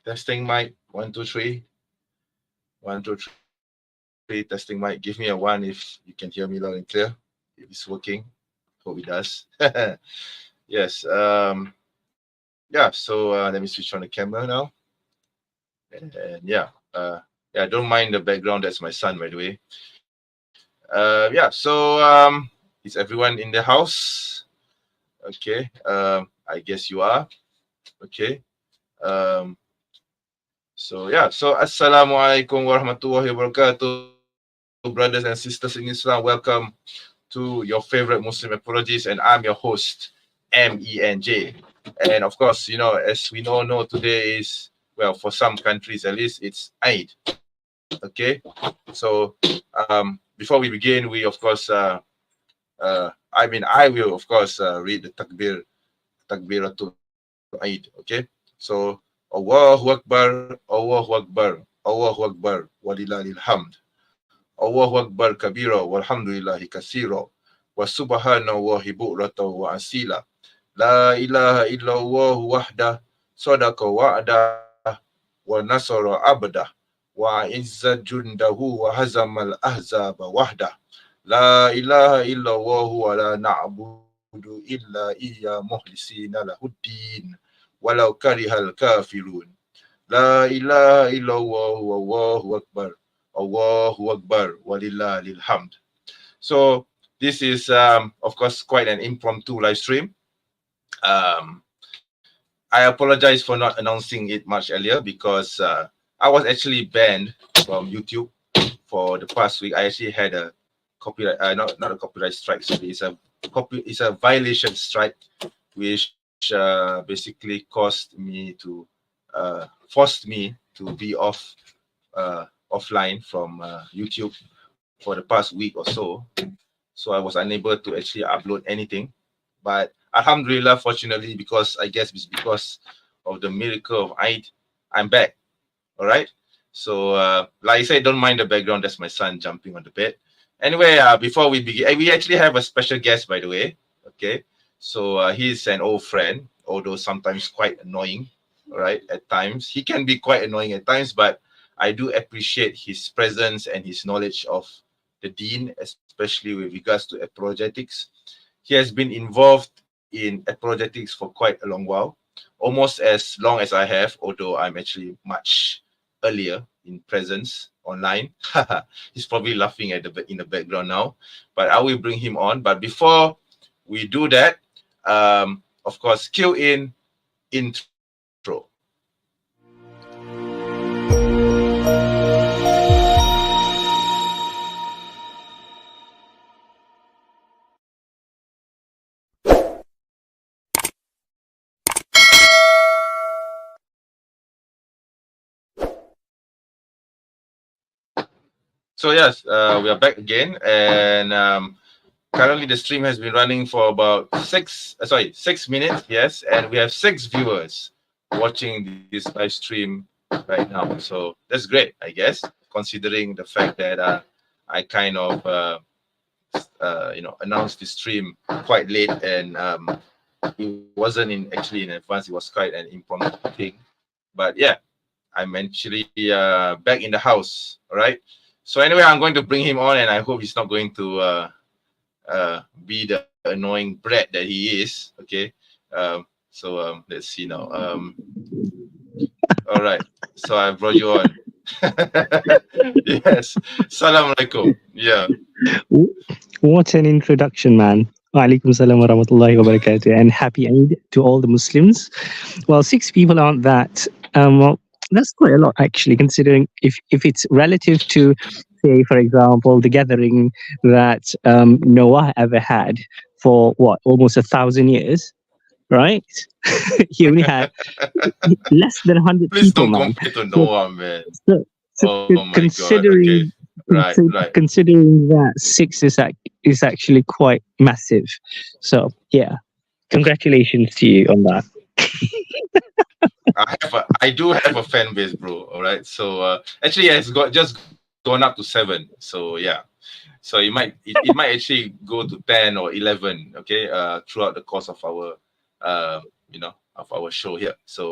Testing mic. 1, 2, 3. 1, 2, 3. Testing mic. Give me a 1 if you can hear me loud and clear. If it's working. Hope it does. Yes. Yeah. So let me switch on the camera now. And yeah. Yeah. Don't mind the background. That's my son, by the way. Yeah. So is everyone in the house? Okay. I guess you are. Okay. Um, So yeah, so Assalamualaikum warahmatullahi wabarakatuh, brothers and sisters in Islam. Welcome to your favorite Muslim apologist, and I'm your host, MENJ. And of course, as we all know, today is, well, for some countries at least, it's Eid. Okay, so before we begin, we of course, I will of course read the takbiratul Eid. Okay, so Allahu Akbar, Allahu Akbar, Allahu Akbar, walillahil hamd. Allahu Akbar kabira, walhamdulillahi kasira, wa subhanallahi bu'rata wa asila. La ilaha illallah wahdah, sadaqa wa'dah, wa nasara abdah, wa izza jundahu wa hazamal ahzaba wahdah. La ilaha illallah wa la na'budu illa iya muhlisina lahuddin. Walau karihal kafirun. La ilaha illallah wallahu akbar. Allahu akbar walillahil hamd. So this is of course quite an impromptu live stream. I apologize for not announcing it much earlier because I was actually banned from YouTube for the past week. I actually had a copyright, not a copyright strike. Sorry, it's a violation strike, which basically forced me to be offline from YouTube for the past week or so. So I was unable to actually upload anything. But Alhamdulillah, fortunately, because I guess it's because of the miracle of Eid, I'm back. All right. So like I said, don't mind the background. That's my son jumping on the bed. Anyway, before we begin, we actually have a special guest, by the way. Okay. So he's an old friend, although sometimes quite annoying, right? At times. He can be quite annoying at times, but I do appreciate his presence and his knowledge of the Deen, especially with regards to apologetics. He has been involved in apologetics for quite a long while, almost as long as I have, although I'm actually much earlier in presence online. He's probably laughing in the background now, but I will bring him on. But before we do that, of course, cue in intro. So yes, we are back again, and currently the stream has been running for about 6 minutes. Yes, and we have 6 viewers watching this live stream right now. So that's great, I guess, considering the fact that I kind of announced the stream quite late, and it wasn't actually in advance. It was quite an impromptu thing, but yeah, I'm actually back in the house. All right. So anyway, I'm going to bring him on, and I hope he's not going to be the annoying brat that he is. Okay. So let's see now. All right. So I brought you on. Yes. Salam alaikum. Yeah. What an introduction, man. Walaikum salam wa rahmatullahi wa barakatuh, and happy Eid to all the Muslims. Well, 6 people aren't that. Well, that's quite a lot, actually, considering if it's relative to, say, for example, the gathering that Noah ever had for what, almost 1,000 years, right? He only had less than 100 Please people, don't man. compare to Noah, man. So Oh my god. considering Okay. Right. considering that 6 is actually quite massive. So yeah, congratulations to you on that. I do have a fan base, bro. All right. So actually, it's just gone up to 7. So yeah. So it might actually go to 10 or 11. Okay. Throughout the course of our of our show here. So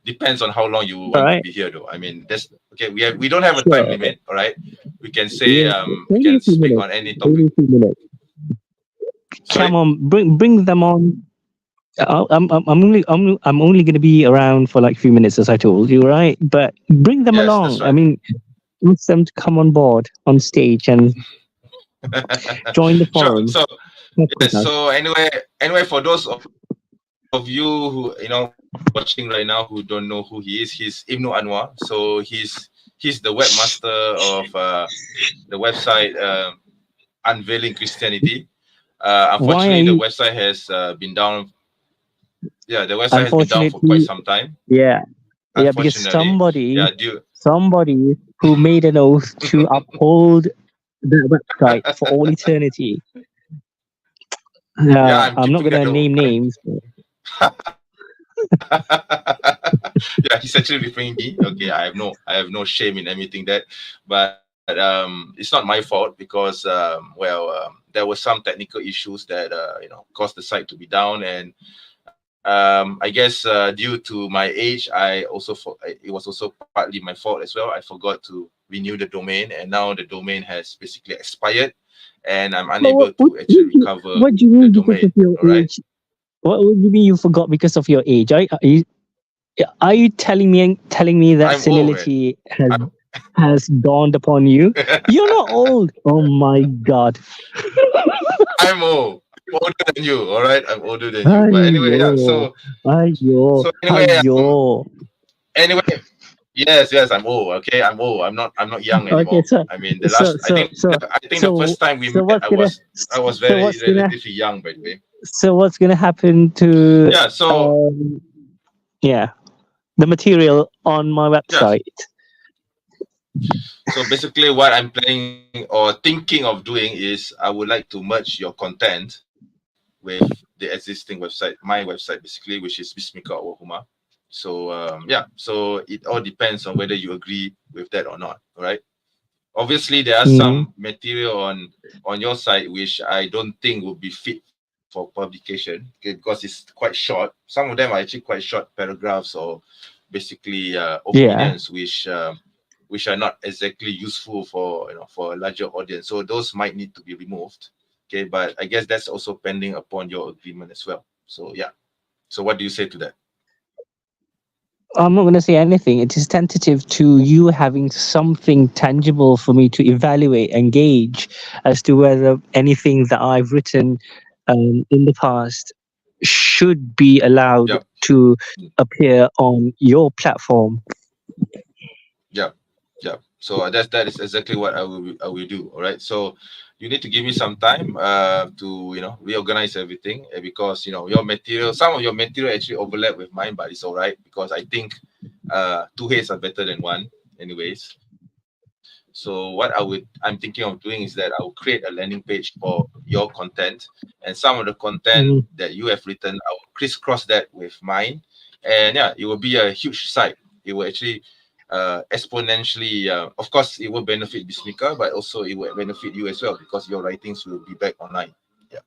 depends on how long you All want to right. be here, though. I mean, that's okay. We don't have a time Sure. limit. All right, we can say Yeah, we maybe can a few speak minutes. on any Maybe topic. a few minutes. Come Sorry. on, bring them on. I'm only going to be around for like a few minutes, as I told you, right? But bring them Yes, that's along. I right. mean, ask them to come on board on stage and join the Sure. forum. So Talk with yes. us. So anyway, for those of you who watching right now who don't know who he is, he's Ibnu Anwar. So he's the webmaster of the website Unveiling Christianity. Why are Unfortunately, the you? website has been down. Yeah, the website has been down for quite Unfortunately, some time. yeah, yeah, because Unfortunately, yeah, somebody who made an oath to uphold the website for all eternity. yeah, I'm I'm not keeping that gonna low. name names. Yeah, he's actually referring me. Okay, I have no shame in admitting that, but it's not my fault because there were some technical issues that caused the site to be down, and I guess due to my age, it was also partly my fault as well. I forgot to renew the domain, and now the domain has basically expired, and I'm But unable to actually recover what do you the mean because domain. of your All right. age? What do you mean you forgot because of your age? Are you telling me that I'm old, man. senility I'm has dawned upon you? You're not old. Oh my god. I'm old. I'm older than you. All right, I'm older than you. But anyway, Ayo, yeah. ayo, So anyway, ayo. anyway, yes, I'm old. Okay, I'm old. I'm not young Okay, anymore. so I mean, the so last. so so I think the so first time we so met, what's gonna I was so very what's gonna relatively young, by the way. so what's gonna happen to Yeah. So um yeah, the material on my yeah. website? So basically, what I'm planning or thinking of doing is I would like to merge your content with the existing website, my website, basically, which is Bismika or Huma. So yeah. So it all depends on whether you agree with that or not. All right. Obviously, there are Mm, some material on your site which I don't think would be fit for publication, okay, because it's quite short. Some of them are actually quite short paragraphs or basically yeah. opinions which are not exactly useful for for a larger audience. So those might need to be removed. Okay, but I guess that's also pending upon your agreement as well. So yeah. So what do you say to that? I'm not going to say anything. It is tentative to you having something tangible for me to evaluate and gauge as to whether anything that I've written in the past should be allowed Yeah, to appear on your platform. yeah, yeah. So that is exactly what I will do. All right. So you need to give me some time to reorganize everything because your material, some of your material actually overlap with mine, but it's all right because I think two heads are better than one, anyways. So I'm thinking of doing is that I will create a landing page for your content, and some of the content Mm. that you have written, I will crisscross that with mine, and yeah, it will be a huge site. It will actually exponentially, of course, it will benefit Bismika, but also it will benefit you as well because your writings will be back online. Yeah,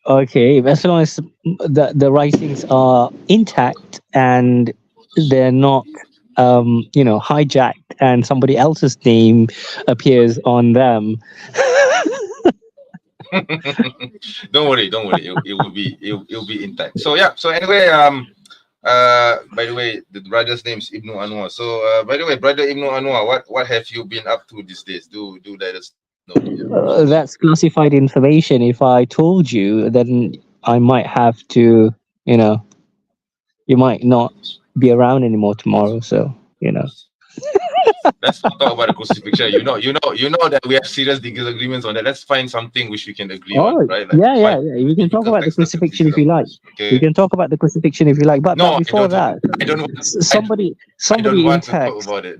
Okay, as long as the writings are intact and they're not, hijacked and somebody else's name appears on them. don't worry. It will be it will be intact. So yeah. So anyway, by the way, the brother's name is Ibnu Anwar. So by the way, brother Ibnu Anwar, what have you been up to these days? Do let us know. Yeah. That's classified information. If I told you, then I might have to, you know, you might not be around anymore tomorrow. So, you know. Let's not talk about the crucifixion. You know that we have serious disagreements on that. Let's find something which we can agree on, Oh, right? Like yeah, yeah, find yeah. We can talk biblical about the text that can crucifixion if resolve you like. this. Okay. We can talk about the crucifixion if you like. But No, I before don't. that, I don't want. somebody I don't somebody in want to talk text, about it.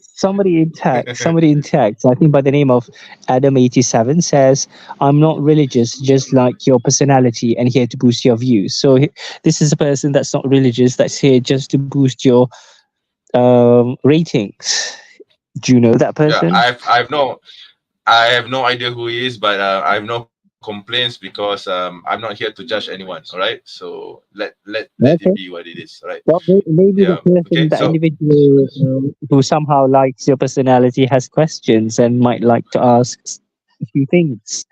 somebody in text, I think by the name of Adam87 says, "I'm not religious, just like your personality, and here to boost your views." So this is a person that's not religious, that's here just to boost your ratings. Do you know that Yeah, person? I have no idea who he is, but I have no complaints because I'm not here to judge anyone. All right, so let Okay. it be what it is. All right. Well, maybe the Yeah. person, Okay. the So individual who somehow likes your personality has questions and might like to ask a few things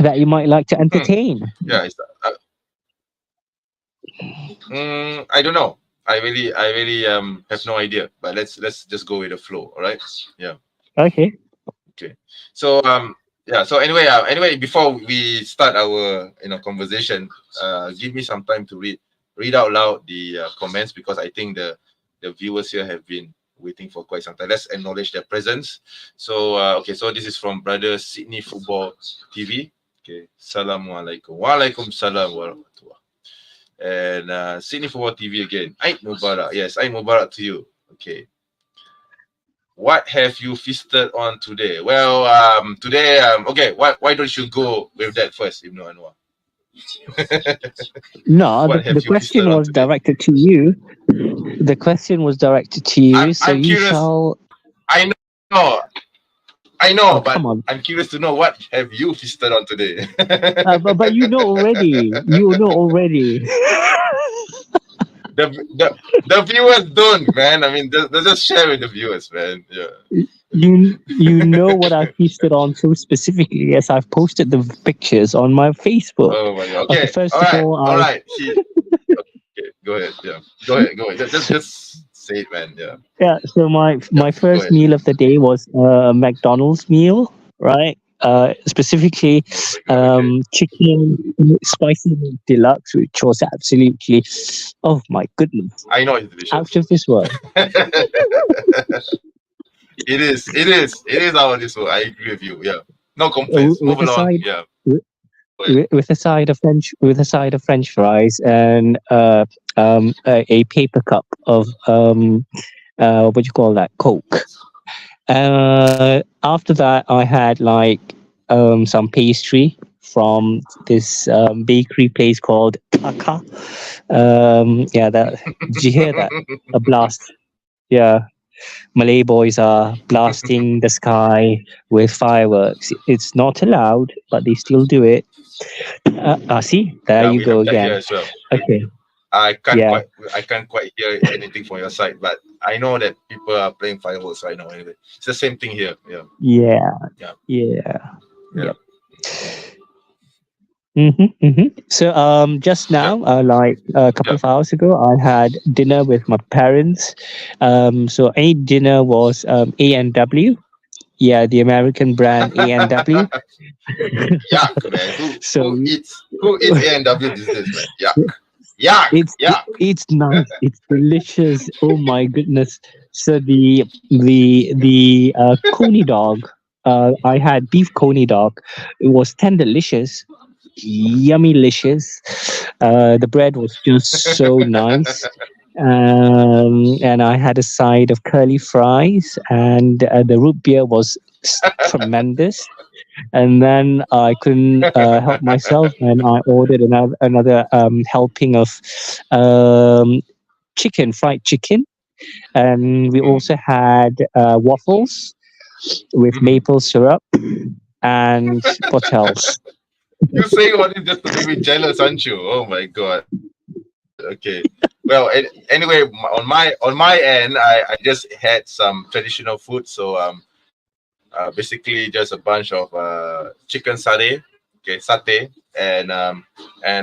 that you might like to entertain. yeah, I don't know. I really have no idea. But let's just go with the flow. All right. Yeah. Okay. Okay. So yeah. So anyway, before we start our conversation, give me some time to read out loud the comments, because I think the viewers here have been waiting for quite some time. Let's acknowledge their presence. So okay. So this is from Brother Sydney Football TV. Okay. Assalamualaikum. Waalaikumsalam warahmatullah. And Sydney Football TV again. Eid Mubarak. Yes, Eid Mubarak to you. Okay. What have you feasted on today? Well, today, okay, why don't you go with that first, Ibn Anwar? No, What have the you feasted question on was today? directed to you. The question was directed to you, so I'm you curious. shall. I know, Oh, but come on. I'm curious to know, what have you feasted on today? But you know already. You know already. the viewers don't, man. I mean, they just share with the viewers, man. Yeah. You know what I feasted on so specifically, as I've posted the pictures on my Facebook. Oh my god. Okay, Okay. first All of right. all, All right. Okay. Go ahead. Yeah. Go ahead. Just say it, man. Yeah. yeah. So my Go first ahead. meal of the day was a McDonald's meal, right? Specifically, Oh my god. Okay. chicken spicy deluxe, which was absolutely, oh my goodness, I know it's out delicious. of this world. It is out of this world. I agree with you. Yeah. No complaints. Move With a along. side, Yeah. with, Go ahead. with a side of French fries and a paper cup of what do you call that, Coke. After that, I had like some pastry from this bakery place called Kaka. Yeah, that, did you hear that? A blast. Yeah, Malay boys are blasting the sky with fireworks. It's not allowed, but they still do it. See, there Yeah, you we go have that here again. as well. Okay, I yeah, can't quite hear anything from your side, but I know that people are playing fireworks right now. Anyway, it's the same thing here. Yeah. yeah, Yeah. yeah, Yeah. yep. So just Yeah. now, like a couple Yeah. of hours ago, I had dinner with my parents. So a dinner was A&W. Yeah, the American brand A&W. Yuck, man. So Who eats A&W these days, man? Yuck. Yuck. it's Yuck. it's nice. It's delicious. Oh my goodness. So the coney dog. I had beef coney dog. It was tenderlicious, yummylicious. The bread was just so nice. And I had a side of curly fries, and the root beer was tremendous. And then I couldn't help myself, and I ordered another helping of fried chicken, and we Mm. also had waffles with Mhm. maple syrup, and what else? You saying all this just to make me jealous, aren't you? Oh my god. Okay. Well, anyway, on my end, I just had some traditional food. So basically just a bunch of chicken satay, okay, satay and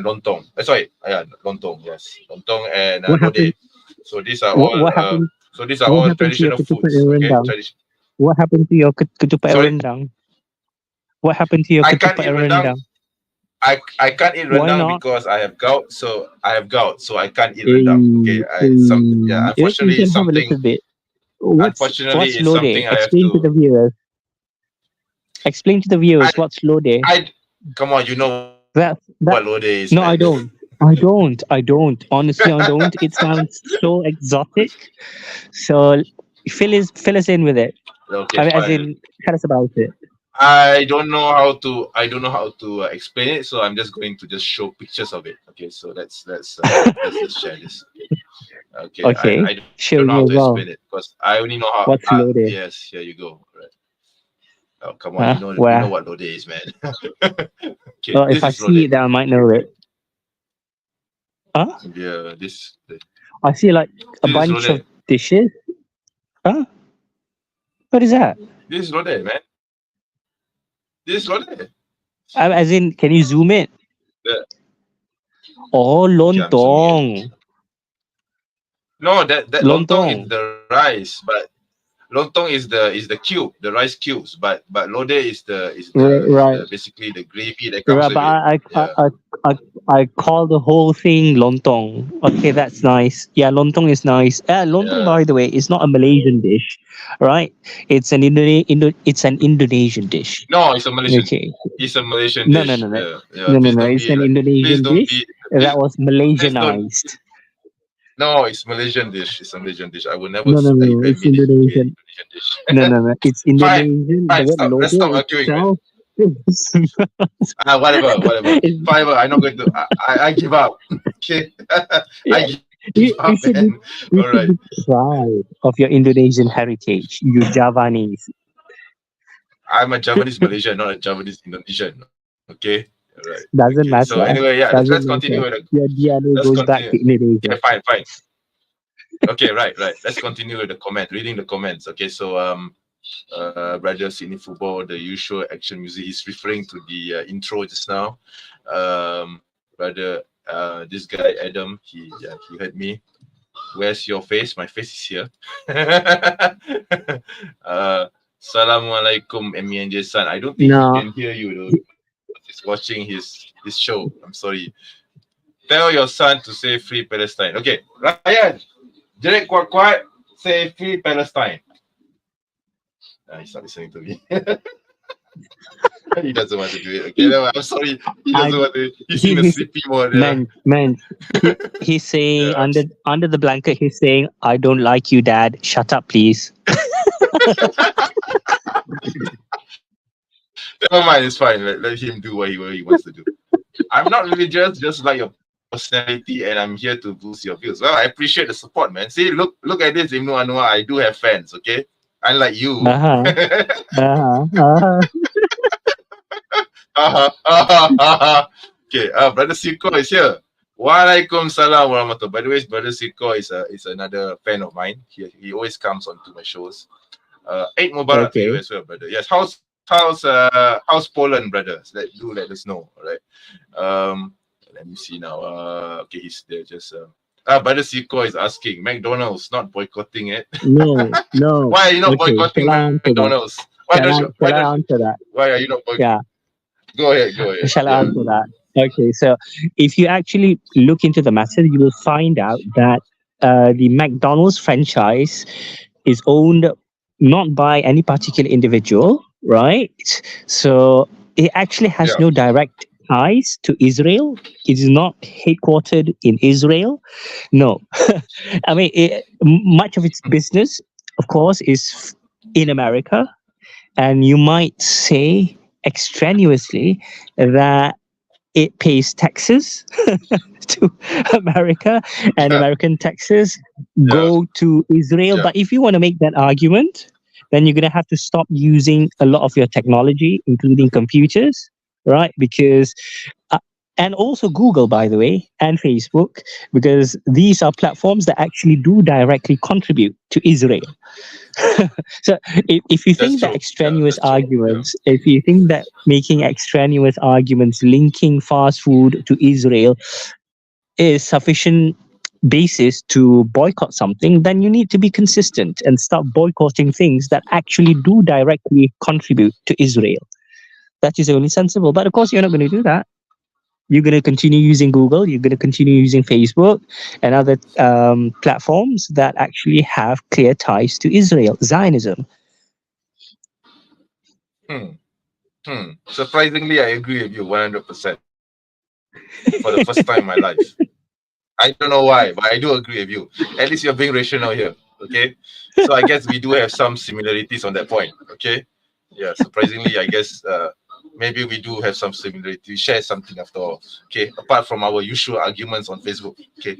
lontong. Sorry, yeah, lontong, yes, lontong and What lodeh. happened? So these are What, all what happened? What happened to your traditional ketupat foods. and Okay, rendang? What happened to your ketupat and sorry, rendang? What happened to your I can't ketupat eat and rendang. rendang? I can't eat Why rendang not? because I have gout. So I can't eat rendang. Okay, You unfortunately can it's have a something. little bit. Unfortunately, What's it's lode? something I have Explain to the to. viewers. Explain to the I viewers what's lode. Come on, you know That what lodeh is, no, I man. don't. I don't. Honestly, I don't. It sounds so exotic. So fill us in with it. Okay, I mean, as fine. in, tell us about it. I don't know how to explain it, so I'm just going to just show pictures of it. Okay, so let's just share this. Okay, Okay, I show don't know me how as to well. explain it because I only know how. What's loaded? Yes, here you go. Right. Oh, come on, you know Where? what Lode is, man. Okay, Well, if this I is see Lode. it, then I might know it. Huh? Yeah, I see like a this is bunch of Lode. dishes. Huh? What is that? This is Lode, man. This is Lode. As in, can you zoom in? The, Oh, okay, I'm zooming in. lontong. No, that lontong is Lontong. the rice, but lontong is the cube, the rice cubes. But lode is Right. the basically the gravy that comes Right, with but it. I, I, Yeah, I, I, I call the whole thing lontong. Okay, that's nice. Yeah, lontong is nice. Lontong, yeah. by the way, is not a Malaysian dish, right? It's an it's an Indonesian dish. No, it's a Malaysian. Okay. It's a Malaysian No, no, dish. no, no, Yeah, yeah. no, no, Please no. don't It's be an like. Please Indonesian don't dish be. that was Please don't. Malaysianized. No, it's Malaysian dish. It's a Malaysian dish. I will never No, no, no. It's admit it to be an Indonesian. Indonesian dish. No, no, no. It's Fine, Indonesian. The fine. word Stop. Let's lode stop arguing, man. itself. Whatever. is, Fiverr. I'm not going to. I give up. Okay. yeah, I give you up, should be man. All right. proud of your Indonesian heritage, you Javanese. I'm a Javanese Malaysian, not a Javanese Indonesian. Okay. All right. Doesn't Okay. So matter. anyway, yeah. Let's Doesn't continue matter. with the. Your DNA Let's goes back continue. to Indonesia. Okay. Fine. Okay. Right. Let's continue with the comment. Reading the comments. Okay. So brother Sydney Football, the usual action music. He's referring to the intro just now. Brother, this guy Adam, he heard me. Where's your face? My face is here. Assalamualaikum, Emmy and Jason. I don't think No. he can hear you though. He's watching his show. I'm sorry. Tell your son to say free Palestine. Okay, Ryan, Derek Kwak, say free Palestine. He's not listening to me. He doesn't want to do it. Okay, no, I'm sorry. He doesn't want to. He's in a sleepy mode. Man, he's saying under the blanket. He's saying, "I don't like you, Dad. Shut up, please." Never mind. It's fine. Let him do what he wants to do. I'm not religious, just like your personality, and I'm here to boost your views. Well, I appreciate the support, man. See, look at this, Ibnu Anwar. I do have fans. Okay, unlike you. Okay, Brother Siko is here. Waalaikumsalam warahmatullahi. By the way, Brother Siko is another fan of mine. He always comes onto my shows. Eid Mubarak to you as well, brother. Yes, how's Poland, brother? Let us know. All right. Let me see now. Okay, he's there. Just Brother Siko is asking, McDonald's not boycotting it. No. Why are you not boycotting McDonald's? Why I answer that? Why are you not boycotting? Yeah. Go ahead. Shall I answer that? Okay, so if you actually look into the matter, you will find out that the McDonald's franchise is owned not by any particular individual, right? So it actually has no direct ties to Israel. It is not headquartered in Israel. No. I mean, much of its business, of course, is in America. And you might say extraneously that it pays taxes to America, and American taxes go to Israel. But if you want to make that argument, then you're going to have to stop using a lot of your technology, including computers, right? Because and also Google, by the way, and Facebook, because these are platforms that actually do directly contribute to Israel. So if you think that extraneous arguments, if you think that making extraneous arguments linking fast food to Israel is sufficient basis to boycott something, then you need to be consistent and stop boycotting things that actually do directly contribute to Israel. That is only sensible. But of course, you're not going to do that. You're going to continue using Google, you're going to continue using Facebook and other platforms that actually have clear ties to Israel, Zionism. Surprisingly, I agree with you 100%. For the first time in my life. I don't know why, but I do agree with you. At least you're being rational here, okay? So I guess we do have some similarities on that point, okay? Yeah, surprisingly, I guess maybe we do have some similarity. We share something after all, okay? Apart from our usual arguments on Facebook, okay?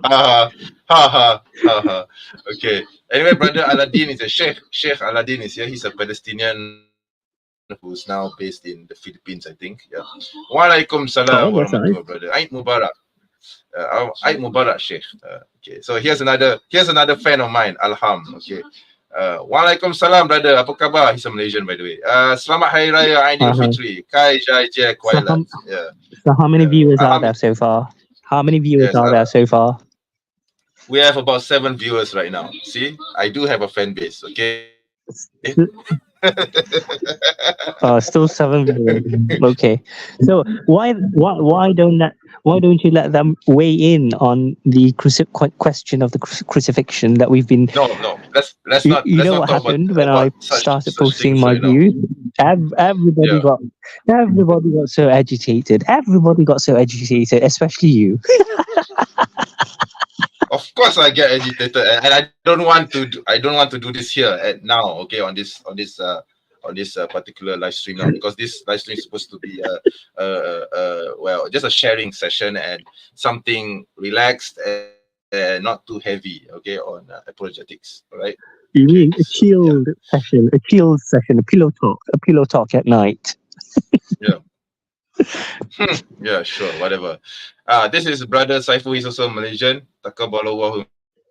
Ha ha ha ha. Okay. Anyway, brother Aladdin is a sheikh. Sheikh Aladdin is here. He's a Palestinian who's now based in the Philippines, I think. Yeah. Walaikum salam Oh, that's nice. warahmatullah, brother. Eid Mubarak. Eid Mubarak, Sheikh. Okay. So here's another fan of mine, Alham. Okay. Walaikum salam, brother. Apa khabar? He's a Malaysian, by the way. Selamat Hari Raya Aidilfitri. Kai Jai Jai So how, Kuala. Yeah. so how many viewers are Alham. there so far? How many viewers Yes. are there so far? We have about 7 viewers right now. See, I do have a fan base. Okay. Still 7 viewers. Okay. So why don't you let them weigh in on the question of the crucifixion that we've been? No. Let's You, not. you Let's know not what talk happened when I about started such posting things my right now. views? Everybody Yeah. got so agitated. Everybody got so agitated, especially you. Of course, I get agitated, and I don't want to. I don't want to do this here at now. Okay, on this particular live stream now, because this live stream is supposed to be well, just a sharing session and something relaxed and not too heavy. Okay, on apologetics. All right. You Okay. mean a So yeah. chilled session, a pillow talk at night. Yeah. Yeah, sure, whatever. This is brother Saifu. He's also Malaysian. Taqabbalallahu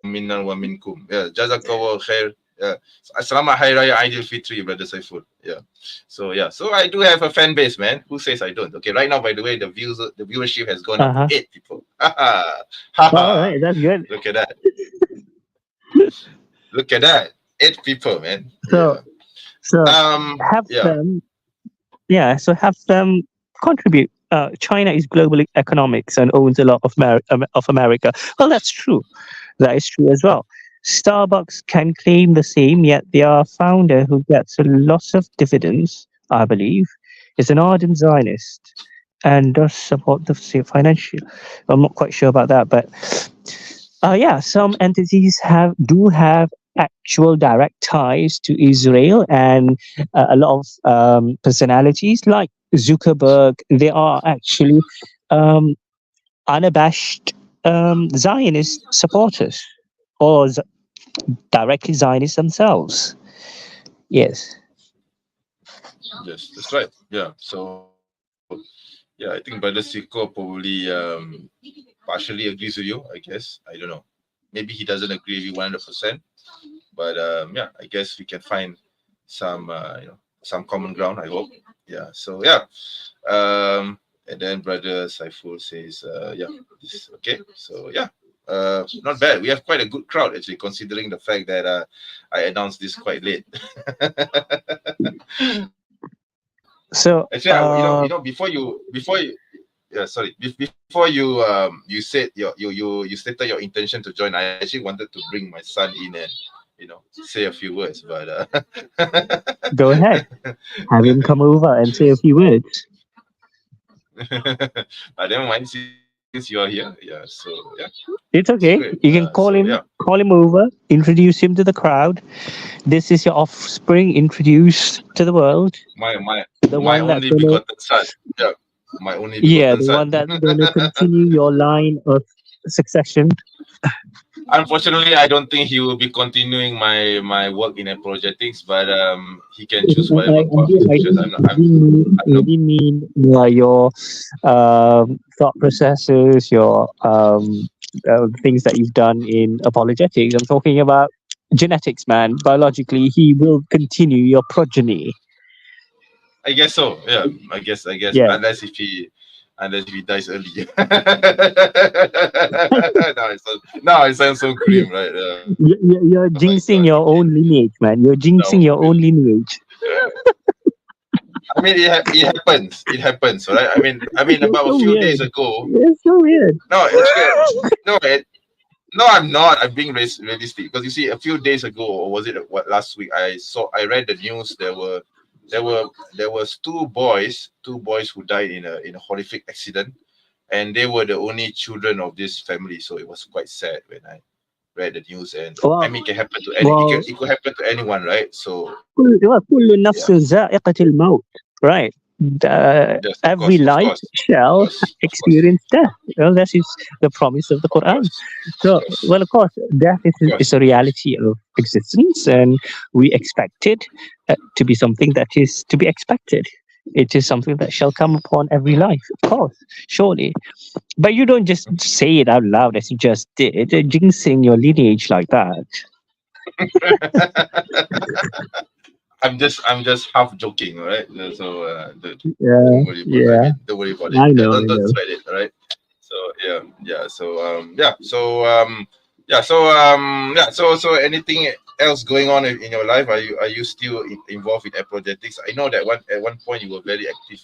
minna wa minkum. Yeah, jazakallahu khair. Yeah. Selamat Hari Raya Aidilfitri, brother Saiful. Yeah. So I do have a fan base, man. Who says I don't? Okay, right now, by the way, the viewership has gone up to 8 people. All right, that's good. Look at that. Look at that. 8 people, man. So have them. Yeah, so have them contribute. China is global economics and owns a lot of America. Well, that's true. That is true as well. Starbucks can claim the same, yet their founder, who gets a lot of dividends, I believe, is an ardent Zionist and does support the financial. I'm not quite sure about that, but yeah, some entities do have actual direct ties to Israel, and a lot of personalities like Zuckerberg, they are actually unabashed Zionist supporters, or directly Zionists themselves. Yes. Yes, that's right. Yeah. So yeah, I think Brother Siko probably partially agrees with you, I guess. I don't know. Maybe he doesn't agree with you 100%. But yeah, I guess we can find some some common ground, I hope. Yeah. So yeah. And then brother Saiful says, yeah, this okay. So yeah. Not bad. We have quite a good crowd actually, considering the fact that I announced this quite late. So actually, before you said you stated your intention to join, I actually wanted to bring my son in and say a few words, but go ahead, have him come over and say a few words. I don't mind since you are here. Yeah, so yeah, it's okay. You can call him over, introduce him to the crowd. This is your offspring introduced to the world. My only begotten son. Yeah, my only begotten son. The one that's going to continue your line of succession. Unfortunately, I don't think he will be continuing my work in apologetics, but he can choose whatever path he chooses. I didn't mean your thought processes, your things that you've done in apologetics. I'm talking about genetics, man. Biologically, he will continue your progeny. I guess so. Yeah, I guess. Yeah. Unless if he dies early. Now it sounds so grim, right? You're jinxing your own lineage, man. You're jinxing your own lineage. I mean, it happens. It happens, right? I mean, about a few days ago. It's so weird. No, I'm not. I'm being realistic, because you see, a few days ago, or was it last week? I read the news. There was two boys who died in a horrific accident, and they were the only children of this family. So it was quite sad when I read the news. And I mean, it can happen to it could happen to anyone, right? So كل نفس ذائقة الموت, right? Yes, of every course, of life course, of shall course, of course, experience death. Well, that is the promise of the of Quran. course, of So, course, well, of course, death of is course. a reality of existence, and we expect it to be something that is to be expected. It is something that shall come upon every life, of course, surely. But you don't just say it out loud as you just did, jinxing your lineage like that. I'm just half joking, all right? So Yeah, don't worry about. I yeah, mean, don't worry about it. I Yeah, know, I don't know. sweat it, all right? So yeah, yeah. So anything else going on in your life? Are you still involved in apologetics? I know that at one point you were very active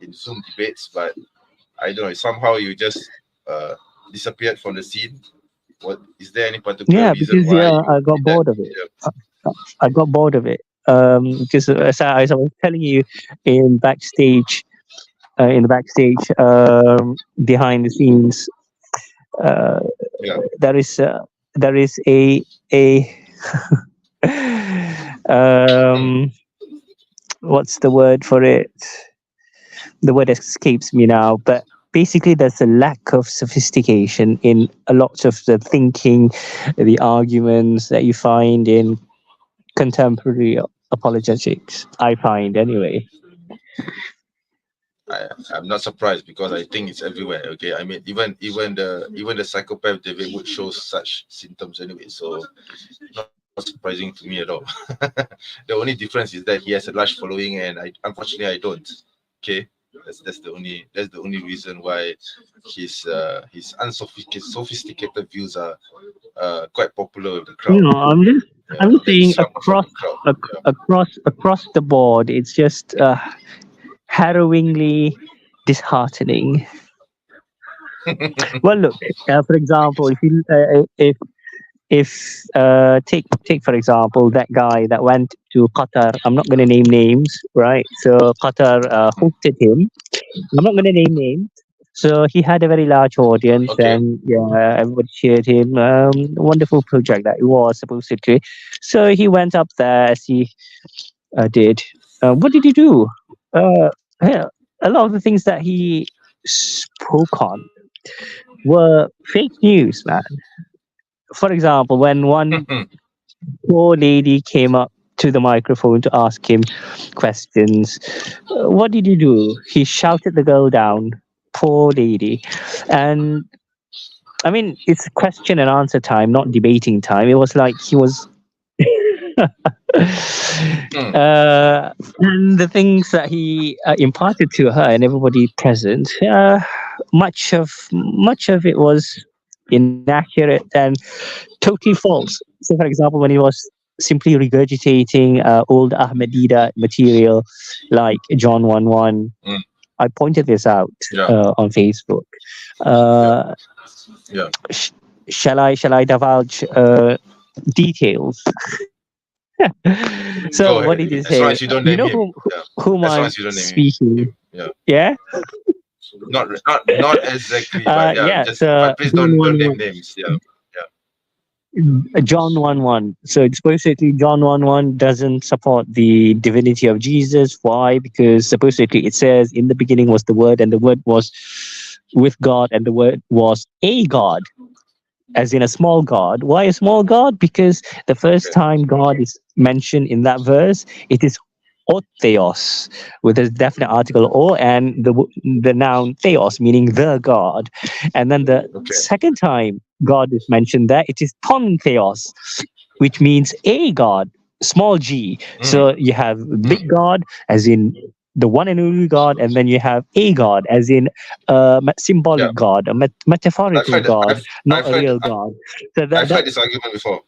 in Zoom debates, but I don't know, somehow you just uh disappeared from the scene. What is there any particular Yeah, reason because why yeah, you I got did that? bored of it. Yeah. I got bored of it. Because as I was telling you in backstage, in the backstage, behind the scenes, uh, Yeah. there is there is a Hmm. um, what's the word for it? The word escapes me now, but basically there's a lack of sophistication in a lot of the thinking, the arguments that you find in contemporary apologetics, I find anyway. I'm not surprised because I think it's everywhere. Okay, I mean even the psychopath David Wood shows such symptoms anyway, so not surprising to me at all. The only difference is that he has a large following, and I unfortunately I don't. Okay, that's the only reason why his unsophisticated views are quite popular with the crowd. No, Yeah, I'm just that saying slump from the crowd. across the board, it's just harrowingly disheartening. Well, look, for example, if take for example that guy that went to Qatar. I'm not going to name names, right? So Qatar hosted him. I'm not going to name names. So he had a very large audience, Okay. and yeah, everybody cheered him. Wonderful project that it was supposed to. So he went up there as he did. What did he do? Yeah, a lot of the things that he spoke on were fake news, man. For example, when one poor lady came up to the microphone to ask him questions, what did he do? He shouted the girl down. Poor lady. And I mean, it's question and answer time, not debating time. It was like he was. Hmm. And the things that he imparted to her and everybody present, much of it was inaccurate and totally false. So, for example, when he was simply regurgitating old Ahmadida material like John 1:1, Hmm. I pointed this out Yeah. on Facebook. Yeah. Uh, Yeah. sh- shall I divulge details? So Go what ahead. did he As long say? as you don't You name know him. whom Yeah. whom As long I'm as you don't name him. speaking? Yeah. Yeah, Not exactly, but yeah, yeah. just So but please John don't one name one, names. Yeah. Yeah. John 1:1. So it's basically John 1:1 doesn't support the divinity of Jesus. Why? Because supposedly it says in the beginning was the Word, and the Word was with God, and the Word was a God, as in a small God. Why a small God? Because the first Okay. time God is mentioned in that verse, it is Otheos with a definite article O and the noun Theos, meaning the God. And then the Okay. second time God is mentioned there, it is Ton Theos, which means a God, small g. Mm. So you have big Mm. God, as in the one and only God, and then you have a God, as in Yeah. symbolic God, a I've metaphorical heard that. God, not I've a heard real God. So I've that heard this argument before.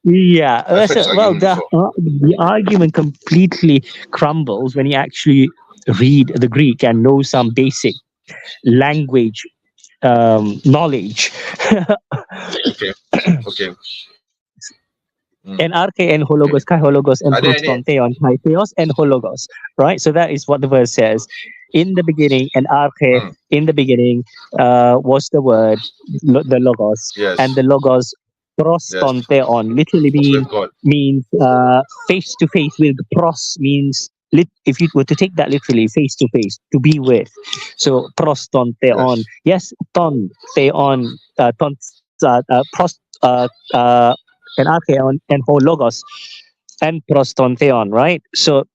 yeah, I've heard this well, argument before. the argument completely crumbles when you actually read the Greek and know some basic language knowledge. Okay. Okay. Mm. And arche and Okay. hologos, kai hologos and Are there any? proston theon, kai theos and hologos, right? So that is what the verse says. In the beginning, and arche, Mm. in the beginning was the word, the logos, and Yes. the logos proston Yes. theon literally Was with God. means face to face with. Pros means if you were to take that literally, face to face, to be with. So proston theon, Yes. yes, ton theon, pros, and archeon and ho logos and proston theon, right? So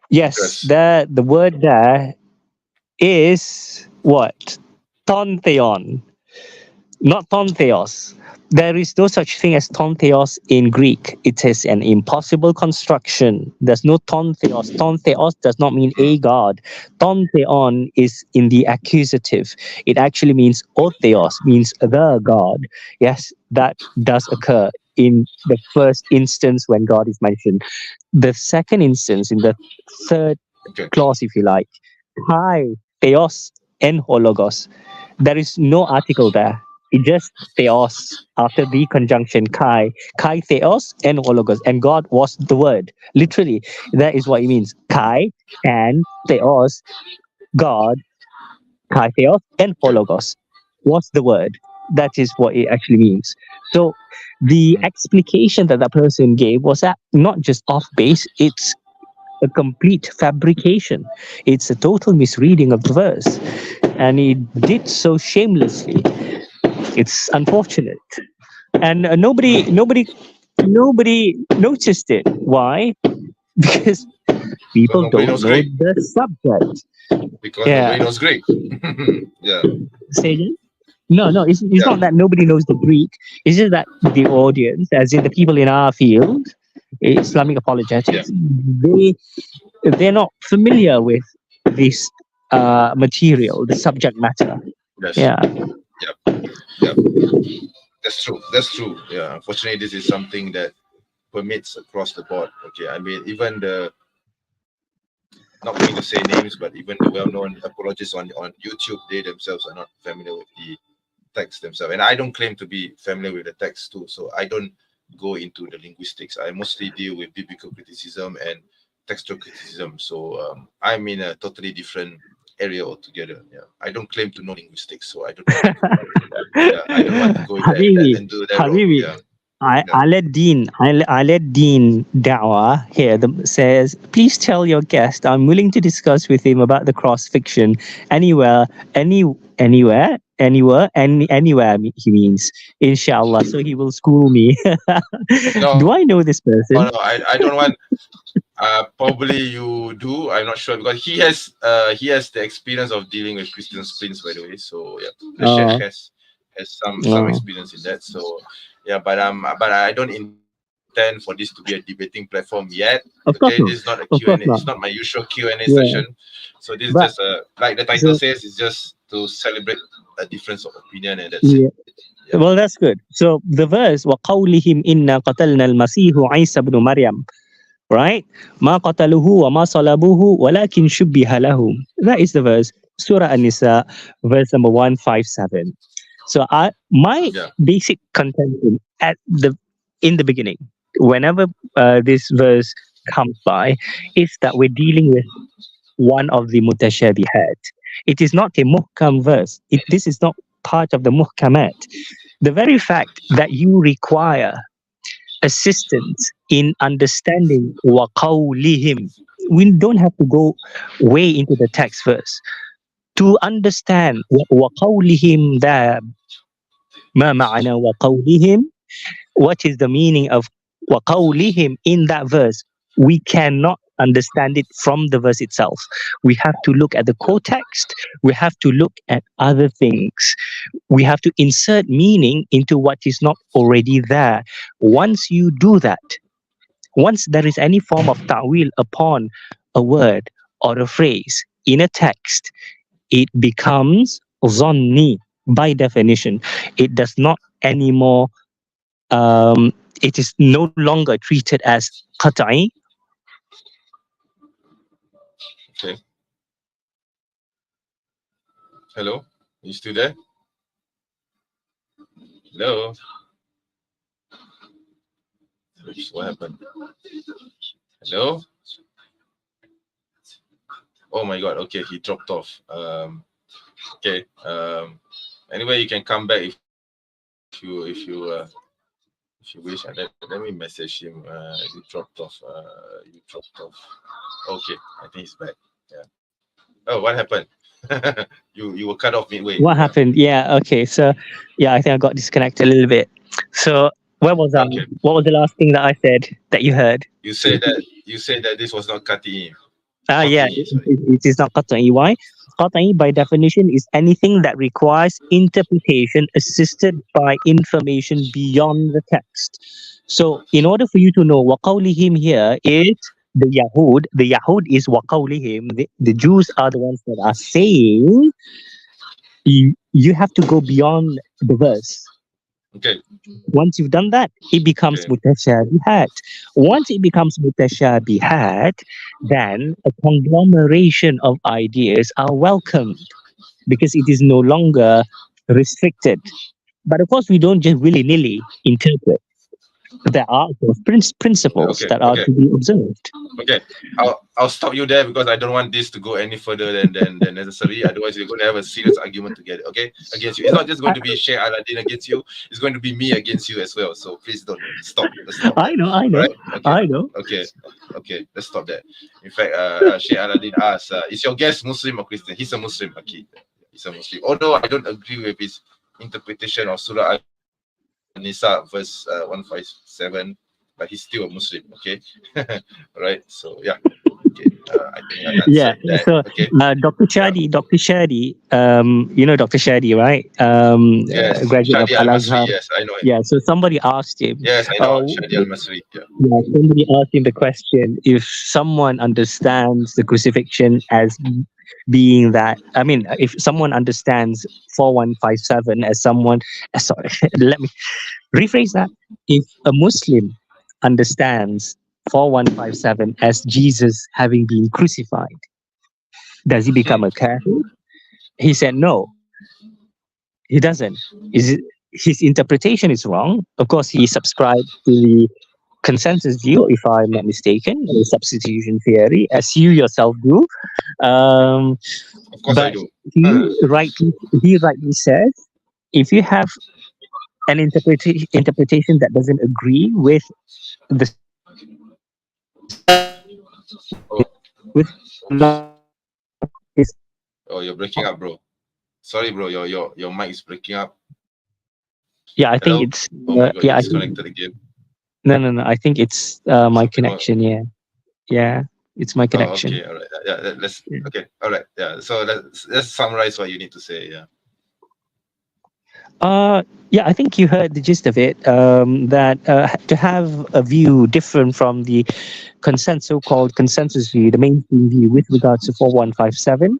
yes, Yes. the word there is what? Ton theon, not tontheos. There is no such thing as tontheos in Greek. It is an impossible construction. There's no tontheos. Tontheos does not mean a god. Tontheon is in the accusative. It actually means otheos, means the god. Yes, that does occur in the first instance when God is mentioned. The second instance, in the third Okay. clause, if you like, kai, theos, and hologos. There is no article there. It just theos after the conjunction kai theos and hologos, and God was the word. Literally, that is what it means. Kai and theos, God, kai theos and Okay. hologos was the word. That is what it actually means. So the Mm. explication that person gave was that not just off base, it's a complete fabrication. It's a total misreading of the verse. And he did so shamelessly. It's unfortunate. And nobody noticed it. Why? Because Because people nobody don't knows know Greek. the subject. Because Yeah. nobody knows Greek. Yeah. Say again? No, it's Yeah. not that nobody knows the Greek. It's just that the audience, as in the people in our field, Islamic Yeah. apologetics, they're not familiar with this material, the subject matter. Yes. Yeah. Yep. Yep. That's true. That's true. Yeah. Unfortunately, this is something that permits across the board. Okay. I mean, even the not going to say names, but even the well-known apologists on YouTube, they themselves are not familiar with the text themselves. And I don't claim to be familiar with the text too. So I don't go into the linguistics. I mostly deal with biblical criticism and textual criticism. So I'm in a totally different area altogether. Yeah. I don't claim to know linguistics, so I don't want to. Yeah, I don't want to go in Habibi, and do that role. Habibi, Yeah. I, Yeah. Aladdin Dawah here says, please tell your guest I'm willing to discuss with him about the cross fiction anywhere, anywhere, he means, inshallah. So he will school me. No, Do I know this person? no, I don't want. Probably you do. I'm not sure because he has the experience of dealing with Christian splints, by the way. So yeah, the Sheikh Oh, has some oh. experience in that. So yeah, but I don't intend for this to be a debating platform yet. Okay, Of course this is not. not a Of Q&A. course It's not. not my usual Q&A Yeah. session. So this is But just like the title so says, it's just to celebrate a difference of opinion, and that's it. yeah. Yeah. Well, that's good. So the verse وَقَوْلِهِمْ إِنَّا قَتَلْنَا الْمَسِيحُ عِيسَى بْنُ مَرْيَمَ, right? مَا قَتَلُهُ وَمَا صَلَبُوهُ وَلَكِنْ شُبِّهَ لَهُمْ. That is the verse. Surah An-Nisa, verse number 157. So my Yeah. basic contention in the beginning, whenever this verse comes by, is that we're dealing with one of the mutashabihat. It is not a muhkam verse. This is not part of the muhkamat. The very fact that you require assistance in understanding waqawlihim, we don't have to go way into the text first. To understand waqawlihim, there, ma ma'ana waqawlihim, what is the meaning of وَقَوْلِهِمْ in that verse, we cannot understand it from the verse itself. We have to look at the context. We have to look at other things. We have to insert meaning into what is not already there. Once you do that, once there is any form of ta'wil upon a word or a phrase in a text, it becomes zonni by definition. It does not anymore it is no longer treated as qat'i. Okay. Hello. You still there? Hello. Oops, what happened? Hello. Oh my God. Okay, he dropped off. Okay. Anyway, you can come back if you wish. And let me message him. You dropped off. You dropped off. Okay, I think he's back. Yeah. Oh, what happened? you were cut off midway. What happened? Yeah, okay. So, yeah, I think I got disconnected a little bit. So, where was I? Okay. What was the last thing that I said that you heard? You said that this was not cutting. Yeah, it is not qat'i. Why? Qat'i, by definition, is anything that requires interpretation assisted by information beyond the text. So, in order for you to know, waqawlihim here is the Yahud. The Yahud is waqawlihim. The Jews are the ones that are saying you have to go beyond the verse. Okay. Once you've done that, it becomes mutashabihat. Once it becomes mutashabihat, then a conglomeration of ideas are welcomed because it is no longer restricted. But of course, we don't just willy-nilly interpret. There are principles that are to be observed. Okay, I'll stop you there because I don't want this to go any further than necessary. Otherwise, you're going to have a serious argument together. Okay, against you. It's not just going to be Sheikh Aladdin against you. It's going to be me against you as well. So please don't stop. Let's stop. I know. Right? Okay. I know. Okay. Let's stop that. In fact, Sheikh Aladdin asked, "Is your guest Muslim or Christian?" He's a Muslim. Okay, he's a Muslim. Although I don't agree with his interpretation of Surah Nisa verse 157, but he's still a Muslim. Okay. Right, so yeah. Okay. I think I answered that. So okay. Dr. Shadi, you know Dr. Shadi, right? Yes, Graduate Shadi of Al-Azhar. yes, I know him. Yeah, so somebody asked him. Yes, I know Shadi Al-Masri. Yeah. Somebody asked him the question, if someone understands the crucifixion as being that, I mean, if someone understands 4157 as someone, sorry, let me rephrase that. If a Muslim understands 4157 as Jesus having been crucified, does he become a kafir? He said no, he doesn't. His interpretation is wrong. Of course, he subscribed to the consensus view, if I'm not mistaken, the substitution theory, as you yourself do. Of course I do. He rightly says, if you have an interpretation that doesn't agree with the Oh, you're breaking up, bro. Sorry, bro. Your mic is breaking up. Yeah, I Hello? think it's Oh my God, yeah. disconnected again. No. I think it's my connection. Yeah, it's my connection. Oh, okay, all right. Yeah, let's. Okay, all right. Yeah. So let's summarize what you need to say. Yeah. Yeah, I think you heard the gist of it. That to have a view different from the so-called consensus view, the mainstream view with regards to 4157,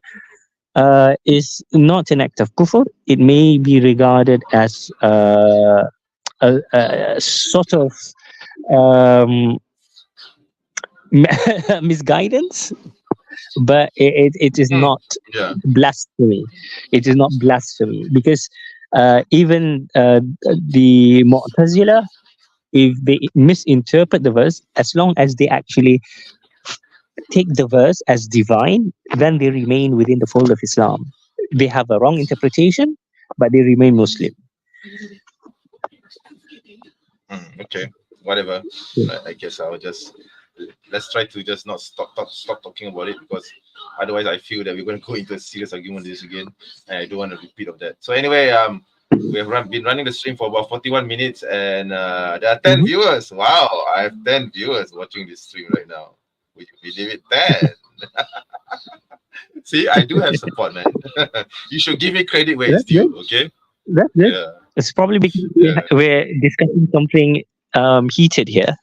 is not an act of kufr. It may be regarded as a sort of misguidance, but it is not blasphemy. It is not blasphemy because even the Mu'tazila, if they misinterpret the verse, as long as they actually take the verse as divine, then they remain within the fold of Islam. They have a wrong interpretation, but they remain Muslim. Okay, whatever. I guess I'll just let's try to just not stop talking about it, because otherwise I feel that we're going to go into a serious argument with this again, and I don't want to repeat of that. So anyway, we have been running the stream for about 41 minutes, and there are 10 viewers. Wow, I have 10 viewers watching this stream right now. Would you believe it? 10. See, I do have support, man. You should give me credit where it's due, okay? That's good. Yeah. It's probably because we're discussing something heated here.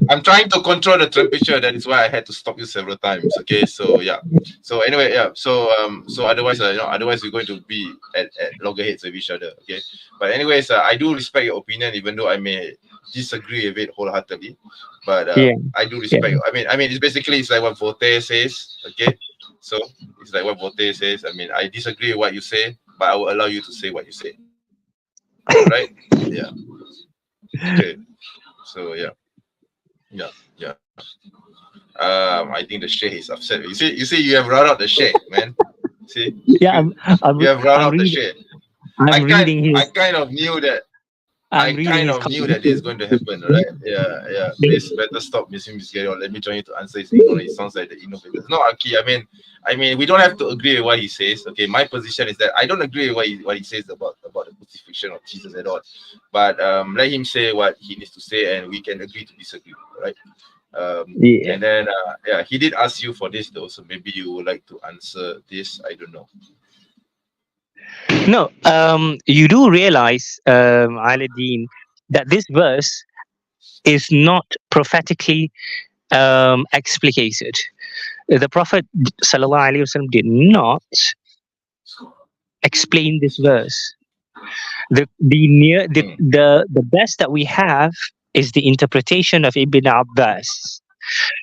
I'm trying to control the temperature. That is why I had to stop you several times. Okay, so yeah. So anyway, yeah. So otherwise, otherwise we're going to be at loggerheads with each other. Okay. But anyways, I do respect your opinion, even though I may disagree with it wholeheartedly. But I do respect. Yeah. I mean, it's like what Voltaire says. Okay. So it's like what Voltaire says. I mean, I disagree with what you say, but I will allow you to say what you say. Right? Yeah. Okay. So yeah. I think the Sheikh is upset. You see, you have brought out the Sheikh, man. See? Yeah, you have brought out the Sheikh. I kind of knew that. I'm I reading kind his of knew comment. that this is going to happen, right? Yeah, yeah. Please better stop misreading. Let me try to answer his ignorance. It sounds like the innovator. No, Aki. I mean, we don't have to agree with what he says. Okay, my position is that I don't agree with what he says about the crucifixion of Jesus at all. But let him say what he needs to say, and we can agree to disagree, right? Yeah. And then yeah, he did ask you for this though, so maybe you would like to answer this. I don't know. No, you do realize, Aladdin, that this verse is not prophetically explicated. The Prophet sallallahu alaihi wasallam did not explain this verse. The best that we have is the interpretation of Ibn Abbas,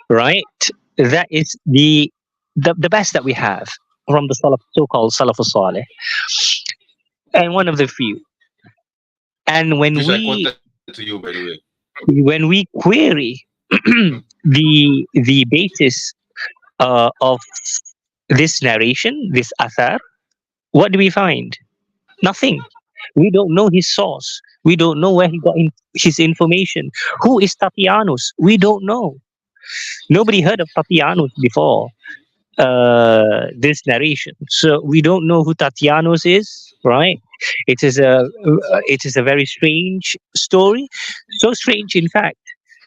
right? That is the best that we have from the so-called Salaf Saleh, and one of the few. And Which I quoted to you, by the way. when we query the basis of this narration, this athar, what do we find? Nothing. We don't know his source. We don't know where he got his information. Who is Tatianus? We don't know. Nobody heard of Tatianus before this narration, so we don't know who Tatianus is. Right? It is a very strange story. So strange, in fact,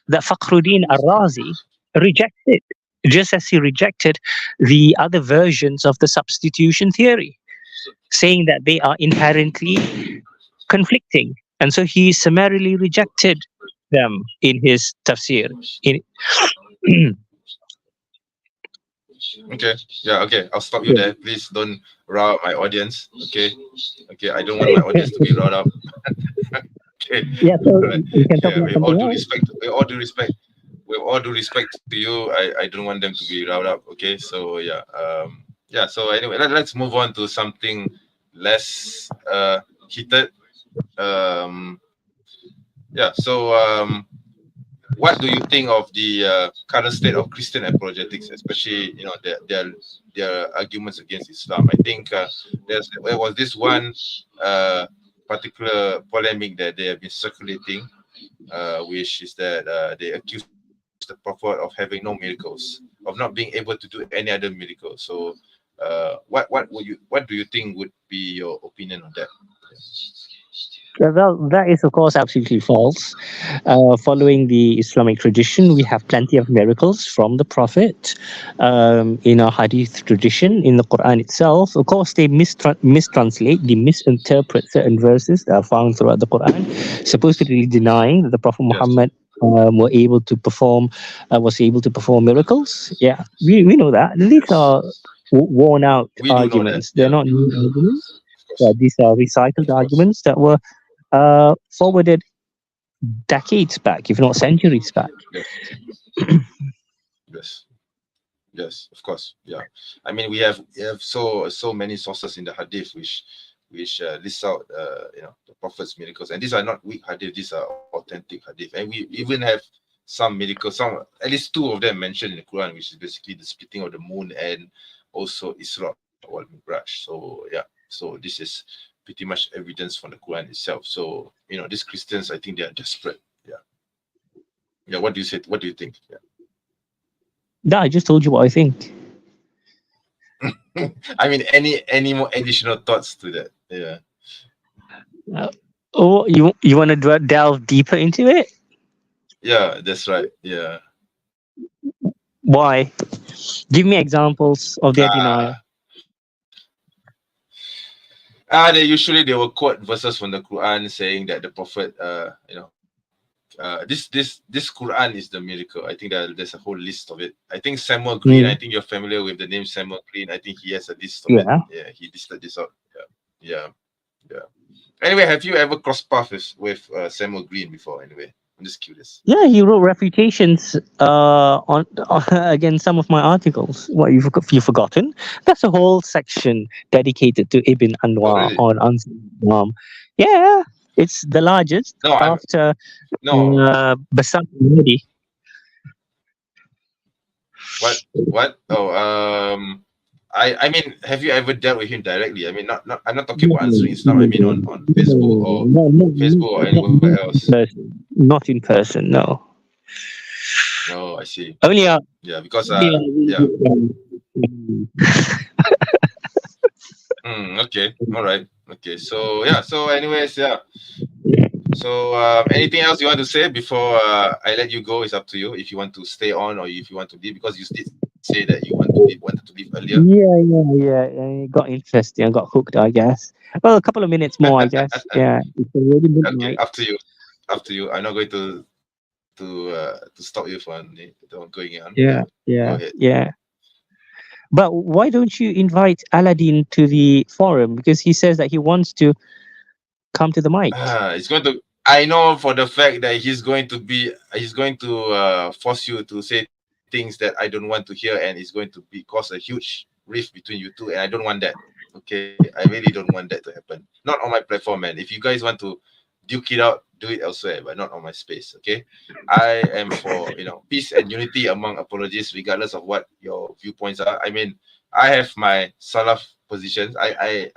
that Fakhruddin Ar-Razi rejected, just as he rejected the other versions of the substitution theory, saying that they are inherently conflicting. And so he summarily rejected them in his tafsir. Okay. Yeah. Okay. I'll stop you Yeah. there. Please don't rile up my audience. Okay. Okay. I don't want my audience to be riled up. Okay. Yeah, so Right. we can talk Yeah. about something else. With all due respect to you, I don't want them to be riled up. Okay. So yeah. Yeah. So anyway, let's move on to something less heated. Yeah. So what do you think of the current state of Christian apologetics, especially their arguments against Islam? I think there was this one particular polemic that they have been circulating, which is that they accused the Prophet of having no miracles, of not being able to do any other miracle. So, what do you think would be your opinion on that? Well, that is, of course, absolutely false. Following the Islamic tradition, we have plenty of miracles from the Prophet. In our Hadith tradition, in the Quran itself, of course, they mistranslate, they misinterpret certain verses that are found throughout the Quran, supposedly denying that the Prophet Muhammad was able to perform miracles. Yeah, we know that. These are worn out We do know that. arguments. They're not new arguments. Yeah, these are recycled Of course. arguments that were forwarded decades back, if not centuries back. Yes. Yes, of course. Yeah. I mean, we have so many sources in the hadith which lists out the Prophet's miracles, and these are not weak hadith, these are authentic hadith. And we even have some miracles, at least two of them mentioned in the Quran, which is basically the splitting of the moon and also Isra wal Mi'raj. So yeah, so this is pretty much evidence from the Quran itself. So these Christians, I think they are desperate. Yeah. What do you say? What do you think? Yeah. No, I just told you what I think. I mean, any more additional thoughts to that? Yeah. You want to delve deeper into it? Yeah, that's right. Yeah. Why? Give me examples of their denial. They will quote verses from the Quran saying that the Prophet, this Quran is the miracle. I think that there's a whole list of it. I think Samuel Green. I think you're familiar with the name Samuel Green. I think he has a list of it. Yeah, he listed this out. Yeah. Anyway, have you ever crossed paths with Samuel Green before? Anyway, I'm just curious. Yeah, he wrote refutations on against some of my articles. What you've forgotten? That's a whole section dedicated to Ibn Anwar on Islam. Yeah, it's the largest after Basam Modi. What? Oh, I mean, have you ever dealt with him directly? I mean, not I'm not talking No, about answering Islam. I mean, on Facebook or anywhere else. not in person. No, Oh, I see. only Yeah, because yeah. only Okay. All right. Okay. So yeah. So anyways, yeah. So anything else you want to say before I let you go? It's up to you. If you want to stay on or if you want to leave, because you did say that you wanted to leave earlier. yeah. It got interesting. I got hooked, I guess. Well, a couple of minutes more, I guess. Yeah, it's already Okay. midnight. Up to you. Up to you. I'm not going to stop you from going on. Yeah. Go ahead. Yeah. But why don't you invite Aladdin to the forum? Because he says that he wants to come to the mic. It's going to. I know for the fact that he's going to force you to say things that I don't want to hear, and it's going to cause a huge rift between you two, and I don't want that. Okay, I really don't want that to happen. Not on my platform, man. If you guys want to duke it out, do it elsewhere, but not on my space. Okay, I am for peace and unity among apologists, regardless of what your viewpoints are. I mean, I have my salaf positions. I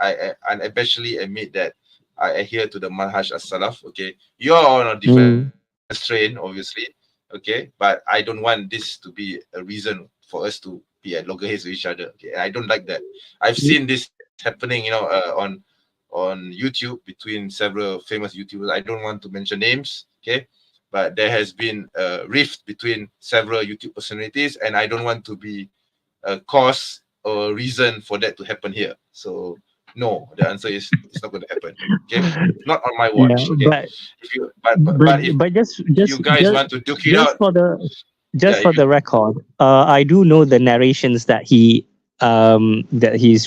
especially admit that I adhere to the manhaj as salaf. Okay, you're on a different strain, obviously. Okay, but I don't want this to be a reason for us to be at loggerheads with each other. Okay, I don't like that. I've seen this happening, on YouTube between several famous YouTubers. I don't want to mention names. Okay, but there has been a rift between several YouTube personalities, and I don't want to be a cause or reason for that to happen here. So no, the answer is it's not going to happen. Okay, not on my watch. Okay, But if you but if just you guys want to duke it just out, for the yeah, just for the record, I do know the narrations that he's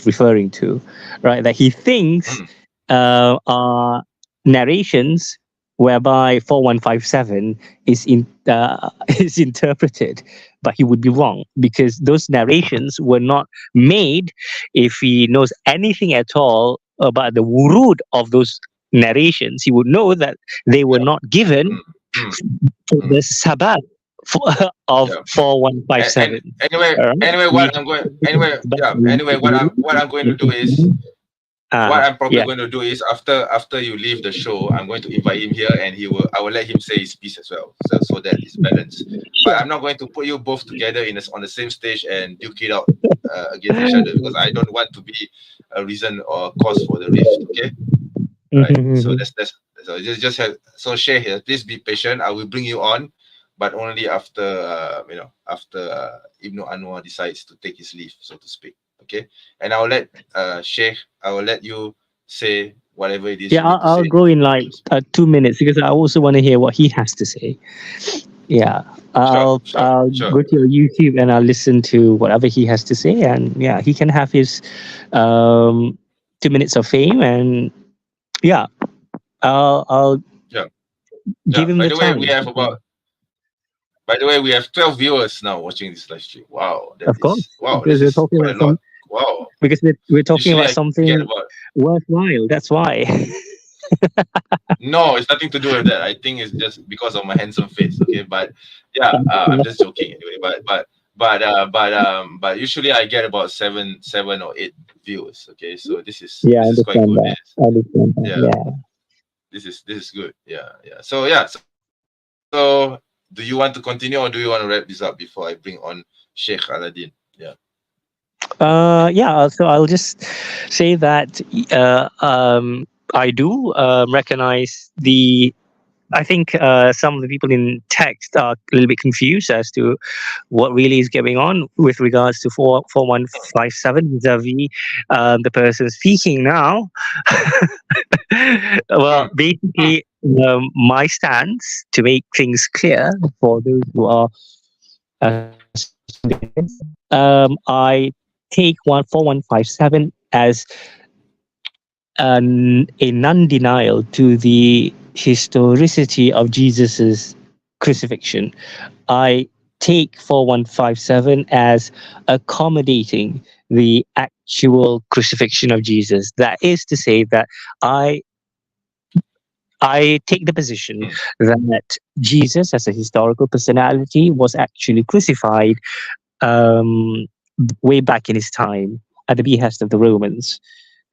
referring to, right? That he thinks mm, are narrations whereby 4157 is interpreted, but he would be wrong because those narrations were not made. If he knows anything at all about the wurud of those narrations, he would know that they were not given mm, mm, for mm, the sabbath of yeah. And 4157. anyway, We what I'm going to do is what I'm probably yeah. going to do is after you leave the show, I'm going to invite him here, and I will let him say his piece as well, so that it's balanced. But I'm not going to put you both together on the same stage and duke it out against each other, because I don't want to be a reason or cause for the rift. Okay, right? So that's so just have so share here. Please be patient. I will bring you on, but only after after Ibnu Anwar decides to take his leave, so to speak. Okay, and I will let Sheikh. I will let you say whatever it is Yeah, you need to I'll say. go in like 2 minutes because I also want to hear what he has to say. Yeah, I'll Sure. go to your YouTube and I'll listen to whatever he has to say, and yeah, he can have his 2 minutes of fame, and yeah, I'll Yeah. give him By the the way, time. we have 12 viewers now watching this live stream. Wow, Of course, this because we're is talking quite a about lot. Wow. we're talking Usually about I get something about worthwhile. That's why. no, it's nothing to do with that. I think it's just because of my handsome face. Okay, but yeah, I'm just joking anyway. But usually I get about seven or eight views. Okay, so Yeah, I this is quite understand good. that. I understand that. Yeah, Yeah. this is good. Yeah. So do you want to continue, or do you want to wrap this up before I bring on Sheikh Aladdin? Yeah. Yeah. So I'll just say that I do recognize the. I think some of the people in text are a little bit confused as to what really is going on with regards to 4157 vis-a-vis the person speaking now. Well, basically, my stance, to make things clear for those who are I take 4157 as a non-denial to the historicity of Jesus's crucifixion. I take 4157 as accommodating the actual crucifixion of Jesus. That is to say that I take the position that Jesus, as a historical personality, was actually crucified way back in his time. at the behest of the Romans.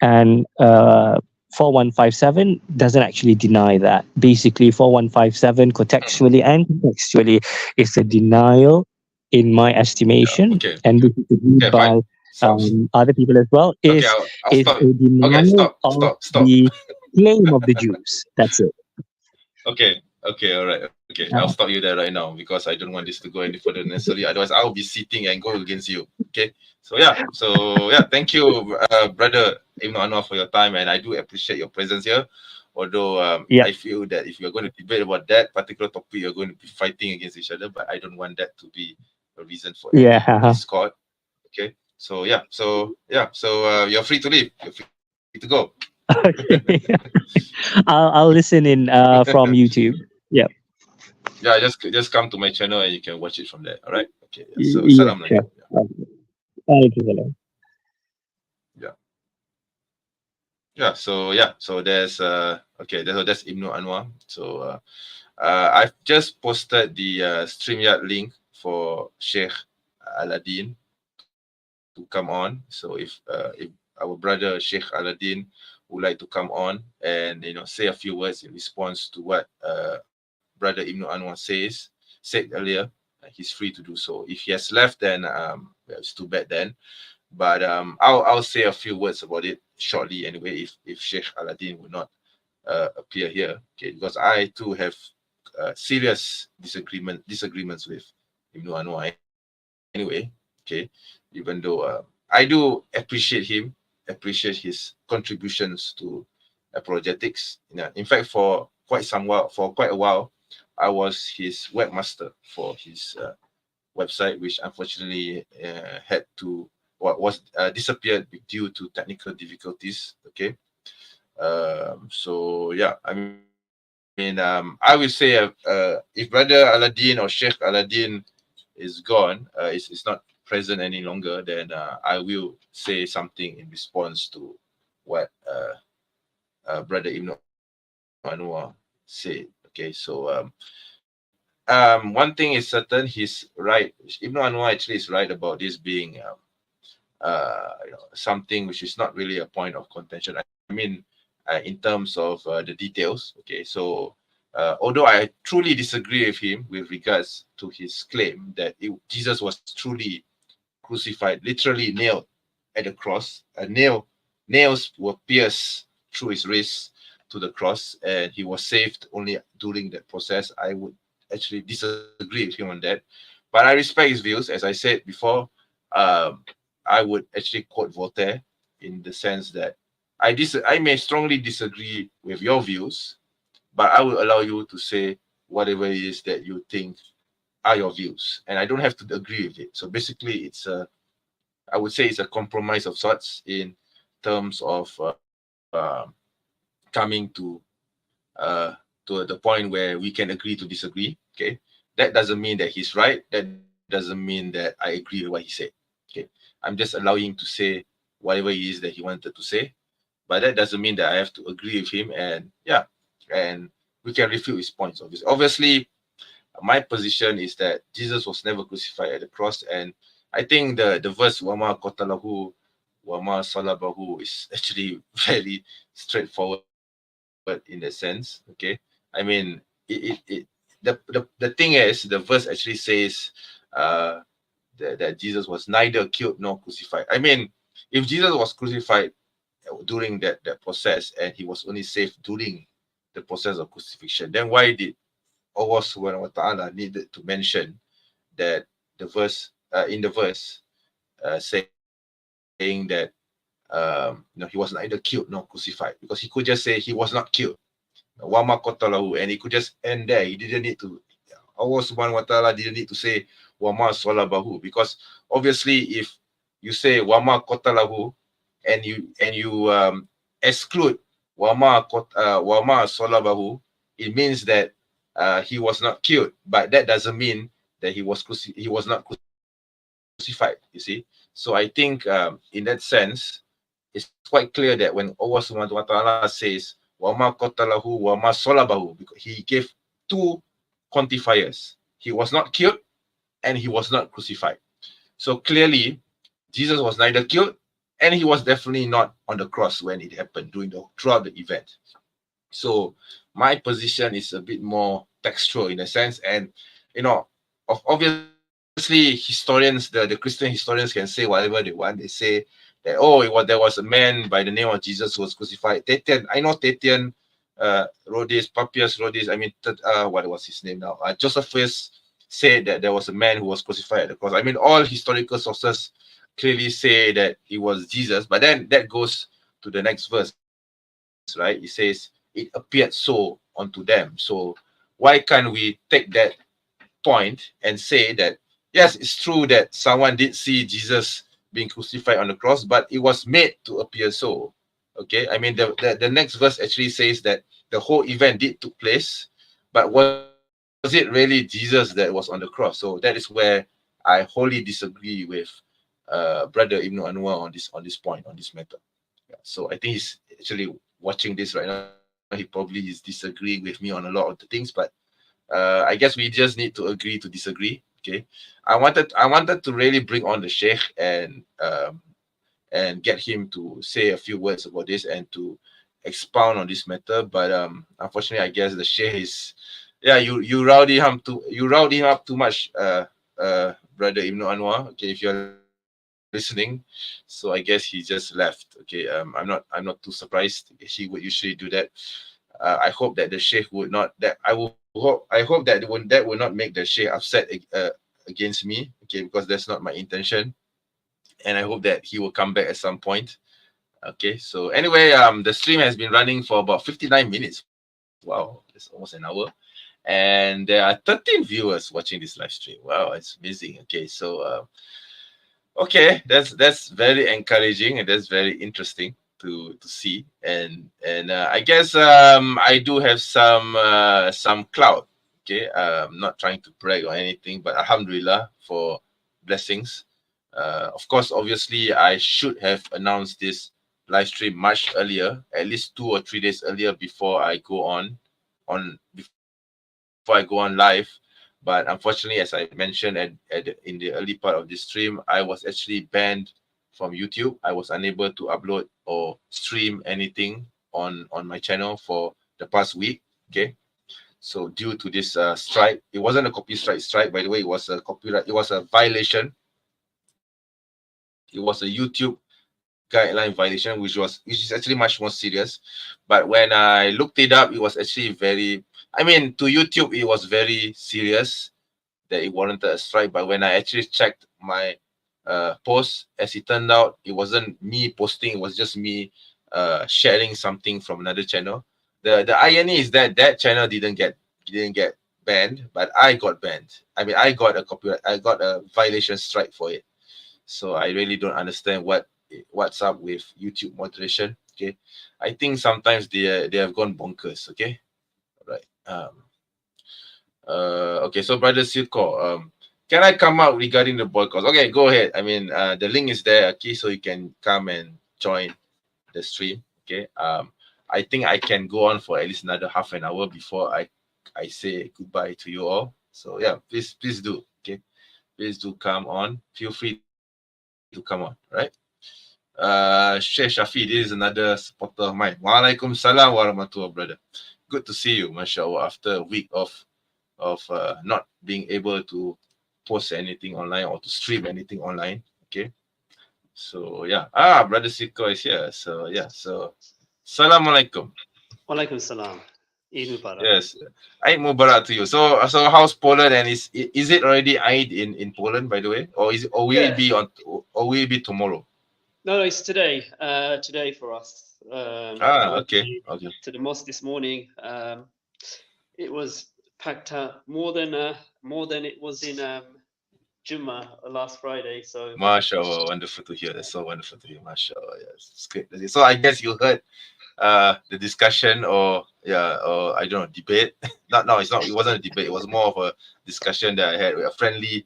And 4157 doesn't actually deny that. Basically, 4157 contextually and contextually is a denial, in my estimation, Okay. and this is agreed Okay. Fine. by other people as well, Okay. I'll is stop. a Okay. denial Stop. of Stop. Stop. the claim of the Jews. That's it. Okay. Okay. All right. Okay. I'll stop you there right now because I don't want this to go any further necessarily. Otherwise, I'll be sitting and go against you. Okay. So yeah. Thank you, brother Ibn Anwar, for your time, and I do appreciate your presence here. Although Yeah. I feel that if you're going to debate about that particular topic, you're going to be fighting against each other. But I don't want that to be a reason for any discord. Okay. So you're free to leave. You're free to go. Okay. I'll listen in from YouTube. Yeah. Yeah, just come to my channel and you can watch it from there. All right. Okay. Yeah. So Yeah. salam Sure. alaikum. Yeah. Yeah. So there's that's Ibnu Anwar. So I've just posted the StreamYard link for Sheikh Aladdin to come on. So if our brother Sheikh Aladdin would like to come on and say a few words in response to what brother Ibn Anwar said earlier, he's free to do so. If he has left, then it's too bad then. But I'll say a few words about it shortly anyway. If Sheikh Aladdin would not appear here, okay, because I too have serious disagreements with Ibn Anwar anyway. Okay, even though I do appreciate his contributions to apologetics. In fact, for quite a while, I was his webmaster for his website, which unfortunately had to was disappeared due to technical difficulties. Okay, so yeah, I mean, I will say if Brother Aladdin or Sheikh Aladdin is gone, it's not present any longer, then I will say something in response to what Brother Ibn Anwar said. Okay, so one thing is certain, he's right. Ibn Anwar actually is right about this being something which is not really a point of contention. I mean, in terms of the details. Okay, so although I truly disagree with him with regards to his claim that Jesus was truly crucified, literally nailed at the cross. Nails were pierced through his wrists to the cross, and he was saved only during that process. I would actually disagree with him on that, but I respect his views. As I said before, I would actually quote Voltaire in the sense that I may strongly disagree with your views, but I will allow you to say whatever it is that you think are your views, and I don't have to agree with it. So basically, I would say it's a compromise of sorts in terms of coming to the point where we can agree to disagree. Okay, that doesn't mean that he's right. That doesn't mean that I agree with what he said. Okay, I'm just allowing him to say whatever it is that he wanted to say, but that doesn't mean that I have to agree with him. And yeah, and we can refute his points. Obviously, my position is that Jesus was never crucified at the cross, and I think the verse "Wama qatalahu, wama salabahu" is actually very straightforward in that sense. Okay, I mean, the thing is, the verse actually says that Jesus was neither killed nor crucified. I mean, if Jesus was crucified during that process and he was only saved during the process of crucifixion, then why did Allah subhanahu wa ta'ala needed to mention that the verse in the verse saying that he was neither killed nor crucified? Because he could just say he was not killed, wama qatalahu, and he could just end there. He didn't need to, Allah subhanahu wa ta'ala didn't need to say wama salabahu, because obviously if you say wama qatalahu and you exclude wama salabahu, it means that he was not killed, but that doesn't mean that he was not crucified. You see, so I think in that sense, it's quite clear that when Allah Subhanahu wa Taala says "Wama qatalahu wama salabahu," because He gave two quantifiers: He was not killed and He was not crucified. So clearly, Jesus was neither killed and he was definitely not on the cross when it happened throughout the event. So my position is a bit more textual in a sense, and you know, obviously historians, the Christian historians can say whatever they want. They say that, oh, there was a man by the name of Jesus who was crucified. Tetian, I know Tetian, Rhodes, Papias Rhodes. I mean, what was his name now? Josephus said that there was a man who was crucified at the cross. I mean, all historical sources clearly say that it was Jesus. But then that goes to the next verse, right? It says it appeared so unto them. So why can't we take that point and say that yes, it's true that someone did see Jesus being crucified on the cross, but it was made to appear so. Okay, I mean the next verse actually says that the whole event did took place, but was it really Jesus that was on the cross? So that is where I wholly disagree with brother Ibn Anwar on this point, on this matter. Yeah, so I think he's actually watching this right now. He probably is disagreeing with me on a lot of the things, but I guess we just need to agree to disagree. Okay, I wanted to really bring on the Sheikh and get him to say a few words about this and to expound on this matter. But unfortunately, I guess the Sheikh is, yeah, you rowdy him up too much, brother Ibn Anwar. Okay, if you're listening, so I guess he just left. Okay, I'm not too surprised. He would usually do that. I hope that the Sheikh would not, that I hope that would not make the Sheikh upset against me. Okay, because that's not my intention, and I hope that he will come back at some point. Okay, so anyway, the stream has been running for about 59 minutes. Wow, it's almost an hour. And there are 13 viewers watching this live stream. Wow, it's amazing. Okay, so okay, that's very encouraging and that's very interesting to see. And I guess I do have some clout. Okay, not trying to brag or anything, but alhamdulillah for blessings. Of course, obviously, I should have announced this live stream much earlier, at least 2 or 3 days earlier before I go before I go on live. But unfortunately, as I mentioned in the early part of this stream, I was actually banned from YouTube. I was unable to upload or stream anything on my channel for the past week. Okay. So due to this strike, it wasn't a copyright strike, by the way. It was a copyright. It was a violation. It was a YouTube guideline violation, which is actually much more serious. But when I looked it up, it was actually very. I mean, to YouTube, it was very serious that it warranted a strike. But when I actually checked my post, as it turned out, it wasn't me posting. It was just me sharing something from another channel. The irony is that that channel didn't get banned, but I got banned. I mean, I got a violation strike for it. So I really don't understand what's up with YouTube moderation. Okay, I think sometimes they have gone bonkers. Okay, all right. Okay, so brother Silko, can I come out regarding the boycott? Okay, go ahead. I mean, the link is there, okay, so you can come and join the stream. Okay. I think I can go on for at least another half an hour before I say goodbye to you all. So yeah, please do. Okay, please do come on. Feel free to come on. Right. Sheikh Shafi, this is another supporter of mine. Walaikum salam warahmatullah, brother. Good to see you, mashallah, after a week of not being able to post anything online or to stream anything online. Okay. So yeah. Brother Siko is here. So yeah. So Salam alaikum. Walaikum salam. Eid Mubarak. Yes. Eid Mubarak to you. So how's Poland, and is it already Eid in Poland, by the way? Or will it be tomorrow? No, it's today. Today for us. I went Okay. Okay. to the mosque this morning. It was packed out more than it was in Jummah last Friday. So MashaAllah, wonderful to hear. That's so wonderful to hear. MashaAllah. Yes, it's great. So I guess you heard the discussion, or I don't know, debate. It wasn't a debate. It was more of a discussion that I had with a friendly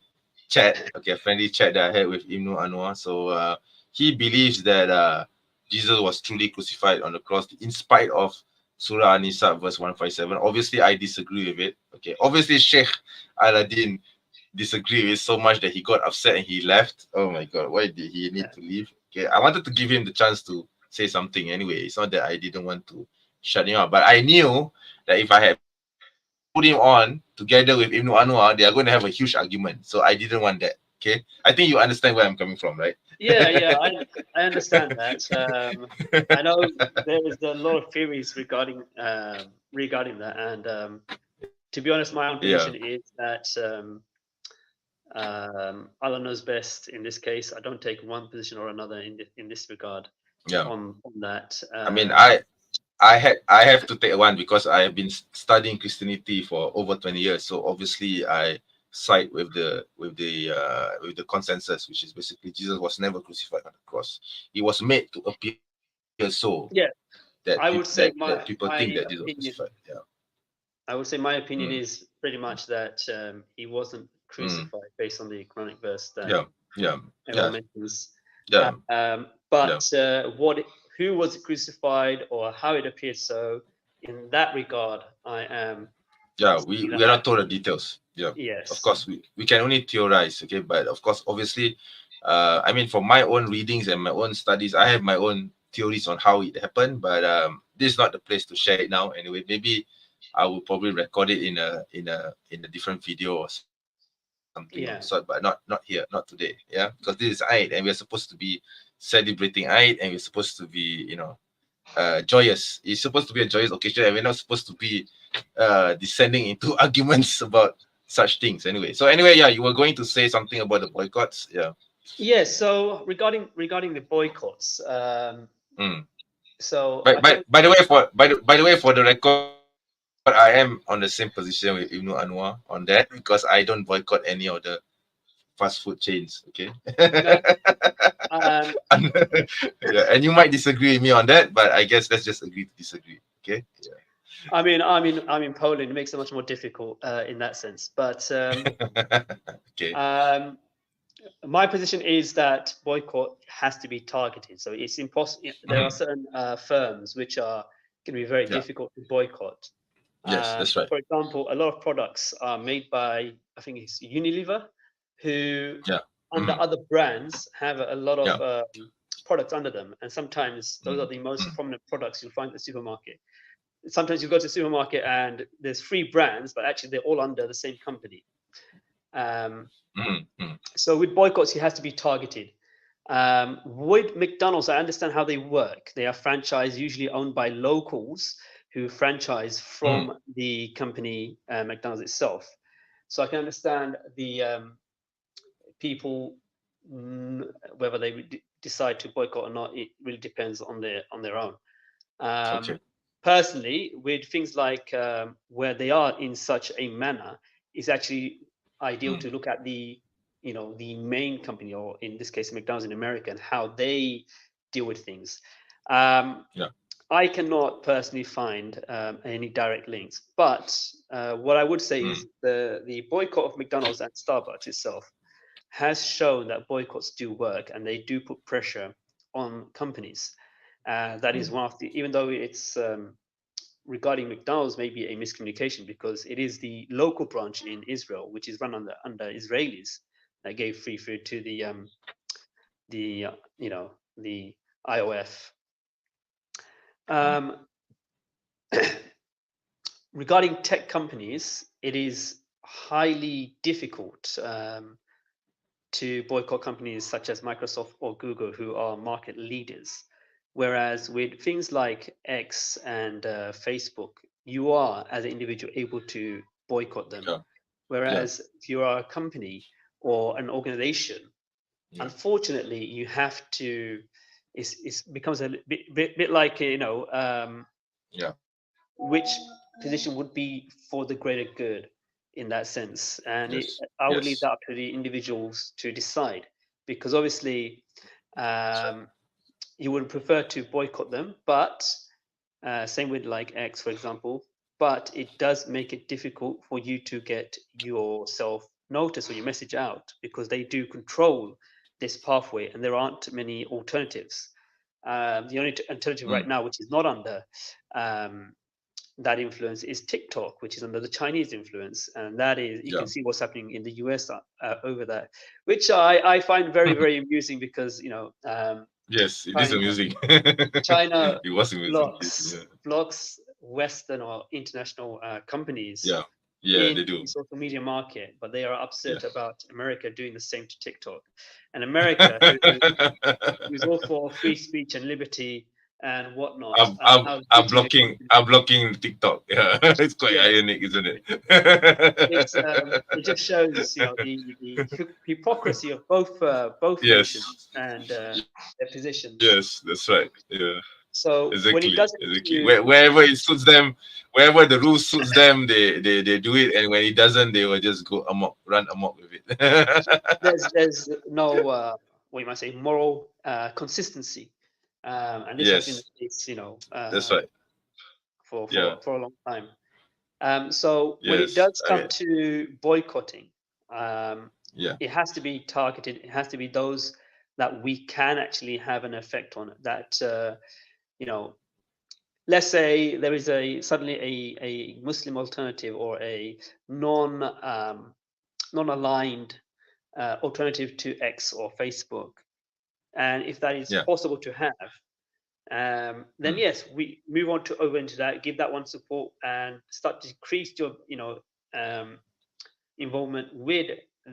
chat. Okay, a friendly chat that I had with Ibn Anwar. So he believes that Jesus was truly crucified on the cross in spite of Surah An-Nisa verse 157. Obviously I disagree with it. Okay, obviously Sheikh Aladdin disagree with so much that he got upset and he left. Oh my god, why did he need to leave? Okay, I wanted to give him the chance to say something anyway. It's not that I didn't want to shut him out, but I knew that if I had put him on together with Ibn Anwar, they are going to have a huge argument. So I didn't want that. Okay, I think you understand where I'm coming from, right? Yeah, I understand that. I know there is a lot of theories regarding that, and to be honest, my own position is that Allah knows best in this case. I don't take one position or another in this regard. Yeah. On that. I mean, I have to take one because I have been studying Christianity for over 20 years. So obviously I side with the consensus, which is basically Jesus was never crucified on the cross. He was made to appear so. Yeah. That I would say that people think that Jesus was crucified. Yeah. I would say my opinion is pretty much that he wasn't crucified based on the Quranic verse that everyone mentions. Who was crucified or how it appeared so, in that regard, I am. Yeah, we are not told the details. Yeah. Yes. Of course, we can only theorize. Okay, but of course, obviously, I mean, for my own readings and my own studies, I have my own theories on how it happened. But this is not the place to share it now. Anyway, maybe I will probably record it in a different video or something. Yeah. So, but not here, not today. Yeah, because this is Eid, and we're supposed to be celebrating Eid, and we're supposed to be, joyous. It's supposed to be a joyous occasion, and we're not supposed to be descending into arguments about such things. Anyway, yeah, you were going to say something about the boycotts. Yeah. Yeah. So regarding the boycotts. So. By the way, for the record, I am on the same position with Ibn Anwar on that because I don't boycott any of the fast food chains. Okay. Yeah, and you might disagree with me on that, but I guess let's just agree to disagree. Okay. Yeah. I mean, I'm in Poland. It makes it much more difficult in that sense. But okay. My position is that boycott has to be targeted. So it's impossible. There are certain firms which are going to be very difficult to boycott. Yes, that's right. For example, a lot of products are made by, I think it's Unilever, who under other brands have a lot of products under them, and sometimes those are the most prominent products you'll find at the supermarket. Sometimes you go to the supermarket and there's 3 brands, but actually they're all under the same company. So with boycotts, it has to be targeted. With McDonald's, I understand how they work. They are franchised, usually owned by locals who franchise from the company McDonald's itself. So I can understand the people, whether they decide to boycott or not. It really depends on their own. Personally, with things like where they are in such a manner, it's actually ideal to look at the main company, or in this case McDonald's in America, and how they deal with things. I cannot personally find any direct links, but what I would say is the boycott of McDonald's and Starbucks itself has shown that boycotts do work, and they do put pressure on companies. That is one of the, even though it's regarding McDonald's maybe a miscommunication, because it is the local branch in Israel, which is run under Israelis, that gave free food to the IOF. Regarding tech companies, it is highly difficult to boycott companies such as Microsoft or Google, who are market leaders. Whereas with things like X and Facebook, you are, as an individual, able to boycott them. Whereas if you are a company or an organization, unfortunately, you have to. It becomes a bit like which position would be for the greater good in that sense, and I would leave that up to the individuals to decide, because obviously you would prefer to boycott them, but same with like X, for example, but it does make it difficult for you to get yourself noticed or your message out, because they do control this pathway and there aren't many alternatives. The only alternative right now, which is not under that influence, is TikTok, which is under the Chinese influence, and that is, you can see what's happening in the US over that, which I find very, very amusing, because Yes, it is China, amusing. China It was amusing. Yes, blocks Western or international companies yeah, yeah, in they do. the social media market, but they are upset Yeah. about America doing the same to TikTok. And America, who's all for free speech and liberty and whatnot, how I'm rigid it blocking. I'm blocking TikTok. Yeah, it's quite Yes, ironic, isn't it? it just shows, the hypocrisy of both Yes, nations and their positions. yes, that's right. Yeah, So when it exactly, does come exactly. to Wherever it suits them, wherever the rules suits them, they do it, and when it doesn't, they will just go amok, run amok with it. there's no what you might say moral consistency, and this has been the Yes, case, that's right. Yeah, for a long time. So when it yes. does I come mean, to boycotting, um, yeah, it has to be targeted. It has to be those that we can actually have an effect on. That you know, let's say there is suddenly a Muslim alternative or a non-aligned alternative to X or Facebook, and if that is yeah. possible to have, then Mm, yes, we move on to over into that, give that one support, and start to decrease your um, involvement with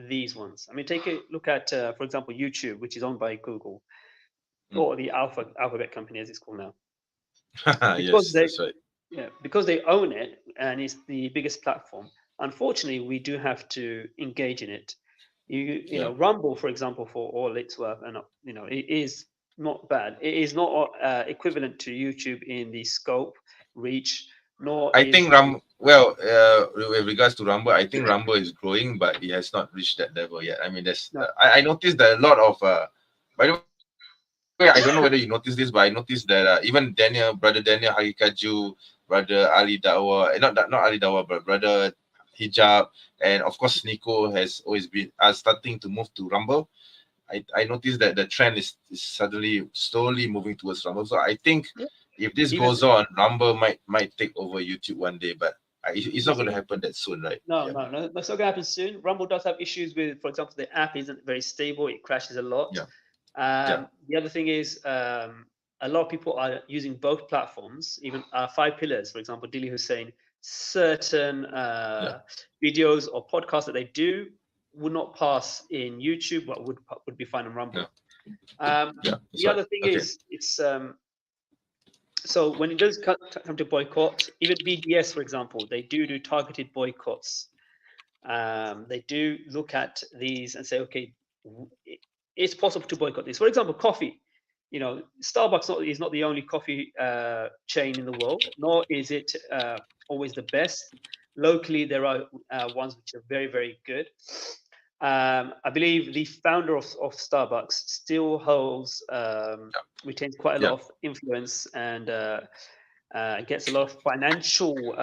these ones. I mean, take a look at, for example, YouTube, which is owned by Google mm. or the Alphabet company as it's called now, because Yes, they that's right. because they own it and it's the biggest platform. Unfortunately, we do have to engage in it. Yeah. Rumble, for example, for all its worth, and it is not bad. It is not equivalent to YouTube in the scope, reach, nor I is think it. with regards to Rumble, I think Rumble is growing, but it has not reached that level yet. I mean, there's No, I noticed that a lot of by the way, I don't know whether you noticed this, but I noticed that even brother Daniel Harikaju, brother Ali Dawa, not Ali Dawa, but brother Hijab, and of course Nico has always been starting to move to Rumble. I noticed that the trend is suddenly slowly moving towards Rumble. So I think yeah, if this even goes on, Rumble might take over YouTube one day, but it's not yes, going to happen that soon, right? no, Yeah, no, no, that's not gonna happen soon. Rumble does have issues with, for example, the app isn't very stable. It crashes a lot. yeah, yeah, The other thing is a lot of people are using both platforms. Even Five Pillars, for example, Dili Hussein, certain yeah, videos or podcasts that they do would not pass in YouTube, but would be fine on yeah, Rumble. yeah. That's The right. other thing Okay. is it's so when it does come to boycott, even BDS, for example, they do targeted boycotts. They do look at these and say, okay, it's possible to boycott this. For example, coffee. Starbucks is not the only coffee chain in the world, nor is it always the best. Locally, there are ones which are very, very good. I believe the founder of Starbucks still retains quite a lot Yeah, of influence and gets a lot of financial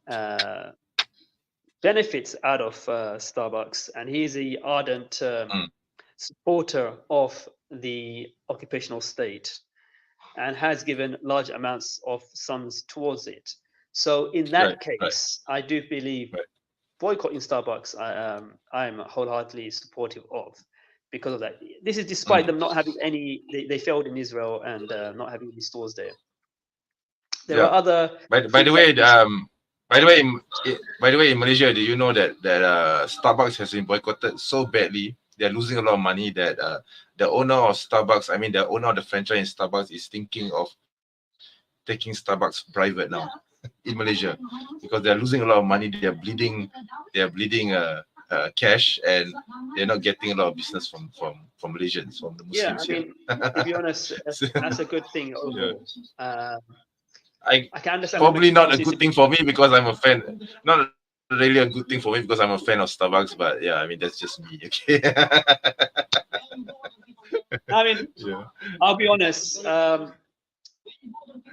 uh, benefits out of Starbucks, and he's a ardent mm, supporter of the occupational state and has given large amounts of sums towards it. So in right, that right, case, I do believe right. boycotting Starbucks, I'm wholeheartedly supportive of because of that. This is despite Mm, them not having they failed in Israel and not having any stores there. There are yeah. other By the things that way, we should. by the way, in Malaysia, do you know that Starbucks has been boycotted so badly? They're losing a lot of money. That the owner of Starbucks, I mean, the owner of the franchise in Starbucks, is thinking of taking Starbucks private now in Malaysia because they're losing a lot of money. They're bleeding cash, and they're not getting a lot of business from Malaysians, from the Yeah, Muslims I here. mean, to be honest, that's a good thing Yeah. overall. I I can understand where Probably not a McDonald's is a good bit. thing for me because I'm a fan. Not really a good thing for me because I'm a fan of Starbucks. But yeah, I mean that's just me. Okay. I mean, Yeah. I'll be honest.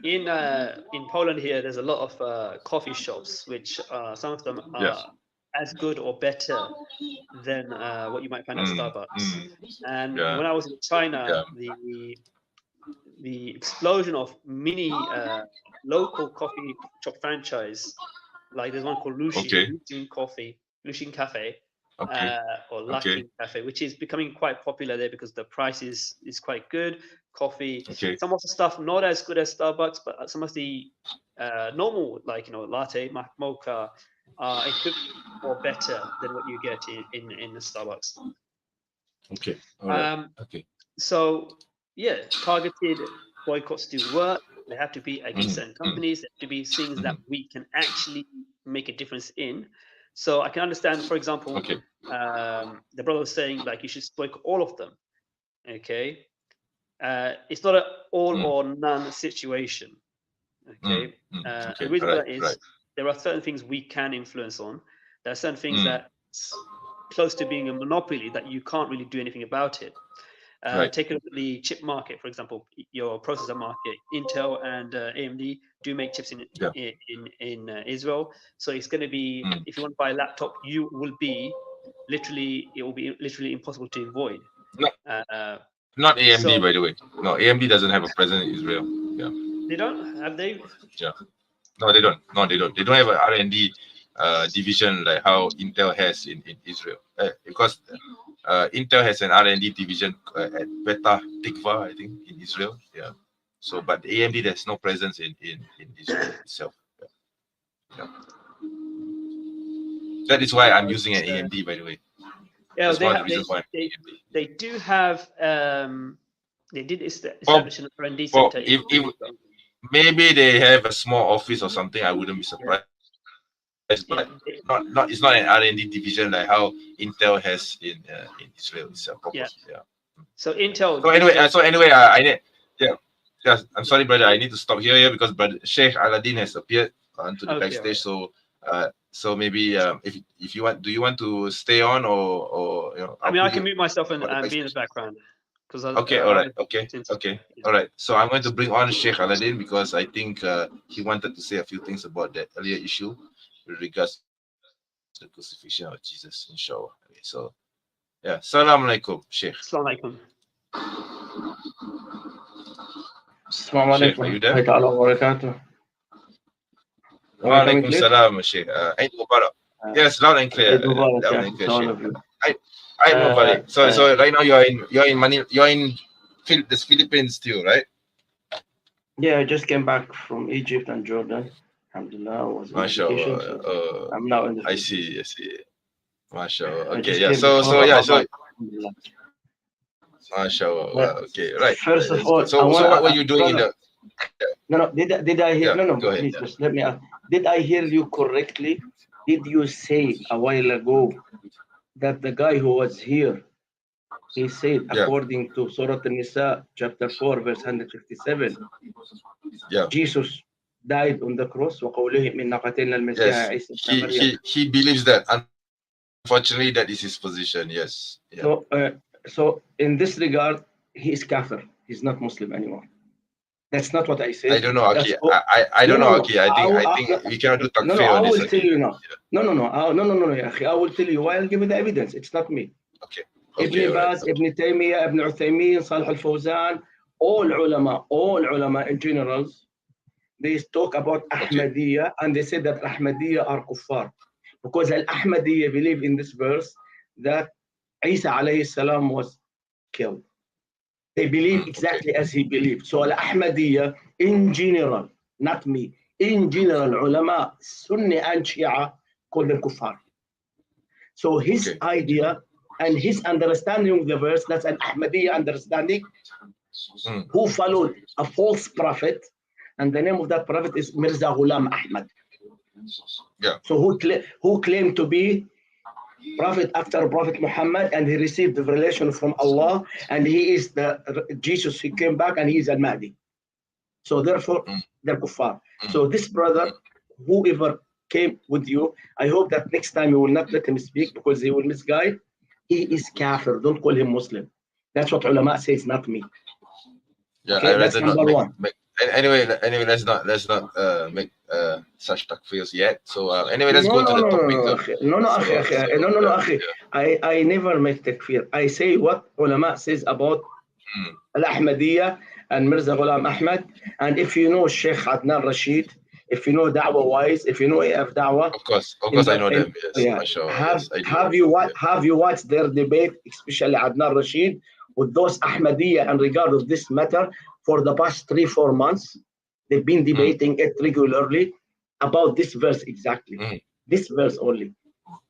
In Poland here, there's a lot of coffee shops, which some of them Yes. are as good or better than what you might find at Mm, Starbucks. mm, And yeah. when I was in China, Yeah. the explosion of mini local coffee shop franchise, like there's one called Okay. Lucian Coffee, Lucian Cafe. or Latin Cafe, which is becoming quite popular there because the price is quite good. Coffee, some of the stuff not as good as Starbucks, but some of the normal, like latte, mocha, are equipped or better than what you get in the Starbucks. Okay. All right. So yeah, targeted boycotts do work. They have to be against certain companies. They have to be things that we can actually make a difference in. So I can understand, for example, the brother was saying like you should boycott all of them. Okay, it's not an all or none situation. Okay, and the reason for that is there are certain things we can influence on. There are certain things that's close to being a monopoly that you can't really do anything about it. Take a look at the chip market, for example, your processor market. Intel and AMD do make chips in Israel, so it's going to be if you want to buy a laptop, it will be literally impossible to avoid. Not AMD, by the way. No, AMD doesn't have a presence in Israel. Yeah, they don't have they. Yeah, no, they don't. No, they don't. They don't have an R&D division like how Intel has in Israel, because Intel has an R&D division at Petah Tikva, I think, in Israel. Yeah. So, but AMD there's no presence in Israel itself. Yeah. That is why I'm using an AMD, by the way. Yeah, they do have. They did establish an R&D center. If maybe they have a small office or something, I wouldn't be surprised. But it's not an R&D division like how Intel has in Israel itself. So Intel. So anyway, I need. I'm sorry, brother. I need to stop here because brother Sheikh Aladdin has appeared onto the backstage. So so maybe if you want, do you want to stay on or I mean, I can mute myself and be in the background. All right. So I'm going to bring on Sheikh Aladdin because I think he wanted to say a few things about that earlier issue with regards to the crucifixion of Jesus, inshallah. Okay, so yeah, Assalamu alaikum, Sheikh. Assalamu alaikum. Assalamu alaikum. Are you there? Wa alaikum salam, Sheikh. Eid Mubarak. Yes, loud and clear. Loud and clear, Sheikh. Eid Mubarak. So right now you're in Manila, you're in the Philippines still, right? Yeah, I just came back from Egypt and Jordan. Alhamdulillah, I was on vacation, so I'm now in the Philippines. I see. MashaAllah. Okay, yeah. So MashaAllah. Okay, right. First of all, so what were you doing in the? No. Did I hear? Yeah, no. go ahead, Please, just let me ask. Did I hear you correctly? Did you say a while ago that the guy who was here, he said, according to Surah An-Nisa, chapter 4, verse 157, Jesus died on the cross. Yes, he believes that. Unfortunately, that is his position. Yes. Yeah. So in this regard, he is kafir. He's not Muslim anymore. That's not what I said. I don't know, Aki. I don't know, Aki. I think we cannot do takfir on this. I will tell you now. No, I will tell you why. I'll give you the evidence. It's not me. Okay. Ibn Baz, Ibn Taymiyyah, Ibn Uthaymeen, Salih al-Fawzan, all ulama in general, they talk about Ahmadiyya and they say that Ahmadiyya are kuffar. Because al-Ahmadiyya believe in this verse that Isa alayhi salam was killed. They believe exactly as he believed. So al-Ahmadiyya in general, not me, in general, ulama, Sunni and Shia call them kuffar. So his idea and his understanding of the verse, that's an Ahmadiyya understanding, who followed a false prophet, and the name of that prophet is Mirza Ghulam Ahmad. Yeah. So who claimed to be prophet after Prophet Muhammad, and he received the revelation from Allah, and he is the Jesus. He came back, and he is Al-Mahdi. So therefore, they're kuffar. So this brother, whoever came with you, I hope that next time you will not let him speak because he will misguide. He is kafir. Don't call him Muslim. That's what ulama says, not me. Yeah, okay, that's number one. Anyway, let's not make such takfirs yet. So anyway, let's go to the topic. No, I never make takfir. I say what ulama says about Al-Ahmadiyya and Mirza Ghulam Ahmad. And if you know Sheikh Adnan Rashid, if you know Da'wah Wise, if you know AF Da'wah. Of course, I know them. Yes, yeah. mashallah, Have, yes, I do. have you watched their debate, especially Adnan Rashid, with those Ahmadiyya in regard of this matter for the past 3-4 months? They've been debating it regularly about this verse exactly, this verse only.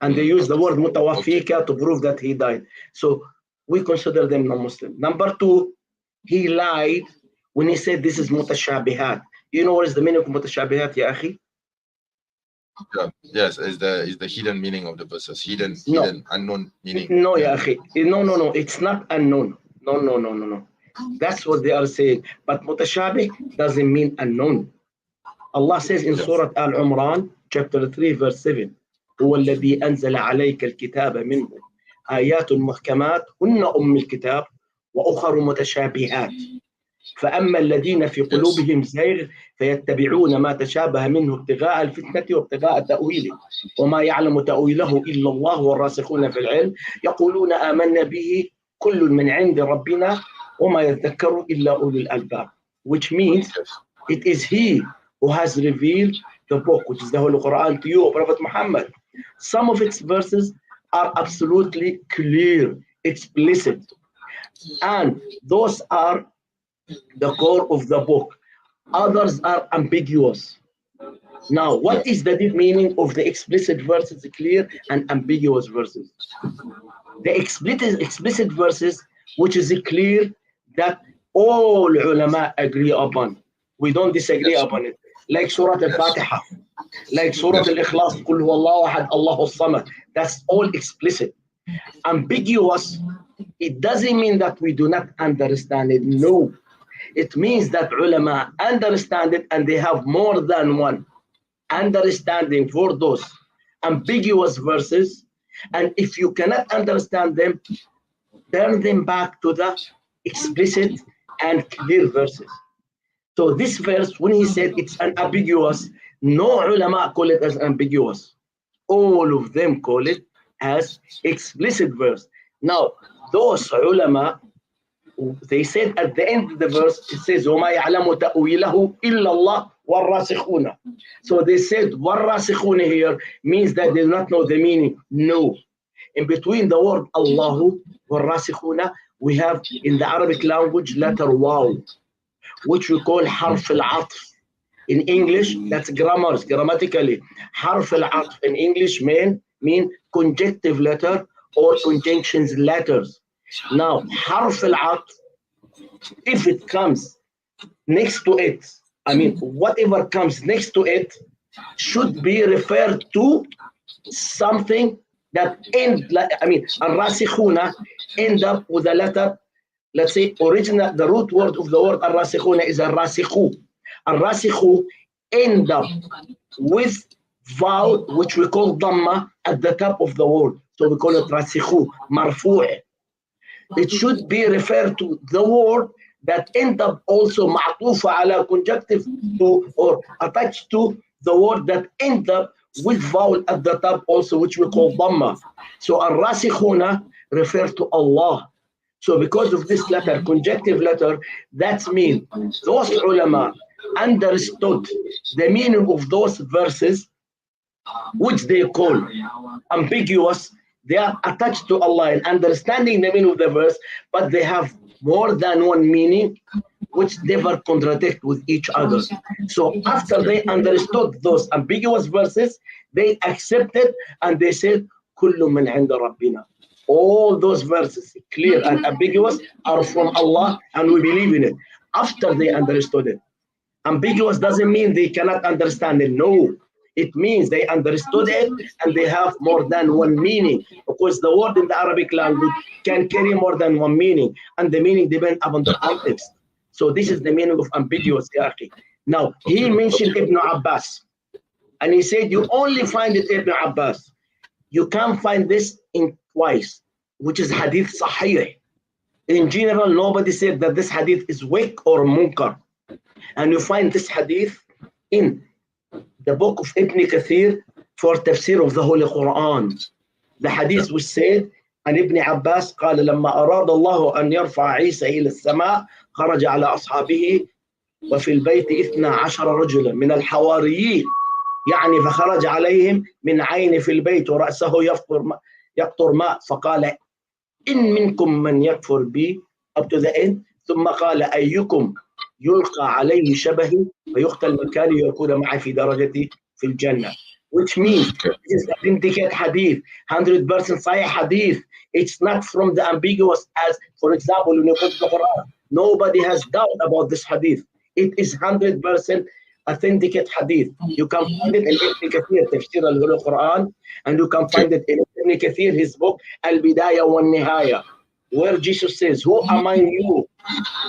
And they use the word mutawaffika to prove that he died. So we consider them non-Muslim. Number two, he lied when he said this is mutashabihat. You know what is the meaning of mutashabihat, ya akhi? Yeah. Yes, is the hidden meaning of the verses, hidden, unknown meaning. No, ya akhi. No, it's not unknown. No. That's what they are saying. But mutashabih doesn't mean unknown. Allah says in Surah Al-Imran, chapter 3, verse 7, هو الذي أنزل عليك الكتاب منه آيات محكمات هن أم الكتاب وأخر متشابهات فأما الذين في قلوبهم زيغ فيتبعون ما تشابه منه ابتغاء الفتنة وابتغاء تأويله وما يعلم تأويله إلا الله والراسخون في العلم يقولون آمنا به كل من عند ربنا وما يذكر إلا أولو الألباب, which means it is he who has revealed the book, which is the Holy Quran, to you, O Prophet Muhammad. Some of its verses are absolutely clear, explicit, and those are the core of the book. Others are ambiguous. Now, what is the deep meaning of the explicit verses, clear and ambiguous verses? The explicit verses, which is clear, that all ulama agree upon. We don't disagree upon it. Like Surah Al-Fatiha, like Surah Al-Ikhlas, Qul huwallahu ahad, Allahu samad. That's all explicit. Ambiguous, it doesn't mean that we do not understand it. No. It means that ulama understand it and they have more than one understanding for those ambiguous verses. And if you cannot understand them, turn them back to the explicit and clear verses. So this verse, when he said it's ambiguous, no ulama call it as ambiguous. All of them call it as explicit verse. Now, those ulama, they said at the end of the verse, it says, وَمَا يَعْلَمُ تَأْوِيلَهُ إِلَّا اللَّهُ وَالرَّاسِخُونَ. So they said, وَالرَّاسِخُونَ here means that they do not know the meaning. No. In between the word Allahu, وَالرَّاسِخُونَ, we have in the Arabic language letter waw, which we call harf al-atf. In English, that's grammatically. Harf al-atf in English mean conjunctive letter or conjunctions letters. Now, harf al-atf, if it comes next to it, whatever comes next to it should be referred to something that al-rasikhuna end up with a letter. Let's say the root word of the word al-rasikhuna is al-rasikhu. Al-rasikhu end up with vowel, which we call dhamma, at the top of the word. So we call it rasikhu, marfu'. It should be referred to the word that end up also ma'tufa ala conjunctive to or attached to the word that end up with vowel at the top also, which we call dhamma. So al-rasikhuna refers to Allah. So because of this letter, conjunctive letter, that means those ulama understood the meaning of those verses, which they call ambiguous. They are attached to Allah in understanding the meaning of the verse, but they have more than one meaning, which never contradict with each other. So after they understood those ambiguous verses, they accepted and they said, "Kullu min 'inda rabbina." All those verses, clear and ambiguous, are from Allah, and we believe in it. After they understood it, ambiguous doesn't mean they cannot understand it. No, it means they understood it and they have more than one meaning, because the word in the Arabic language can carry more than one meaning, and the meaning depends upon the context. So this is the meaning of ambiguous. Now, he mentioned Ibn Abbas, and he said you only find it Ibn Abbas. You can find this in twice, which is hadith sahih. In general, nobody said that this hadith is weak or munkar. And you find this hadith in the book of Ibn Kathir for tafsir of the Holy Quran. The hadith was said, and Ibn Abbas قال لما أراد الله أن يرفع عيسى إلى السماء خرج على أصحابه وفي البيت 12 رجلا من الحواريين يعني فخرج عليهم من عين في البيت ورأسه يقطر ماء فقال إن منكم من يكفر بي up to the end ثم قال أيكم يلقى عليه شبهي فيقتل مكاني ويكون معي في درجتي في الجنة, which means this is authentic hadith, 100% صحيح hadith. It's not from the ambiguous as, for example, when you go to the Quran, nobody has doubt about this hadith. It is 100% authentic hadith. You can find it in Ibn Kathir, Tafsir al-Quran, and you can find it in Ibn Kathir, his book, Al-Bidayah wa Nihaya, where Jesus says, who among you?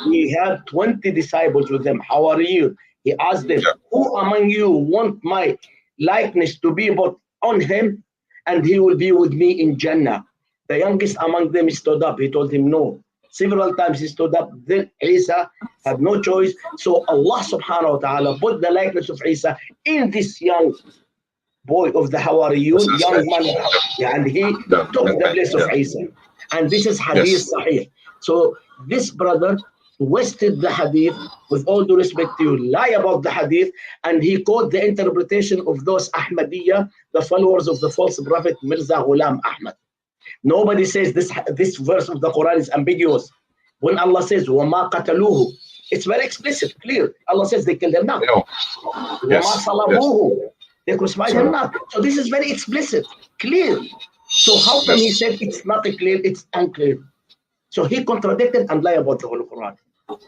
We had 20 disciples with them. How are you? He asked them, who among you want my likeness to be put on him and he will be with me in Jannah? The youngest among them stood up. He told him no. Several times he stood up. Then Isa had no choice. So Allah subhanahu wa ta'ala put the likeness of Isa in this young boy of the Hawariyun, young man, and he took the place of Isa. And this is hadith sahih. So this brother twisted the hadith, with all due respect to you, lie about the hadith, and he quote the interpretation of those Ahmadiyya, the followers of the false prophet Mirza Ghulam Ahmad. Nobody says this verse of the Quran is ambiguous. When Allah says وَمَا قَتَلُوهُ, it's very explicit, clear. Allah says they killed him not. وَمَا صَلَبُوهُ, they crucified him not. So this is very explicit, clear. So how come he said it's not clear, it's unclear? So he contradicted and lied about the Holy Quran.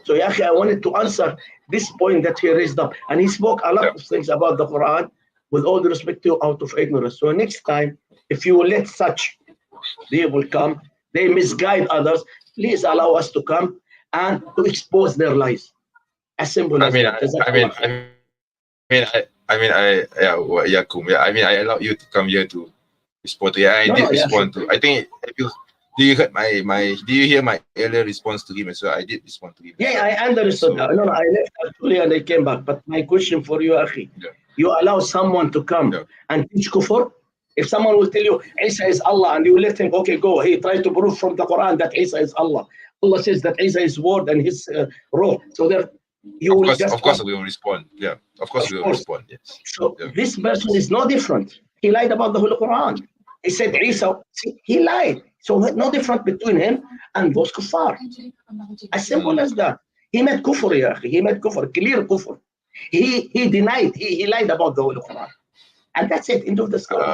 So Yahi, I wanted to answer this point that he raised up. And he spoke a lot of things about the Quran, with all the respect to you, out of ignorance. So next time, if you will let such, they will come, they misguide others, please allow us to come and to expose their lies. As simple as that. I allow you to come here to respond to. I did respond to. I think do you hear do you hear my earlier response to him as well? I did respond to him. Yeah, I understood. So, no, I left actually and I came back. But my question for you, Akhi, you allow someone to come and teach kufr? If someone will tell you Isa is Allah and you let him, okay, go. He tried to prove from the Quran that Isa is Allah. Allah says that Isa is word and his ruh. So there, you will just. Of course, we will respond. Yeah, of course we will respond. Yes. So this person is no different. He lied about the Holy Quran. He said Isa. He lied. So no different between him and those kuffar. As simple as that. He made kufr, ya akhi. He made kufr, clear kufr. He denied. He lied about the Holy Quran. And that's it. End of the story.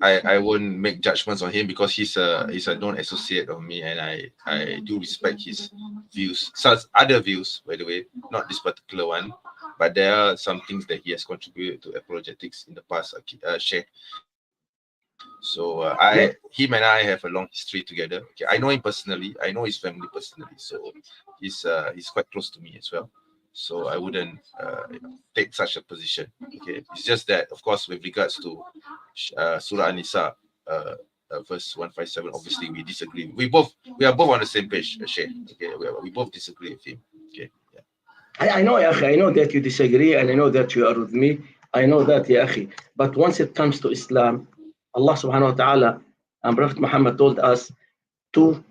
I won't make judgments on him because he's a known associate of me, and I do respect his views. Such other views, by the way, not this particular one, but there are some things that he has contributed to apologetics in the past. Sheikh. So him and I have a long history together. Okay, I know him personally. I know his family personally. So he's quite close to me as well. So I wouldn't take such a position. Okay, it's just that, of course, with regards to Surah An-Nisa, verse 157, obviously we disagree. We are both on the same page, Sheikh. Okay, we both disagree with him. Okay, yeah. I know, ya akhi, I know that you disagree, and I know that you are with me. I know that, ya akhi. But once it comes to Islam, Allah subhanahu wa ta'ala and Prophet Muhammad told us to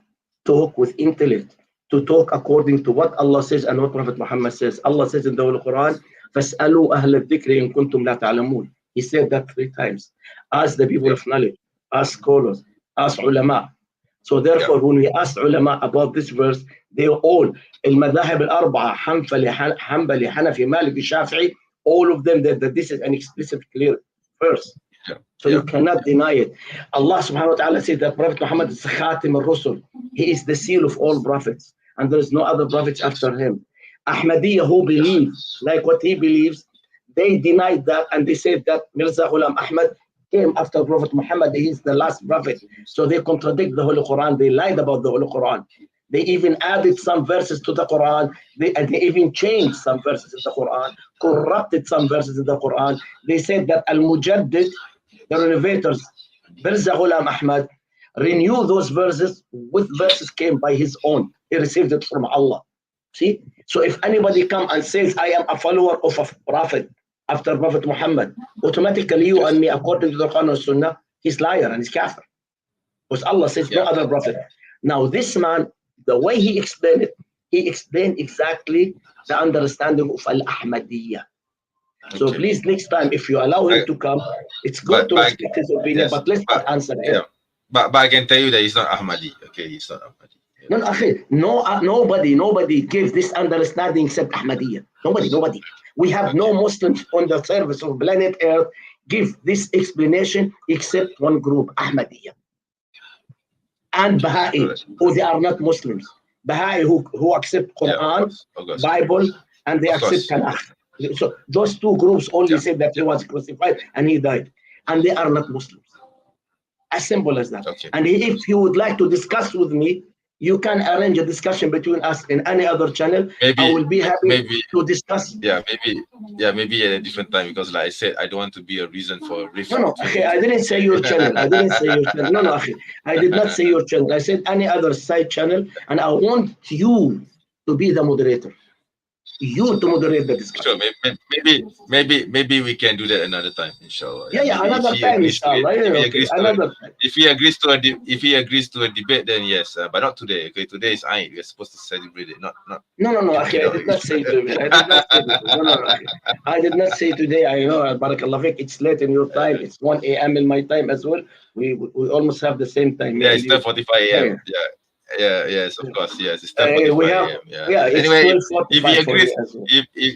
talk with intellect, to talk according to what Allah says and what Prophet Muhammad says. Allah says in the Holy Quran, فَاسْأَلُوا أَهْلَ الذِّكْرِ إِن كُنْتُمْ لَا تَعْلَمُونَ. He said that 3 times. Ask the people of knowledge, ask scholars, ask ulama. So therefore, when we ask ulama about this verse, they all, al-madhahib al-arba'a, Hanbali, Hanafi, Maliki, Shafi'i, all of them, that this is an explicit, clear verse. So you cannot deny it. Allah subhanahu wa ta'ala said that Prophet Muhammad is Khatim al-Rusul. He is the seal of all prophets, and there is no other prophets after him. Ahmadiyya, who believe like what he believes, they denied that, and they said that Mirza Ghulam Ahmad came after Prophet Muhammad. He is the last prophet. So they contradict the Holy Quran. They lied about the Holy Quran. They even added some verses to the Quran. They even changed some verses in the Quran, corrupted some verses in the Quran. They said that Al-Mujaddid, the renovators, Mirza Ghulam Ahmad, renew those verses with verses came by his own. He received it from Allah. See? So if anybody come and says, I am a follower of a prophet after Prophet Muhammad, automatically you and me, according to the Quran and Sunnah, he's liar and he's kafir. Because Allah says no other prophet. Now this man, the way he explained it, he explained exactly the understanding of Al-Ahmadiyya. So Okay. please, next time, if you allow him to come, it's good to respect his opinion, yes, but let's not answer him. Yeah, but I can tell you that he's not Ahmadi. Okay, he's not Ahmadi. No, nobody gave this understanding except Ahmadiyya. Nobody. We have no Muslims on the surface of planet Earth give this explanation except one group, Ahmadiyya. And Baha'i, who they are not Muslims. Baha'i who accept Quran, Bible, and they accept Tanakh. So those two groups only said that he was crucified and he died. And they are not Muslims. As simple as that. Okay. And if you would like to discuss with me, you can arrange a discussion between us in any other channel. Maybe, I will be happy to discuss. Maybe at a different time, because like I said, I don't want to be a reason for rift. No, I didn't say your channel. I didn't say your channel. No, I did not say your channel. I said any other side channel, and I want you to be the moderator. You to moderate the discussion. Sure, maybe we can do that another time, inshallah. Yeah, another time, inshallah. If he agrees to a debate, then yes, but not today. Okay, today is Eid. We're supposed to celebrate it. Not. No, akhi, I did not say today. I did not say today. I know, barakallah fik, it's late in your time. It's 1 a.m. in my time as well. We almost have the same time. Yeah, it's 10:45 a.m. Yes, of course, yes. It's 10:45 a.m. Anyway,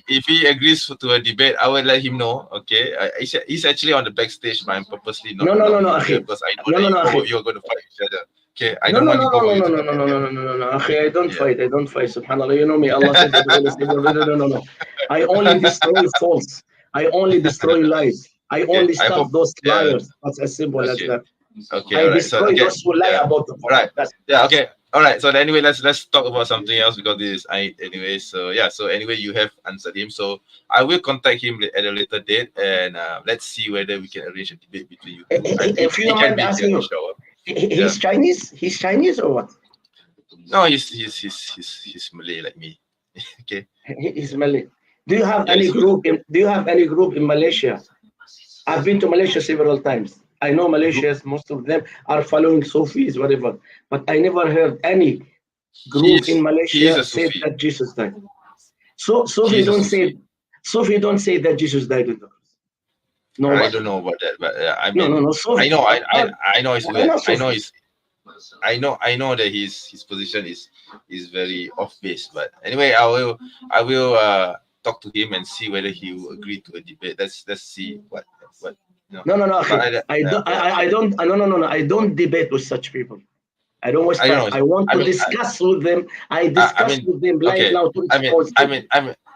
if he agrees to a debate, I will let him know. Okay, he's actually on the backstage, but I'm purposely not. No, because I know you're going to fight each other. Okay, I don't want to go. No, I don't fight. Subhanallah, you know me. Allah said, no. I only destroy false. I only destroy lies. I only stop those liars. That's as simple as that. Okay, I destroy those who lie about the Quran. Right. Okay. All right. So anyway, let's talk about something else, because this is Eid anyway. So anyway, you have answered him. So I will contact him at a later date, and let's see whether we can arrange a debate between you two. If you don't mind asking him, he's Chinese. He's Chinese or what? No, he's Malay like me. Okay. He's Malay. Do you have any group in Malaysia? I've been to Malaysia several times. I know Malaysians, most of them are following Sufis, whatever. But I never heard any group in Malaysia say that Jesus died. So Sufi don't say that Jesus died in the cross. No, I don't know about that, but I mean, no. Sufi, I know that his position is very off base. But anyway, I will talk to him and see whether he will agree to a debate. Let's see what. No. I don't debate with such people. I don't waste time. I want to discuss with them. I discuss with them right now.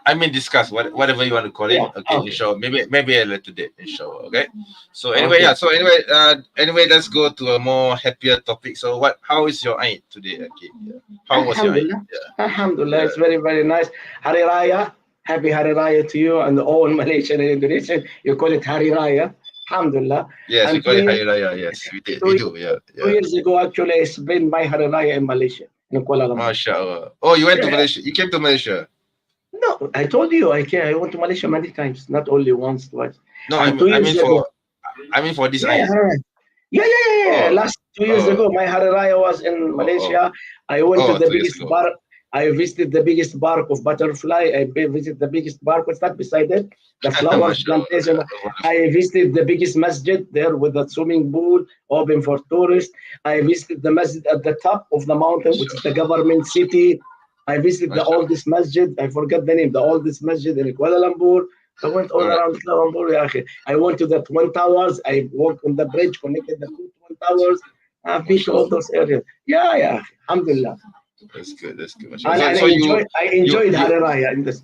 I mean, discuss whatever you want to call it. Okay, inshallah. Maybe a little bit, inshallah. Okay. So anyway, anyway, let's go to a more happier topic. So how is your Eid today? Okay. How was your Eid? Alhamdulillah, it's very, very nice. Hari Raya. Happy Hari Raya to you and all Malaysian and Indonesian. You call it Hari Raya. Alhamdulillah. Yes, we call it Hari Raya. Yes, we do. 2 years ago, actually, I spent my Hari Raya in Malaysia, in Kuala Lumpur. MashaAllah. Oh, you went to Malaysia? You came to Malaysia? No, I told you I went to Malaysia many times, not only once, twice. No, I mean for this Eid. Yeah. Last 2 years ago, my Hari Raya was in Malaysia. I went to the biggest bar. I visited the biggest park of butterfly. I visited the biggest park. What's that beside it? The flower plantation. I visited the biggest masjid there with the swimming pool open for tourists. I visited the masjid at the top of the mountain, which is the government city. I visited the oldest masjid. I forgot the name. The oldest masjid in Kuala Lumpur. I went all around Kuala Lumpur. I went to the Twin Towers. I walked on the bridge, connected the two Twin Towers. I've been to all those areas. Yeah. Alhamdulillah. That's good. I enjoyed Hari Raya in this.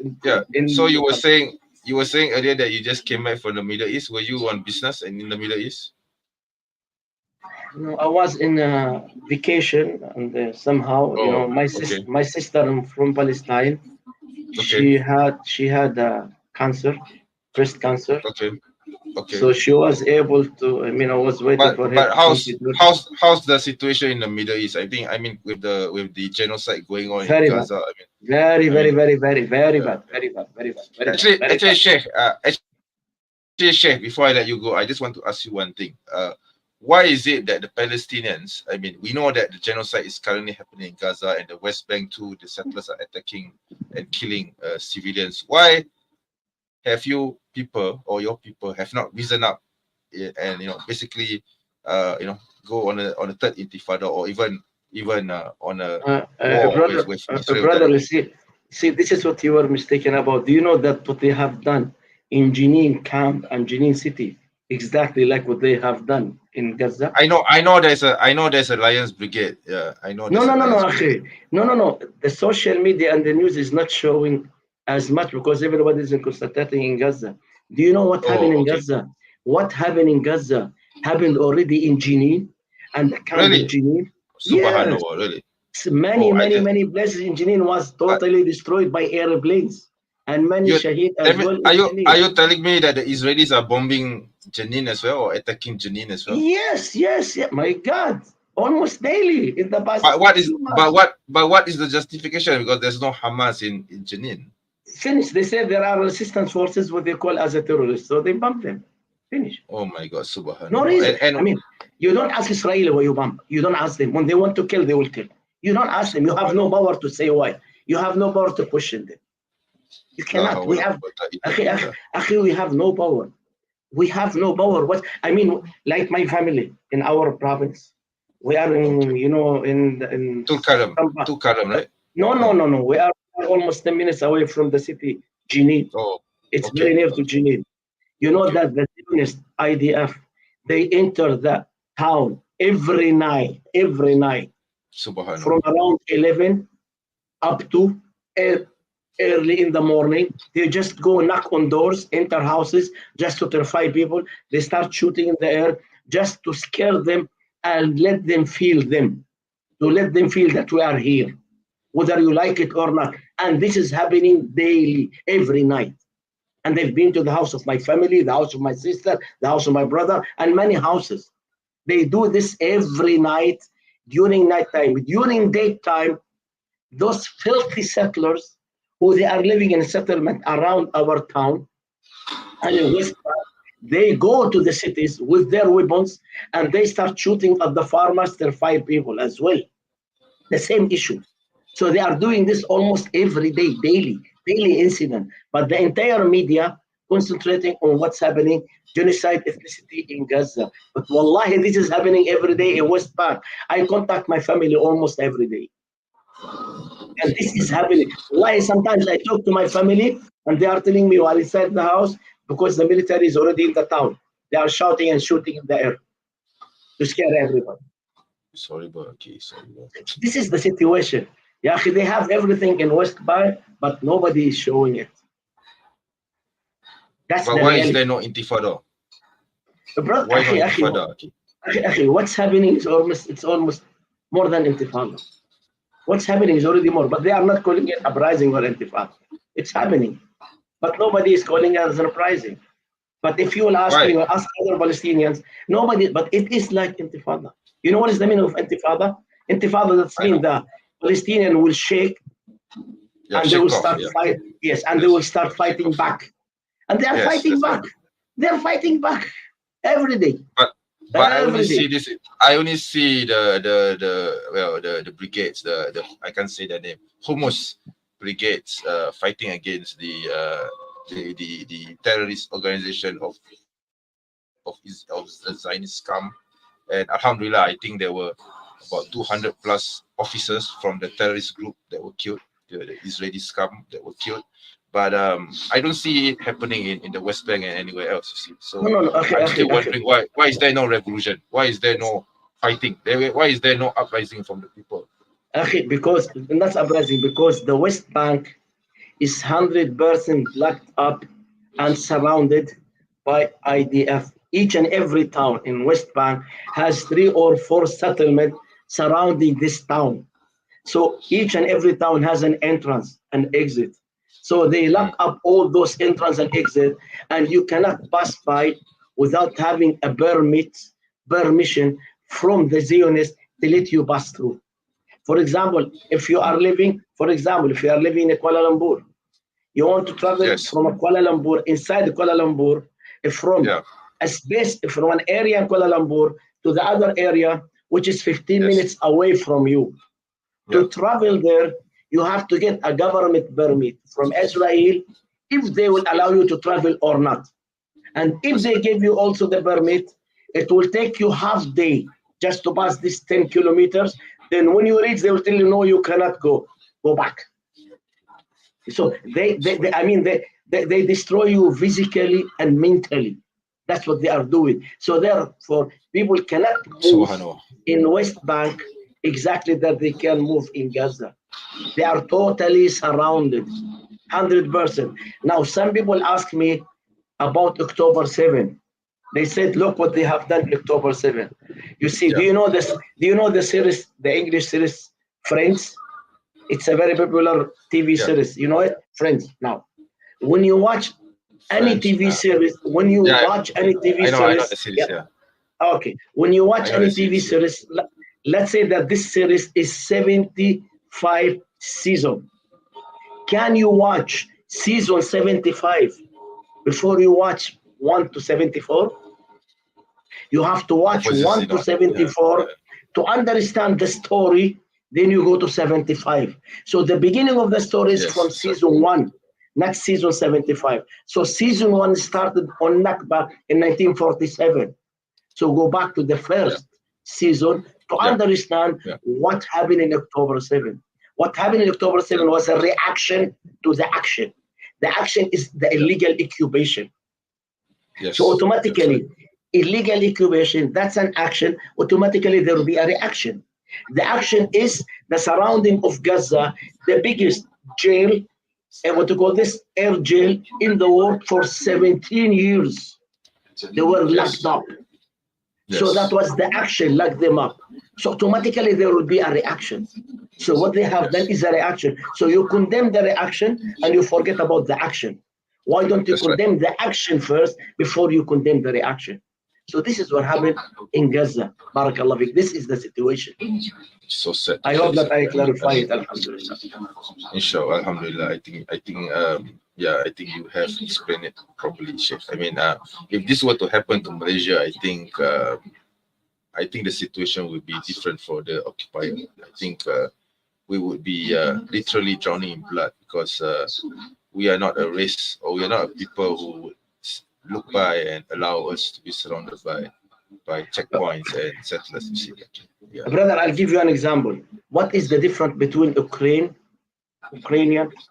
So you were saying earlier that you just came back from the Middle East. Were you on business and in the Middle East? No, I was in a vacation, and somehow, my sister from Palestine. Okay. She had cancer, breast cancer. Okay. So she was able to. I was waiting for her. But how's the situation in the Middle East? I mean, with the genocide going on in Gaza. Very bad. Actually, Sheikh. Before I let you go, I just want to ask you one thing. why is it that the Palestinians, I mean, we know that the genocide is currently happening in Gaza and the West Bank too, the settlers are attacking and killing civilians. Why have you people or your people have not risen up and, you know, basically, you know, go on a third intifada or even on a war with Israel? Brother, you see, this is what you were mistaken about. Do you know that what they have done in Jenin camp and Jenin city, exactly like what they have done in Gaza? I know there's a Lions Brigade. Yeah, I know. No, actually, no. The social media and the news is not showing as much because everybody is concentrating in Gaza. Do you know what happened in Gaza? What happened in Gaza happened already in Jenin and the camp in Jenin. Subhanallah, Yes. really? Many places in Jenin was totally destroyed by airplanes and many shaheed as well. Are you telling me that the Israelis are bombing Jenin as well or attacking Jenin as well? Yes. My God, almost daily in the past. But what is the justification? Because there's no Hamas in Jenin. Finish. They say there are resistance forces, what they call as a terrorist, so they bomb them. Finish. Oh my God, subhanallah. No reason. I mean, you don't ask Israel why you bomb. You don't ask them. When they want to kill, they will kill. You don't ask them. You have no power to say why. You have no power to question them. You cannot. We have, we have no power. We have no power. What I mean, like my family in our province, we are in, you know, in Tulkarem, right? No. We are almost 10 minutes away from the city, Jenin. It's very near to Jenin. You know that the Zionist IDF, they enter the town every night, from around 11 up to early in the morning. They just go knock on doors, enter houses, just to terrify people. They start shooting in the air just to scare them and let them feel that we are here, whether you like it or not. And this is happening daily, every night. And they've been to the house of my family, the house of my sister, the house of my brother, and many houses. They do this every night during nighttime. During daytime, those filthy settlers who they are living in a settlement around our town and in West Bank, they go to the cities with their weapons and they start shooting at the farmers, terrify people as well. The same issue. So they are doing this almost every day, daily incident. But the entire media concentrating on what's happening, genocide, ethnicity in Gaza. But wallahi, this is happening every day in West Bank. I contact my family almost every day. And this is happening. Wallahi, sometimes I talk to my family and they are telling me while inside the house, because the military is already in the town, they are shouting and shooting in the air to scare everybody. Sorry, but this is the situation. Yeah, they have everything in West Bank, but nobody is showing it. That's but why is there no intifada? Bro, why no intifada? What's happening is almost more than intifada. What's happening is already more, but they are not calling it uprising or intifada. It's happening, but nobody is calling it as an uprising. But if you will ask me or ask other Palestinians, nobody. But it is like intifada. You know what is the meaning of intifada? Intifada, that means the Palestinian will shake and they will start fight. Yes, and they will start fighting back. And they are fighting back. Right. They are fighting back every day. But I only see this. I only see the brigades. The I can't say the name. Hummus brigades fighting against the terrorist organization of the Zionist scum. And alhamdulillah, I think there were about 200 plus officers from the terrorist group that were killed, the Israeli scum that were killed. But I don't see it happening in the West Bank and anywhere else, you see. So I'm still wondering why is there no revolution? Why is there no fighting? Why is there no uprising from the people? Because not uprising, because the West Bank is 100% locked up and surrounded by IDF. Each and every town in West Bank has 3 or 4 settlements surrounding this town. So each and every town has an entrance and exit. So they lock up all those entrance and exit, and you cannot pass by without having a permission from the Zionists to let you pass through. For example, if you are living in Kuala Lumpur, you want to travel from Kuala Lumpur, inside Kuala Lumpur, from a space, from an area in Kuala Lumpur to the other area, which is 15 minutes away from you. To travel there, you have to get a government permit from Israel if they will allow you to travel or not. And if they give you also the permit, it will take you half day just to pass this 10 kilometers. Then when you reach, they will tell you, no, you cannot go back. So they destroy you physically and mentally. That's what they are doing. So therefore, people cannot move in West Bank exactly that they can move in Gaza. They are totally surrounded, 100%. Now, some people ask me about October 7. They said, look what they have done October 7. You see, do you know this? Do you know the series, the English series Friends? It's a very popular TV series. You know it? Friends. Now, when you watch any TV series, when you watch any TV series, I know the series, okay. When you watch any TV series, let's say that this series is 75 seasons. Can you watch season 75 before you watch 1 to 74? You have to watch 1 to 74 to understand the story. Then you go to 75. So the beginning of the story is from season 1, not season 75. So season 1 started on Nakba in 1947. So go back to the first season to understand what happened in October 7. What happened in October 7 was a reaction to the action. The action is the illegal occupation. So automatically, illegal occupation, that's an action. Automatically, there will be a reaction. The action is the surrounding of Gaza, the biggest jail, and what to call this, air jail in the world for 17 years. They were locked up. So that was the action, lock them up. So automatically there will be a reaction. So what they have done is a reaction. So you condemn the reaction and you forget about the action. Why don't you condemn the action first before you condemn the reaction? So this is what happened in Gaza. Barakallah fiik. This is the situation. So sad. I hope that I clarify it. Alhamdulillah. Inshallah, alhamdulillah. I think you have explained it properly, Sheikh. I mean, if this were to happen to Malaysia, I think the situation would be different for the occupier. I think we would be literally drowning in blood because we are not a race, or we are not a people who would look by and allow us to be surrounded by checkpoints and settlers. Brother, I'll give you an example. What is the difference between Ukrainian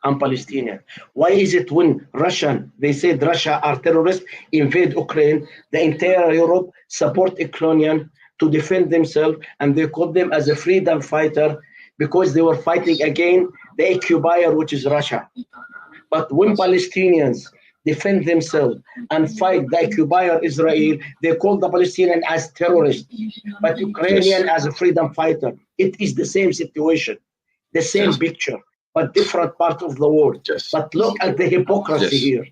and Palestinian? Why is it when they said Russia are terrorists, invade Ukraine, the entire Europe support Ukrainian to defend themselves, and they call them as a freedom fighter because they were fighting against the occupier, which is Russia. But when Palestinians defend themselves and fight the occupier Israel, they call the Palestinian as terrorists, but Ukrainian as a freedom fighter. It is the same situation, the same picture, but different part of the world. But look at the hypocrisy here.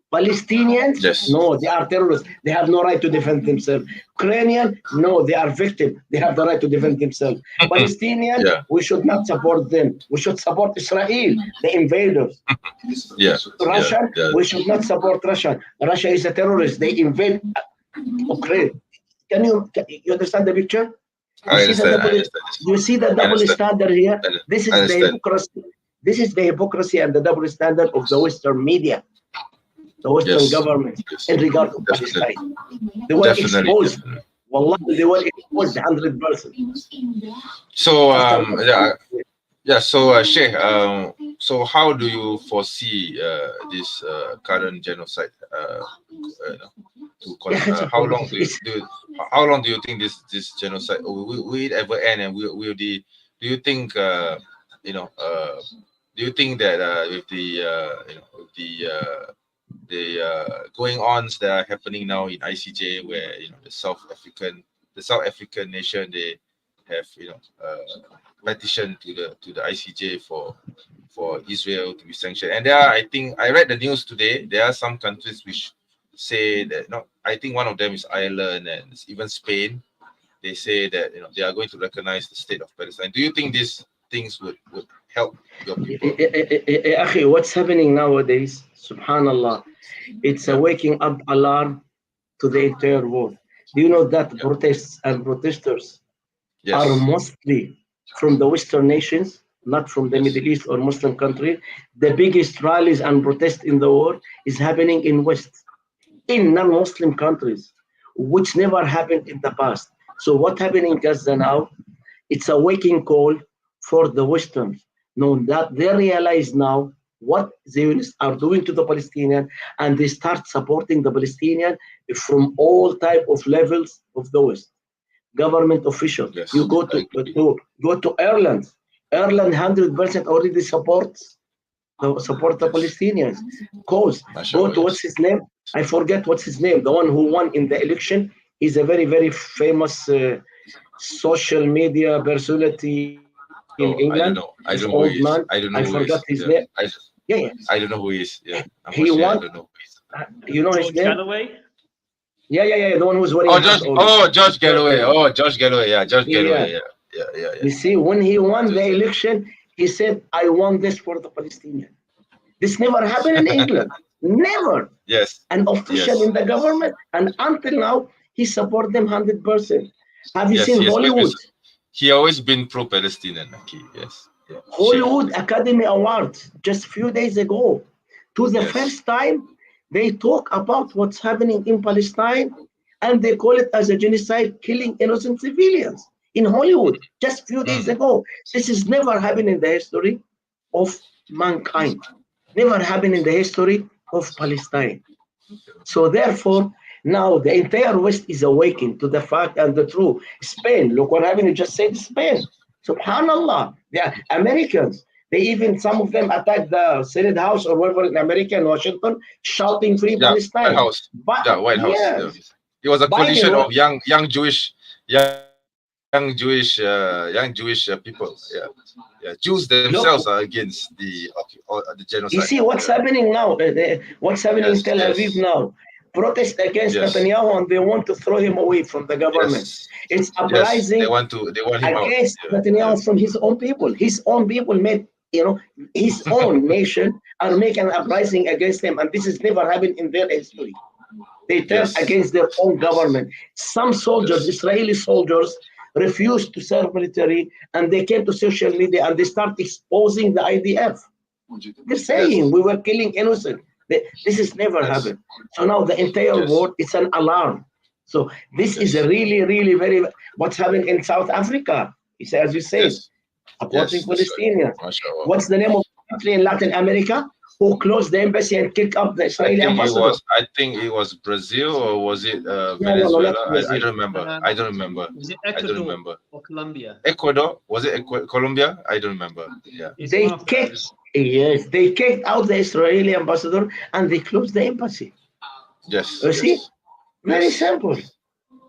Palestinians, no, they are terrorists. They have no right to defend themselves. Ukrainian, no, they are victims. They have the right to defend themselves. Palestinian, we should not support them. We should support Israel, the invaders. Russian, we should not support Russia. Russia is a terrorist. They invade Ukraine. Can you understand the picture? You see the double standard here? This is the hypocrisy. This is the hypocrisy and the double standard of the Western media. The Western government in regard to Palestine. They were exposed. Wallah, they were exposed 100%. So, Sheikh, so how do you foresee this current genocide? How long do you think this genocide will it ever end? And do you think do you think that with the going ons that are happening now in ICJ, where the South African nation, they have petition to the ICJ for Israel to be sanctioned, and there are, I think I read the news today, there are some countries which say that I think one of them is Ireland and even Spain. They say that they are going to recognize the state of Palestine. Do you think these things would help your people? What's happening nowadays, subhanallah, it's a waking up alarm to the entire world. Do you know that protests and protesters are mostly from the Western nations, not from the Middle East or Muslim country? The biggest rallies and protests in the world is happening in West, in non-Muslim countries, which never happened in the past. So what happened in Gaza now? It's a waking call for the Westerns. Know that they realize now what Zionists are doing to the Palestinian, and they start supporting the Palestinian from all type of levels of the West. Government officials. You go to Ireland. Ireland 100% already supports the Palestinians. Cause go to what's his name? I forget what's his name. The one who won in the election. He's a very, very famous social media personality in England. I don't know. Old man. I don't know. I forgot his name. I don't know who he is. Yeah. He won. I don't know. You know his name? Galloway? Yeah. The one who's wearing. George Galloway. Oh, George Galloway. Yeah, George Galloway. Yeah. You see, when he won the election, he said, "I won this for the Palestinians." This never happened in England. Never. Yes. An official in the government, and until now, he support them 100%. Have you seen Hollywood? He always been pro-Palestinian. Yes. Yeah. Hollywood Academy Awards just a few days ago. To the first time, they talk about what's happening in Palestine, and they call it as a genocide, killing innocent civilians in Hollywood just a few days ago. This has never happened in the history of mankind. Never happened in the history of Palestine. So therefore, now the entire West is awakened to the fact and the truth. Spain, look what happened, you just said Spain. Subhanallah, the Americans, they even, some of them attacked the Senate House or wherever in America, in Washington, shouting free Palestine. White House. Yes. It was a coalition of young Jewish people. Yeah. Jews themselves are against the genocide. You see what's happening now? What's happening in Tel Aviv now? Protest against Netanyahu, and they want to throw him away from the government. It's uprising. They want him against Netanyahu from his own people. His own people made, his own nation are making an uprising against him, and this has never happened in their history. They turned against their own government. Some soldiers, Israeli soldiers, refused to serve military, and they came to social media and they start exposing the IDF. They're saying we were killing innocent. This has never happened. So now the entire world, it's an alarm. So this is a really, really very, what's happening in South Africa. It's, as you say, supporting Palestinians. What's the name of the country in Latin America who closed the embassy and kicked up the Israeli ambassador? I think it was Brazil, or was it Venezuela? I don't remember. I don't remember. Was it Ecuador or Colombia? Ecuador? Was it Colombia? I don't remember. Yeah. They kicked out the Israeli ambassador and they closed the embassy. Yes. You see? Very simple.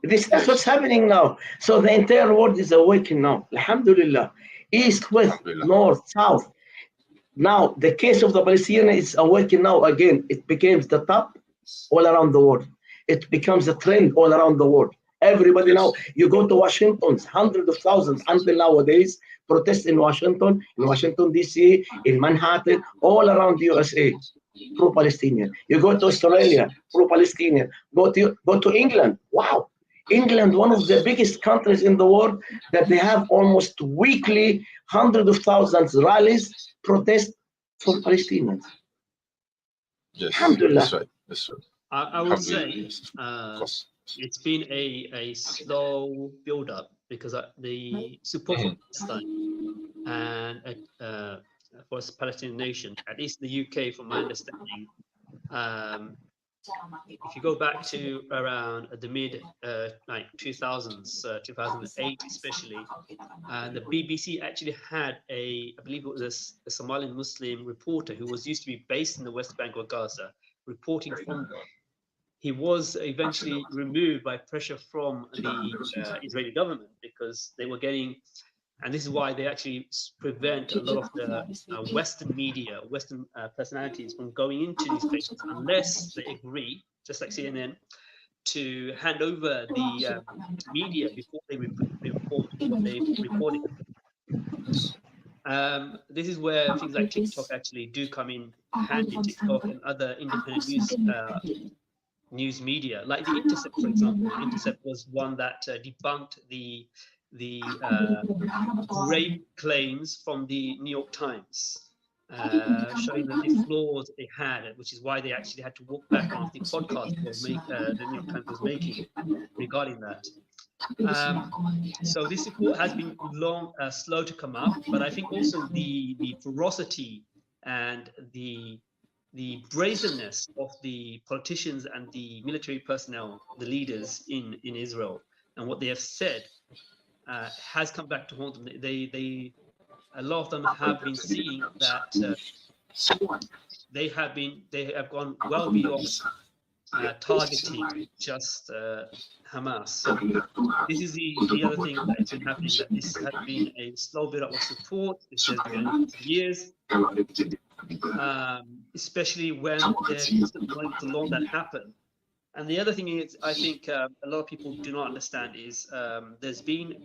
That's what's happening now. So the entire world is awakening now. Alhamdulillah. East, west, north, south. Now the case of the Palestinian is awakening now again. It becomes the top all around the world. It becomes a trend all around the world. Everybody now, you go to Washington, hundreds of thousands until nowadays, protests in Washington DC, in Manhattan, all around the USA, pro-Palestinian. You go to Australia, pro-Palestinian. Go to England. Wow. England, one of the biggest countries in the world, that they have almost weekly hundreds of thousands rallies, protests for Palestinians. Yes, Alhamdulillah. That's right. I would say it's been a slow build-up because the support for Palestine and for a Palestinian nation, at least in the UK, from my understanding, if you go back to around the mid 2000s, 2008 especially, the BBC actually had I believe it was a Somali Muslim reporter who was used to be based in the West Bank or Gaza, reporting from there. He was eventually removed by pressure from the Israeli government because they were getting, and this is why they actually prevent a lot of the Western media, Western personalities from going into these places unless they agree, just like CNN, to hand over the media before they report what they reported. This is where things like TikTok actually do come in handy. TikTok and other independent news news media, like the Intercept, for example. The Intercept was one that debunked the rape claims from the New York Times, showing that the flaws they had, which is why they actually had to walk back on the podcast the New York Times was making regarding that. So this report has been slow to come up, but I think also the ferocity and the brazenness of the politicians and the military personnel, the leaders in Israel, and what they have said has come back to haunt them. A lot of them have been seeing that they have gone well beyond targeting just Hamas. So this is the other thing that has been happening, that this has been a slow build-up of support. This has been years, especially when there's not long that happened. And the other thing is, I think a lot of people do not understand is there's been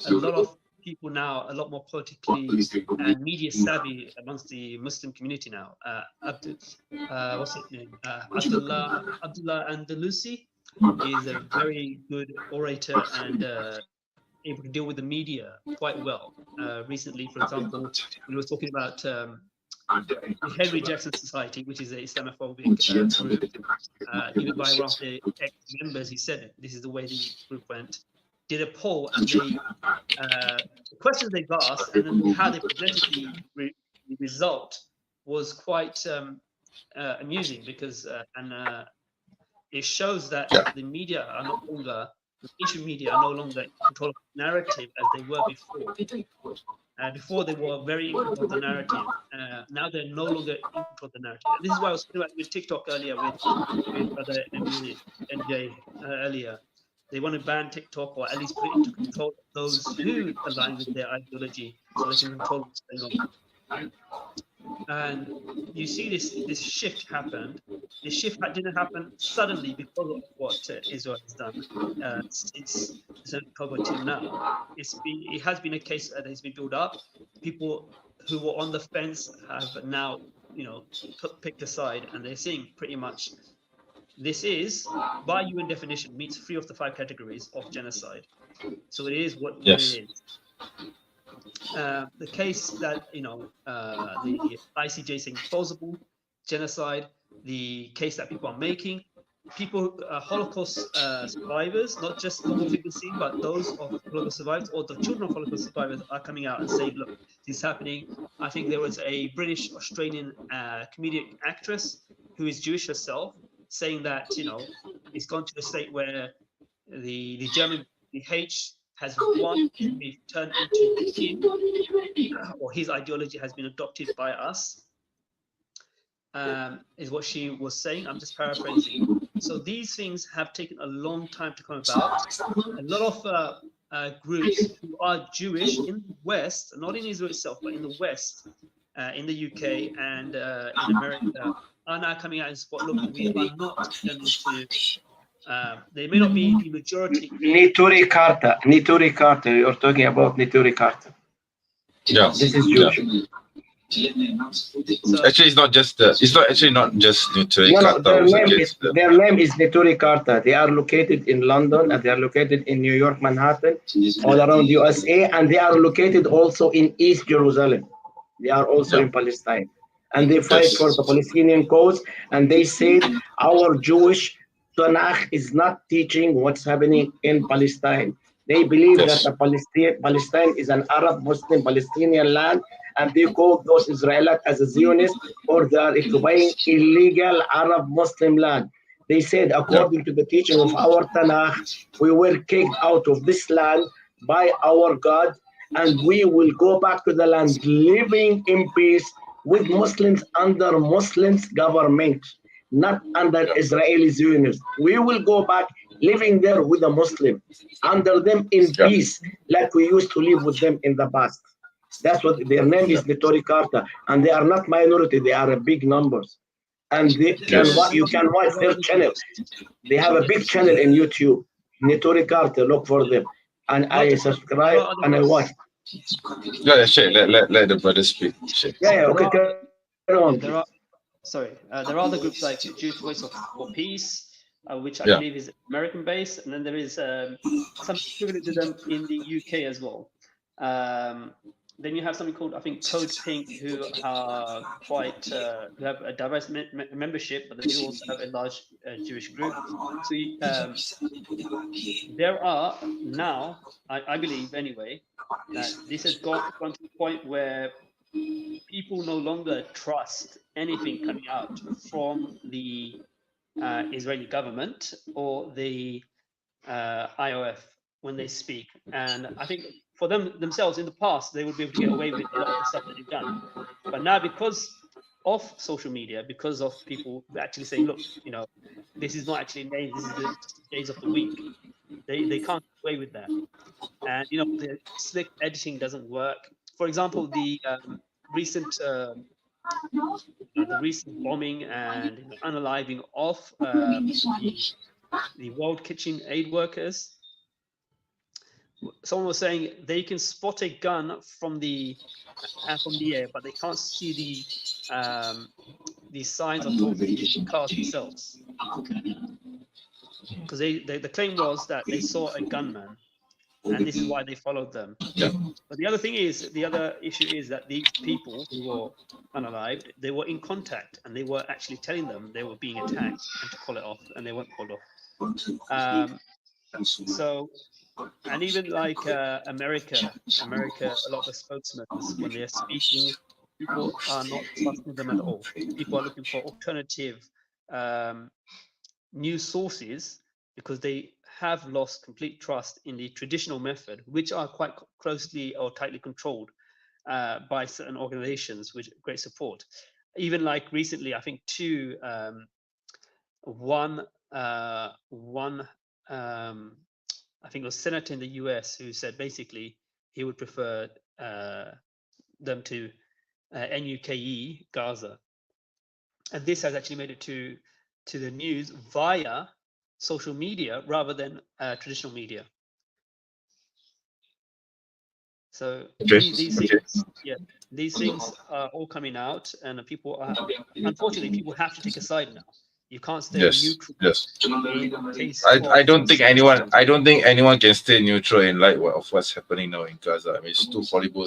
a lot of people now, a lot more politically and media savvy amongst the Muslim community now. What's his name? Abdullah Andalusi is a very good orator and able to deal with the media quite well. Recently, for example, we were talking about the Henry Jackson Society, which is an Islamophobic group, even by one of the ex-members, he said this is the way the group went. Did a poll, and the questions they asked and then how they presented the result was quite amusing, because it shows that the media are no longer, the mainstream media are no longer in control of the narrative as they were before. Before they were very in control of the narrative. Now they're no longer in control of the narrative. This is why I was talking about with TikTok earlier with Brother NJ earlier. They want to ban TikTok, or at least put it into control of those who align with their ideology, so they can control what's going on. And you see this shift happened. This shift didn't happen suddenly because of what Israel has done since October till now. It has been a case that has been built up. People who were on the fence have now, picked a side, and they're seeing pretty much this is, by UN definition, meets 3 of the 5 categories of genocide. So it is what it is. The case that the ICJ saying plausible genocide, the case that people are making, Holocaust survivors, not just normal figures seen, but those of Holocaust survivors or the children of Holocaust survivors are coming out and saying, look, this is happening. I think there was a British Australian comedic actress who is Jewish herself, saying that it's gone to the state where the German BH has won to be turned into him, or his ideology has been adopted by us, is what she was saying. I'm just paraphrasing. So these things have taken a long time to come about. A lot of groups who are Jewish in the West, not in Israel itself, but in the West, in the UK and in America, are now coming out and spot, look, we are not going to, they may not be the majority. Nituri Karta, you're talking about Nituri Karta. Yeah. This is Jewish. So, actually, it's not just Nituri Karta. Their name is Nituri Karta. They are located in London, and they are located in New York, Manhattan, all around USA, and they are located also in East Jerusalem. They are also in Palestine. And they fight for the Palestinian cause, and they said our Jewish Tanakh is not teaching what's happening in Palestine. They believe that Palestine is an Arab Muslim Palestinian land, and they call those Israelites as a Zionist, or they are occupying illegal Arab Muslim land. They said, according to the teaching of our Tanakh, we were kicked out of this land by our God, and we will go back to the land living in peace with Muslims under Muslims government, not under Israeli Zionists. We will go back living there with a Muslim, under them in peace, like we used to live with them in the past. That's what their name is, Nituri Karta, and they are not minority; they are a big numbers. And you can watch their channel. They have a big channel in YouTube, Nituri Karta. Look for them, and I subscribe and I watch. Let the brother speak. There are other groups like Jewish Voice for Peace, which I believe is American based, and then there is some equivalent to them in the UK as well. Then you have something called, I think, Code Pink, who are quite who have a diverse membership, but they do also have a large Jewish group. So there are now, I believe anyway, that this has gone to the point where people no longer trust anything coming out from the Israeli government or the IOF when they speak. And I think for themselves in the past, they would be able to get away with a lot of the stuff that they've done. But now, because of social media, because of people actually saying, look, you know, this is not actually names, this is the days of the week, they can't get away with that. And, you know, the slick editing doesn't work. For example, the recent bombing and unaliving of the World Kitchen Aid workers. Someone was saying they can spot a gun from the air, but they can't see the signs of the cars themselves. Because the claim was that they saw a gunman, and this is why they followed them. But the other issue is that these people who were unalived, they were in contact, and they were actually telling them they were being attacked and to call it off, and they weren't called off. So, and even like America, a lot of the spokesmen, when they're speaking, people are not trusting them at all. People are looking for alternative news sources because they have lost complete trust in the traditional method, which are quite closely or tightly controlled by certain organizations with great support. Even like recently, I think I think it was a senator in the US who said basically he would prefer them to NUKE Gaza. And this has actually made it to the news via social media rather than traditional media. So these things are all coming out, and unfortunately, people have to take a side now. You can't stay neutral. I don't think anyone can stay neutral in light of what's happening now in Gaza. I mean, it's too horrible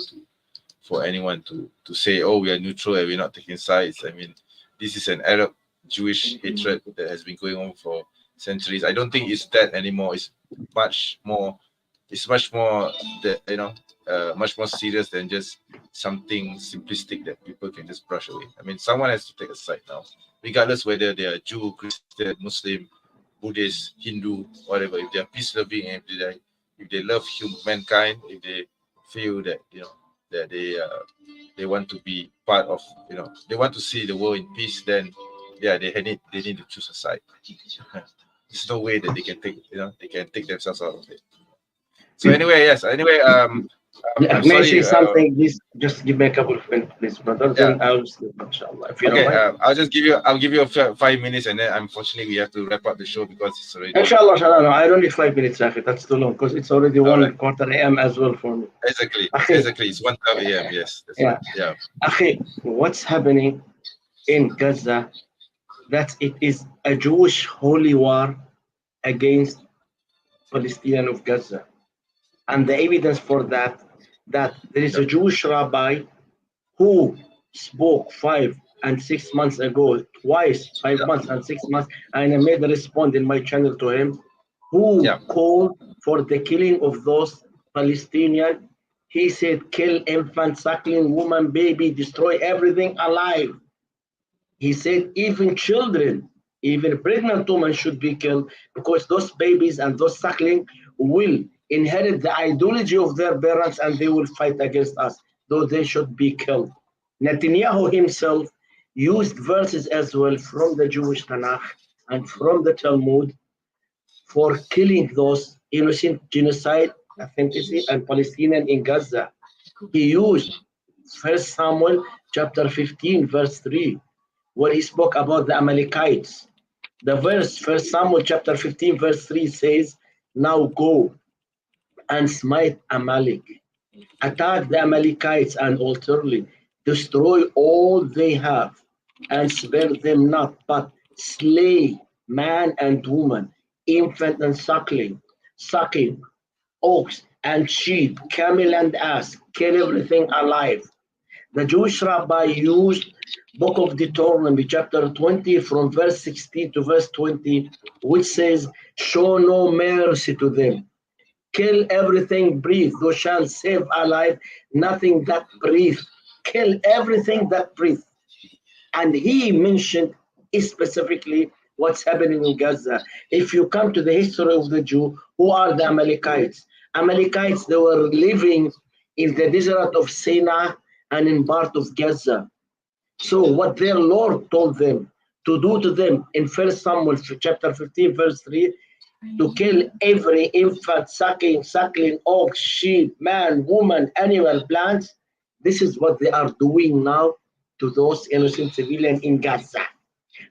for anyone to say, "Oh, we are neutral and we're not taking sides." I mean, this is an Arab-Jewish hatred that has been going on for centuries. I don't think it's that anymore. It's much more. It's much more much more serious than just something simplistic that people can just brush away. I mean, someone has to take a side now, regardless whether they are Jew, Christian, Muslim, Buddhist, Hindu, whatever. If they are peace-loving, and if they love mankind, if they feel that that they want to be part of, they want to see the world in peace, then they need to choose a side. There's no way that they can take themselves out of it. So anyway, I'm may I say something? Please just give me a couple of minutes, please, brother. Then I'll sleep, inshallah. If you don't mind. I'll give you 5 minutes, and then unfortunately we have to wrap up the show because it's already. Inshallah, no, I don't need 5 minutes, Akhi. That's too long because it's already 1:15 a.m. as well for me. Exactly. It's 1:30 a.m. Yes. That's right. Yeah. Akhi, what's happening in Gaza? That it is a Jewish holy war against Palestinian of Gaza. And the evidence for that there is a Jewish rabbi who spoke 5 and 6 months ago, twice, 5 months and 6 months, and I made a response in my channel to him, who called for the killing of those Palestinians. He said, kill infant, suckling, woman, baby, destroy everything alive. He said, even children, even pregnant women should be killed because those babies and those suckling will inherit the ideology of their parents and they will fight against us, though they should be killed. Netanyahu himself used verses as well from the Jewish Tanakh and from the Talmud for killing those innocent genocide, authenticity, and Palestinian in Gaza. He used 1 Samuel chapter 15, verse 3, where he spoke about the Amalekites. The verse, 1 Samuel chapter 15, verse 3 says, now go and smite Amalek, attack the Amalekites and utterly destroy all they have, and spare them not, but slay man and woman, infant and suckling, ox and sheep, camel and ass, kill everything alive. The Jewish rabbi used Book of Deuteronomy, chapter 20, from verse 16 to verse 20, which says, show no mercy to them. Kill everything breathe. Thou shalt save alive nothing that breathe. Kill everything that breathe. And he mentioned specifically what's happening in Gaza. If you come to the history of the Jew, who are the Amalekites? Amalekites, they were living in the desert of Sinai and in part of Gaza. So what their Lord told them to do to them in 1 Samuel chapter 15, verse 3, to kill every infant, suckling, ox, sheep, man, woman, animal, plants. This is what they are doing now to those innocent civilians in Gaza.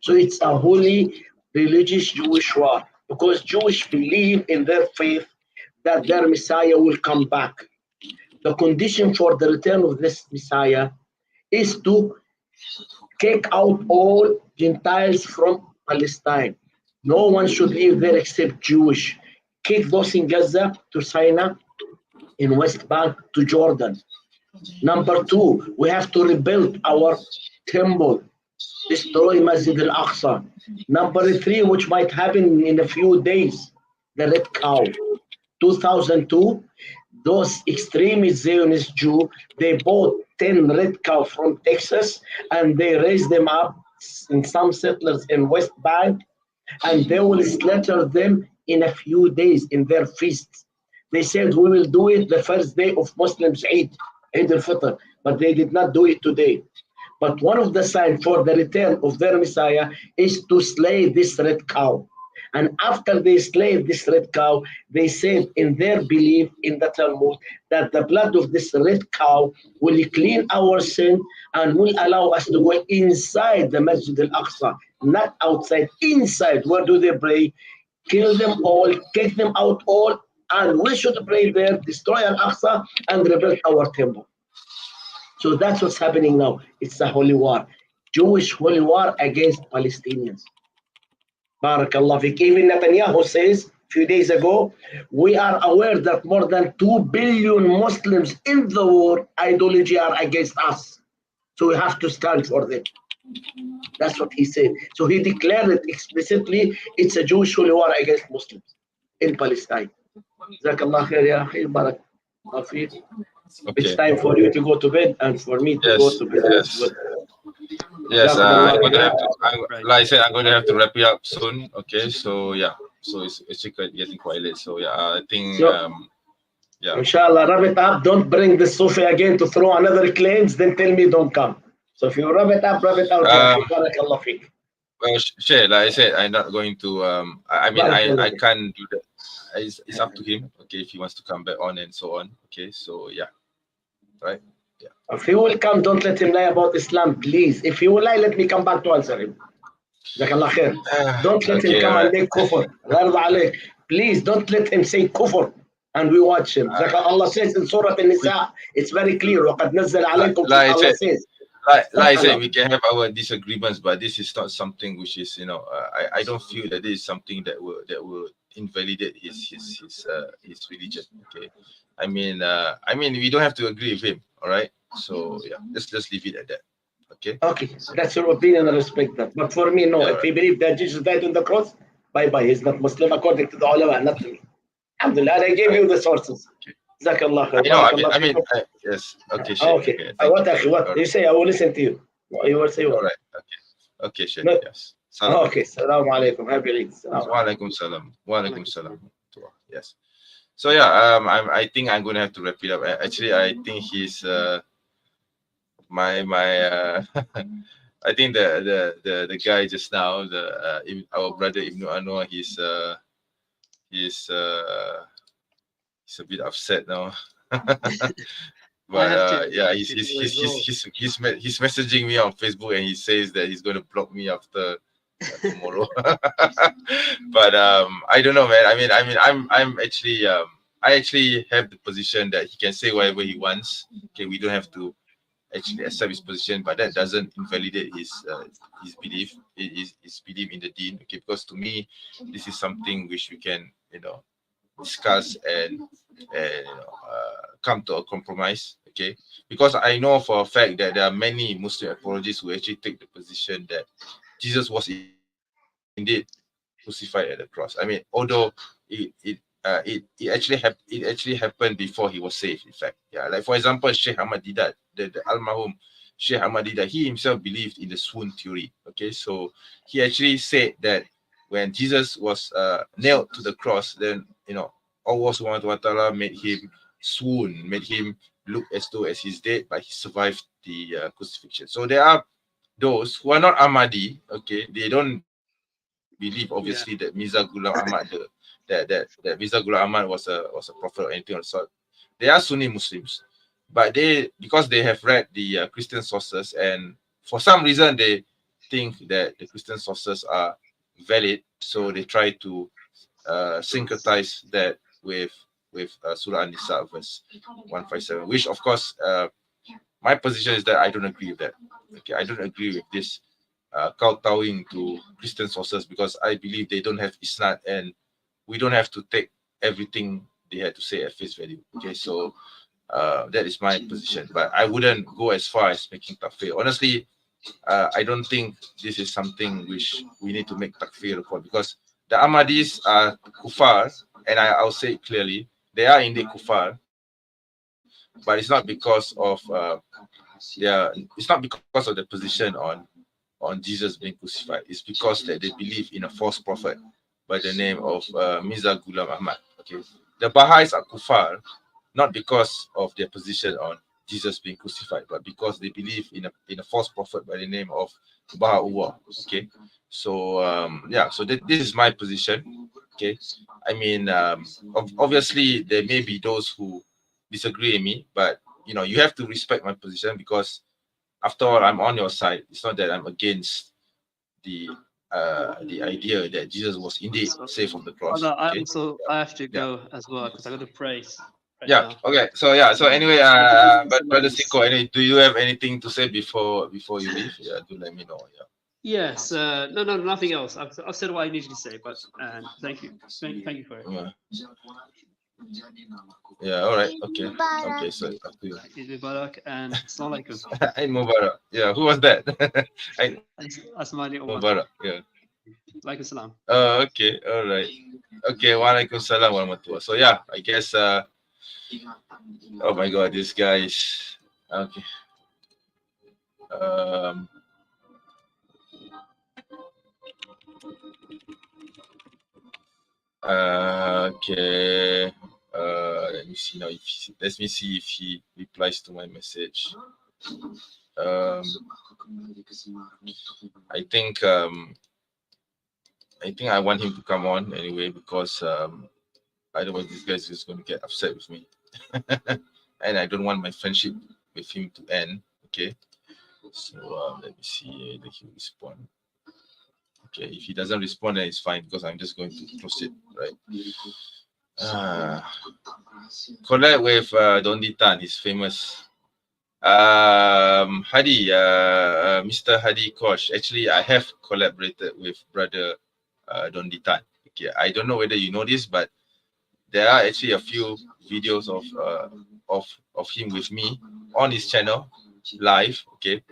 So it's a holy religious Jewish war, because Jewish believe in their faith that their Messiah will come back. The condition for the return of this Messiah is to kick out all Gentiles from Palestine. No one should live there except Jewish. Kick those in Gaza to Sinai, in West Bank to Jordan. Number two, we have to rebuild our temple, destroy Masjid al-Aqsa. Number three, which might happen in a few days, the Red Cow. 2002, those extremist Zionist Jews, they bought 10 red cow from Texas and they raised them up in some settlers in West Bank, and they will slaughter them in a few days in their feasts. They said we will do it the first day of Muslims Eid al-Fitr, but they did not do it today. But one of the signs for the return of their Messiah is to slay this red cow. And after they slayed this red cow, they said in their belief in the Talmud that the blood of this red cow will clean our sin and will allow us to go inside the Masjid al-Aqsa, not outside, inside. Where do they pray? Kill them all, kick them out all, and we should pray there, destroy al-Aqsa, and rebuild our temple. So that's what's happening now. It's a holy war, Jewish holy war against Palestinians. Barakallah fik. Even Netanyahu says a few days ago, we are aware that more than 2 billion Muslims in the world ideology are against us. So we have to stand for them. That's what he said. So he declared it explicitly, it's a Jewish holy war against Muslims in Palestine. Jazakallah khair ya akhi, barakallah fik. It's time for you to go to bed and for me to go to bed. Yes, I'm going to have to, like I said, I'm going to have to wrap it up soon. Okay, so yeah, so it's getting quite late. So yeah, I think, yeah. Inshallah, wrap it up. Don't bring the Sufi again to throw another claims, then tell me don't come. So if you wrap it up, barakallah fik. Well, sure, like I said, I'm not going to, I mean, I can't do that. It's up to him, okay, if he wants to come back on and so on. Okay, so yeah, right. Yeah. If he will come, don't let him lie about Islam, please. If he will lie, let me come back to answer him. Jazakallah khair. Don't let him come and make kufr. Please don't let him say kufr and we watch him. Allah says in Surah An-Nisa, it's very clear. وَقَدْ نَزَّلَ عَلَيْكُمْ, Allah says. Like I said, we can have our disagreements, but this is not something which is, you know, I don't feel that this is something that will invalidate his religion. Okay, I mean, we don't have to agree with him. All right, so yeah, let's just leave it at that. Okay. Okay, that's your opinion. I respect that. But for me, no. If he believes that Jesus died on the cross, bye bye. He's not Muslim according to the ulama, not to me. Alhamdulillah, I gave you the sources. Jazakallah khair. I mean, yes. Okay, sure. Okay. What you say? I will listen to you. You will say what? All right. Okay. Okay, sure. No. Yes. Okay. Assalamu alaikum. Happy Eid. Wa alaikum salam. Wa alaikum salam. Yes. So yeah, I think I'm going to have to wrap it up. Actually, I think he's my I think the guy just now, our brother Ibn Anwar, he's a bit upset now. But yeah, he's messaging me on Facebook and he says that he's going to block me after tomorrow. But I don't know, man. I'm actually I actually have the position that he can say whatever he wants. Okay, we don't have to actually accept his position, but that doesn't invalidate his belief, his belief in the deen. Okay, because to me, this is something which we can, discuss and come to a compromise. Okay, because I know for a fact that there are many Muslim apologists who actually take the position that Jesus was indeed crucified at the cross. I mean, although it actually happened before he was saved. In fact, yeah, like for example, Sheikh Ahmad Didat, the Al-Mahum Sheikh Ahmad Didat, he himself believed in the swoon theory. Okay, so he actually said that when Jesus was nailed to the cross, then Allah Subhanahu wa Taala made him swoon, made him look as though as he's dead, but he survived the crucifixion. So there are those who are not Ahmadi. Okay, they don't believe obviously that Mirza Ghulam Ahmad, that Mirza Ghulam Ahmad was a prophet or anything of the sort. They are Sunni Muslims, but because they have read the Christian sources, and for some reason they think that the Christian sources are valid, so they try to syncretize that with Surah An-Nisa verse 157, which of course my position is that I don't agree with that. Okay, I don't agree with this kowtowing to Christian sources, because I believe they don't have isnad, and we don't have to take everything they had to say at face value. Okay, so that is my position, but I wouldn't go as far as making takfir. Honestly, I don't think this is something which we need to make takfir for, because the Ahmadis are kuffar, and I'll say it clearly, they are indeed kuffar, but it's not because of the position on Jesus being crucified. It's because that they believe in a false prophet by the name of Mirza Ghulam Ahmad. Okay, the Baha'is are kuffar not because of their position on Jesus being crucified, but because they believe in a false prophet by the name of Baha'u'llah. Okay, so so this is my position. Okay, I mean, obviously there may be those who disagree with me, but you have to respect my position, because after all, I'm on your side. It's not that I'm against the idea that Jesus was indeed saved from the cross. I Okay? I have to go as well, because I got to pray. Yeah. Now. Okay. So so anyway, but Brother Siko, do you have anything to say before you leave? Yeah, do let me know. Yeah. Yes. No, nothing else. I've said what I needed to say, but thank you. Thank you for it. Yeah. All right. Okay. Okay. So up to you. Eid Mubarak and Assalamu alaikum. Eid Mubarak. Yeah. Who was that? Asmani Umar. Mubarak. Yeah. Like Islam. Okay. All right. Okay. Wa alaikum salam wa rahmatullah. So yeah, I guess. Oh my God, this guy is okay. Okay. Let me see now. Let me see if he replies to my message. I think I want him to come on anyway, because otherwise this guy is just going to get upset with me, and I don't want my friendship with him to end. Okay. So let me see if he'll respond. Okay, if he doesn't respond, then it's fine, because I'm just going to close it, right? Collab with Don Tan, he's famous. Hadi, Mr. Hadi Kosh. Actually, I have collaborated with brother Don Tan. Okay, I don't know whether you know this, but there are actually a few videos of him with me on his channel live. Okay.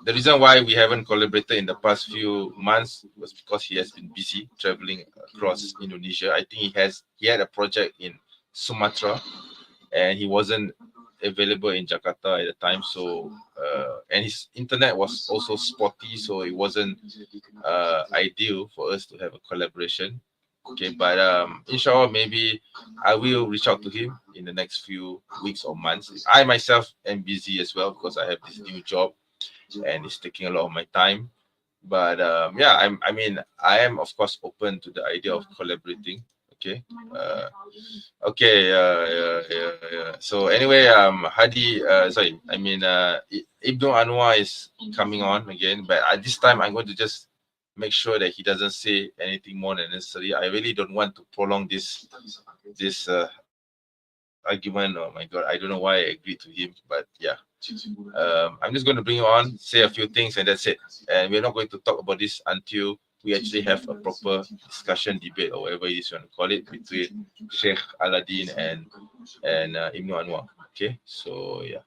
The reason why we haven't collaborated in the past few months was because he has been busy traveling across Indonesia. I think he had a project in Sumatra, and he wasn't available in Jakarta at the time. So and his internet was also spotty, so it wasn't ideal for us to have a collaboration. Okay, but inshallah, maybe I will reach out to him in the next few weeks or months. I myself am busy as well, because I have this new job and it's taking a lot of my time. But yeah, I am of course open to the idea of collaborating. Okay. Okay. Yeah. So anyway, Hadi, sorry, Ibn Anwar is coming on again, but at this time I'm going to just make sure that he doesn't say anything more than necessary. I really don't want to prolong this argument. Oh my God, I don't know why I agreed to him, but yeah. I'm just going to bring you on, say a few things, and that's it. And we're not going to talk about this until we actually have a proper discussion, debate, or whatever it is you want to call it, between Sheikh Aladdin and Ibn Anwar. Okay, so yeah.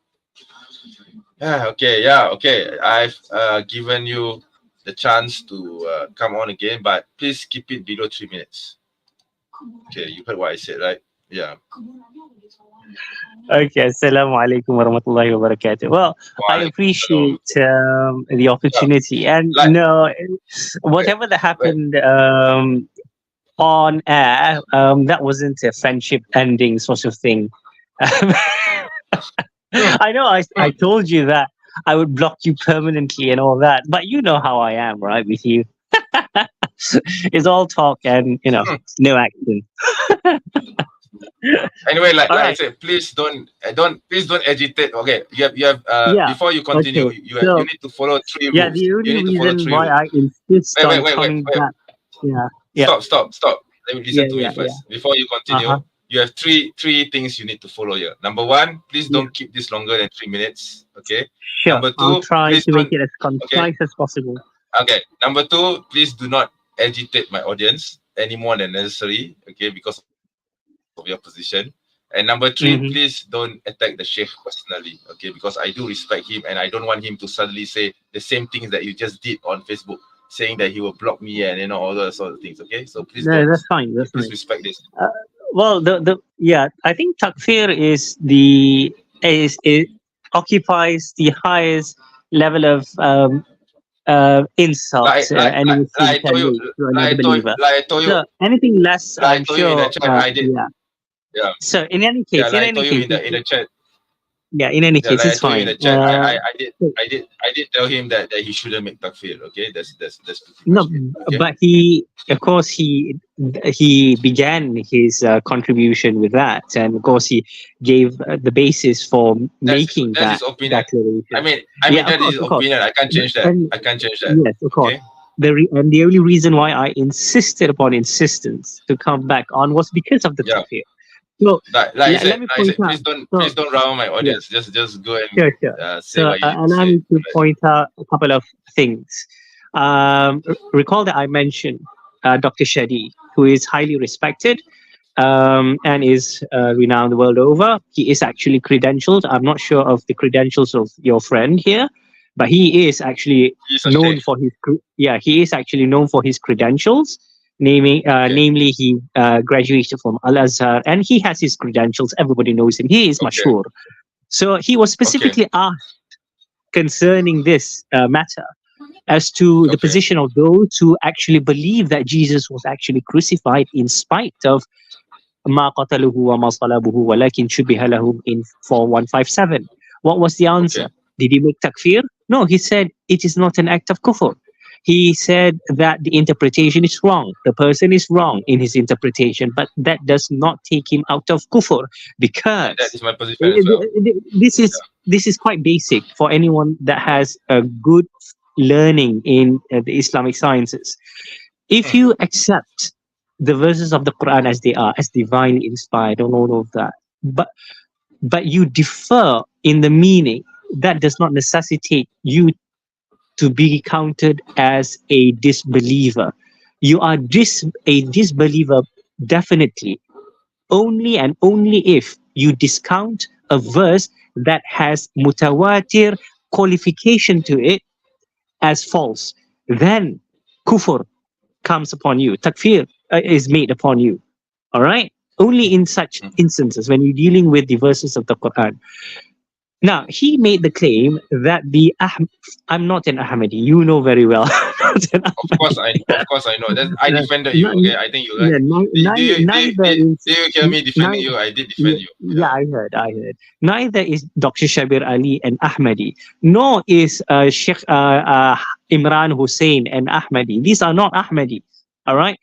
Okay. I've given you the chance to come on again, but please keep it below 3 minutes. Okay, you heard what I said, right? Yeah. Okay, assalamu alaikum warahmatullahi wabarakatuh. Well, I appreciate the opportunity, and whatever that happened on air, that wasn't a friendship ending sort of thing. I know I told you that I would block you permanently and all that, but you know how I am, right, with you. It's all talk and, no action. Anyway, like I said, please don't agitate. Okay, you have before you continue, okay. you need to follow 3 rules. Yeah, the only reason why I insist on coming back. Yeah. Stop. Let me listen to me first. Before you continue, you have three things you need to follow here. Number 1, please don't keep this longer than 3 minutes. Okay. Sure. Number 2, I'll try to make it as concise as possible. Okay. Number 2, please do not agitate my audience any more than necessary. Okay, because of your position. And number 3, please don't attack the Sheikh personally. Okay, because I do respect him, and I don't want him to suddenly say the same things that you just did on Facebook, saying that he will block me and all those sort of things. Okay, so please that's fine. Please respect this. Well, I think takfir it occupies the highest level of insult I told you. So anything less, I'm sure. In the chat, I did. Yeah. So in any case, in the chat. Yeah, in any case, it's fine. In the chat, I did tell him that he shouldn't make takfir. Okay, that's no, okay? But he began his contribution with that, and of course he gave the basis for making that declaration. I mean that is his opinion. I can't change that. Yes, of course. Okay? And the only reason why I insisted upon insistence to come back on was because of the takfir. So let me point out. Please don't rile my audience. Yeah. Just go and say what you allow me to point out a couple of things. Recall that I mentioned Dr. Shadi, who is highly respected and is renowned the world over. He is actually credentialed. I'm not sure of the credentials of your friend here, but he is actually known for his he is actually known for his credentials. Namely, he graduated from Al-Azhar, and he has his credentials. Everybody knows him. He is mashhur. So he was specifically asked concerning this matter as to the position of those who actually believe that Jesus was actually crucified in spite of ma qataluhu wa ma salabuhu walakin shubbiha lahum in 4157. What was the answer? Did he make takfir? No, he said it is not an act of kufr. He said that the interpretation is wrong. The person is wrong in his interpretation, but that does not take him out of kufr, because that is my position as well. This is quite basic for anyone that has a good learning in the Islamic sciences. If you accept the verses of the Quran as they are, as divinely inspired, and all of that, but you differ in the meaning, that does not necessitate you to be counted as a disbeliever. You are a disbeliever definitely only and only if you discount a verse that has mutawatir qualification to it as false. Then kufr comes upon you. Takfir is made upon you. All right? Only in such instances when you're dealing with the verses of the Quran. Now, he made the claim that I'm not an Ahmadi. You know very well. Of course I know. I defended you, okay? I think you're right. Did you hear me defending you? I did defend you. Yeah, I heard. Neither is Dr. Shabir Ali an Ahmadi, nor is Sheikh Imran Hussein an Ahmadi. These are not Ahmadi, all right?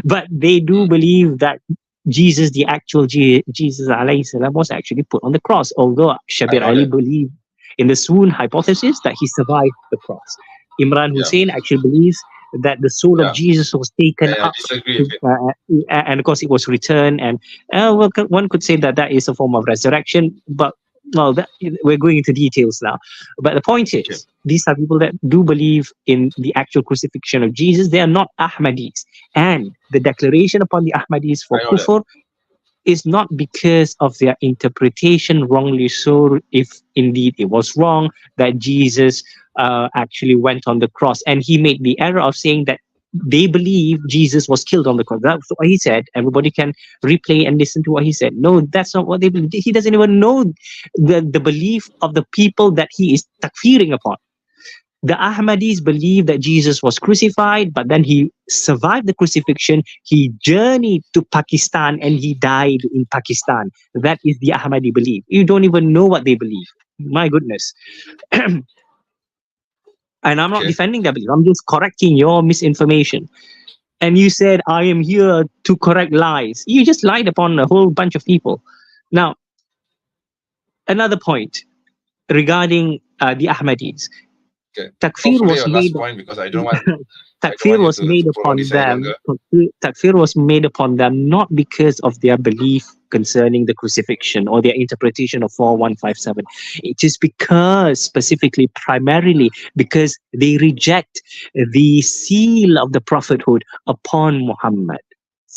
But they do believe that Jesus, the actual Jesus alayhi salam, was actually put on the cross, although Shabir Ali believed in the swoon hypothesis that he survived the cross. Imran Hussein actually believes that the soul of Jesus was taken I up, disagree with it. and of course it was returned, and well, one could say that that is a form of resurrection, but well, we're going into details now. But the point is, these are people that do believe in the actual crucifixion of Jesus. They are not Ahmadis, and the declaration upon the Ahmadis for kufr is not because of their interpretation, wrongly so, if indeed it was wrong, that Jesus actually went on the cross. And he made the error of saying that they believe Jesus was killed on the cross. That's what he said. Everybody can replay and listen to what he said. No, that's not what they believe. He doesn't even know the belief of the people that he is takfiring upon. The Ahmadis believe that Jesus was crucified, but then he survived the crucifixion. He journeyed to Pakistan and he died in Pakistan. That is the Ahmadi belief. You don't even know what they believe. My goodness. And I'm not defending their belief. I'm just correcting your misinformation. And you said, I am here to correct lies. You just lied upon a whole bunch of people. Now, another point regarding the Ahmadis. Takfir was made. Point, because I don't want. Takfir was made upon them. Takfir was made upon them not because of their belief concerning the crucifixion or their interpretation of 4157. It is because, specifically, primarily, because they reject the seal of the prophethood upon Muhammad.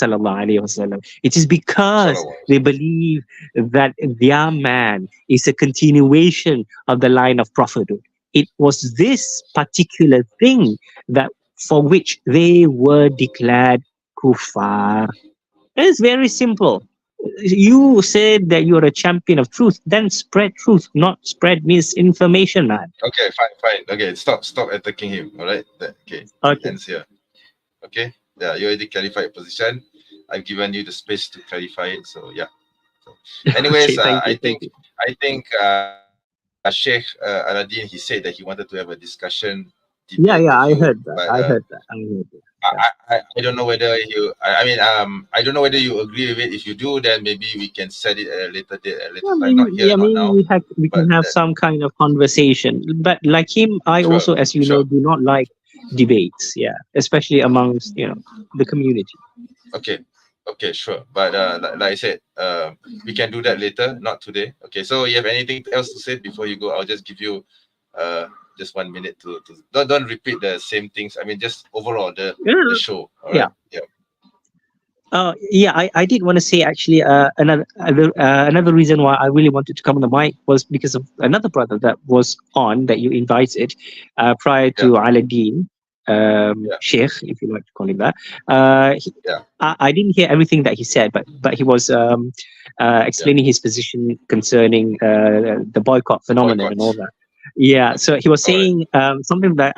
It is because they believe that their man is a continuation of the line of prophethood. It was this particular thing that for which they were declared kuffar. It's very simple. You said that you're a champion of truth, then spread truth, not spread misinformation, man. Okay, fine. Okay, stop attacking him. All right. Okay. Ends here. Okay. Yeah, you already clarified your position. I've given you the space to clarify it. So yeah. So, anyways, I think Sheikh Aladdin, he said that he wanted to have a discussion. I heard that. But, I heard that. I don't know whether you. I don't know whether you agree with it. If you do, then maybe we can set it at a later date, we can have some kind of conversation. But like him, I also, as you know, do not like debates. Yeah, especially amongst the community. Okay, sure. But like I said, we can do that later, not today. Okay. So you have anything else to say before you go? I'll just give you just 1 minute to don't repeat the same things. I mean, just overall the show. All right? I did want to say actually another reason why I really wanted to come on the mic was because of another brother that was on that you invited prior to Aladdin, Sheikh, if you like to call him that. I didn't hear everything that he said, but he was explaining his position concerning the boycott phenomenon and all that. Yeah, so he was saying something that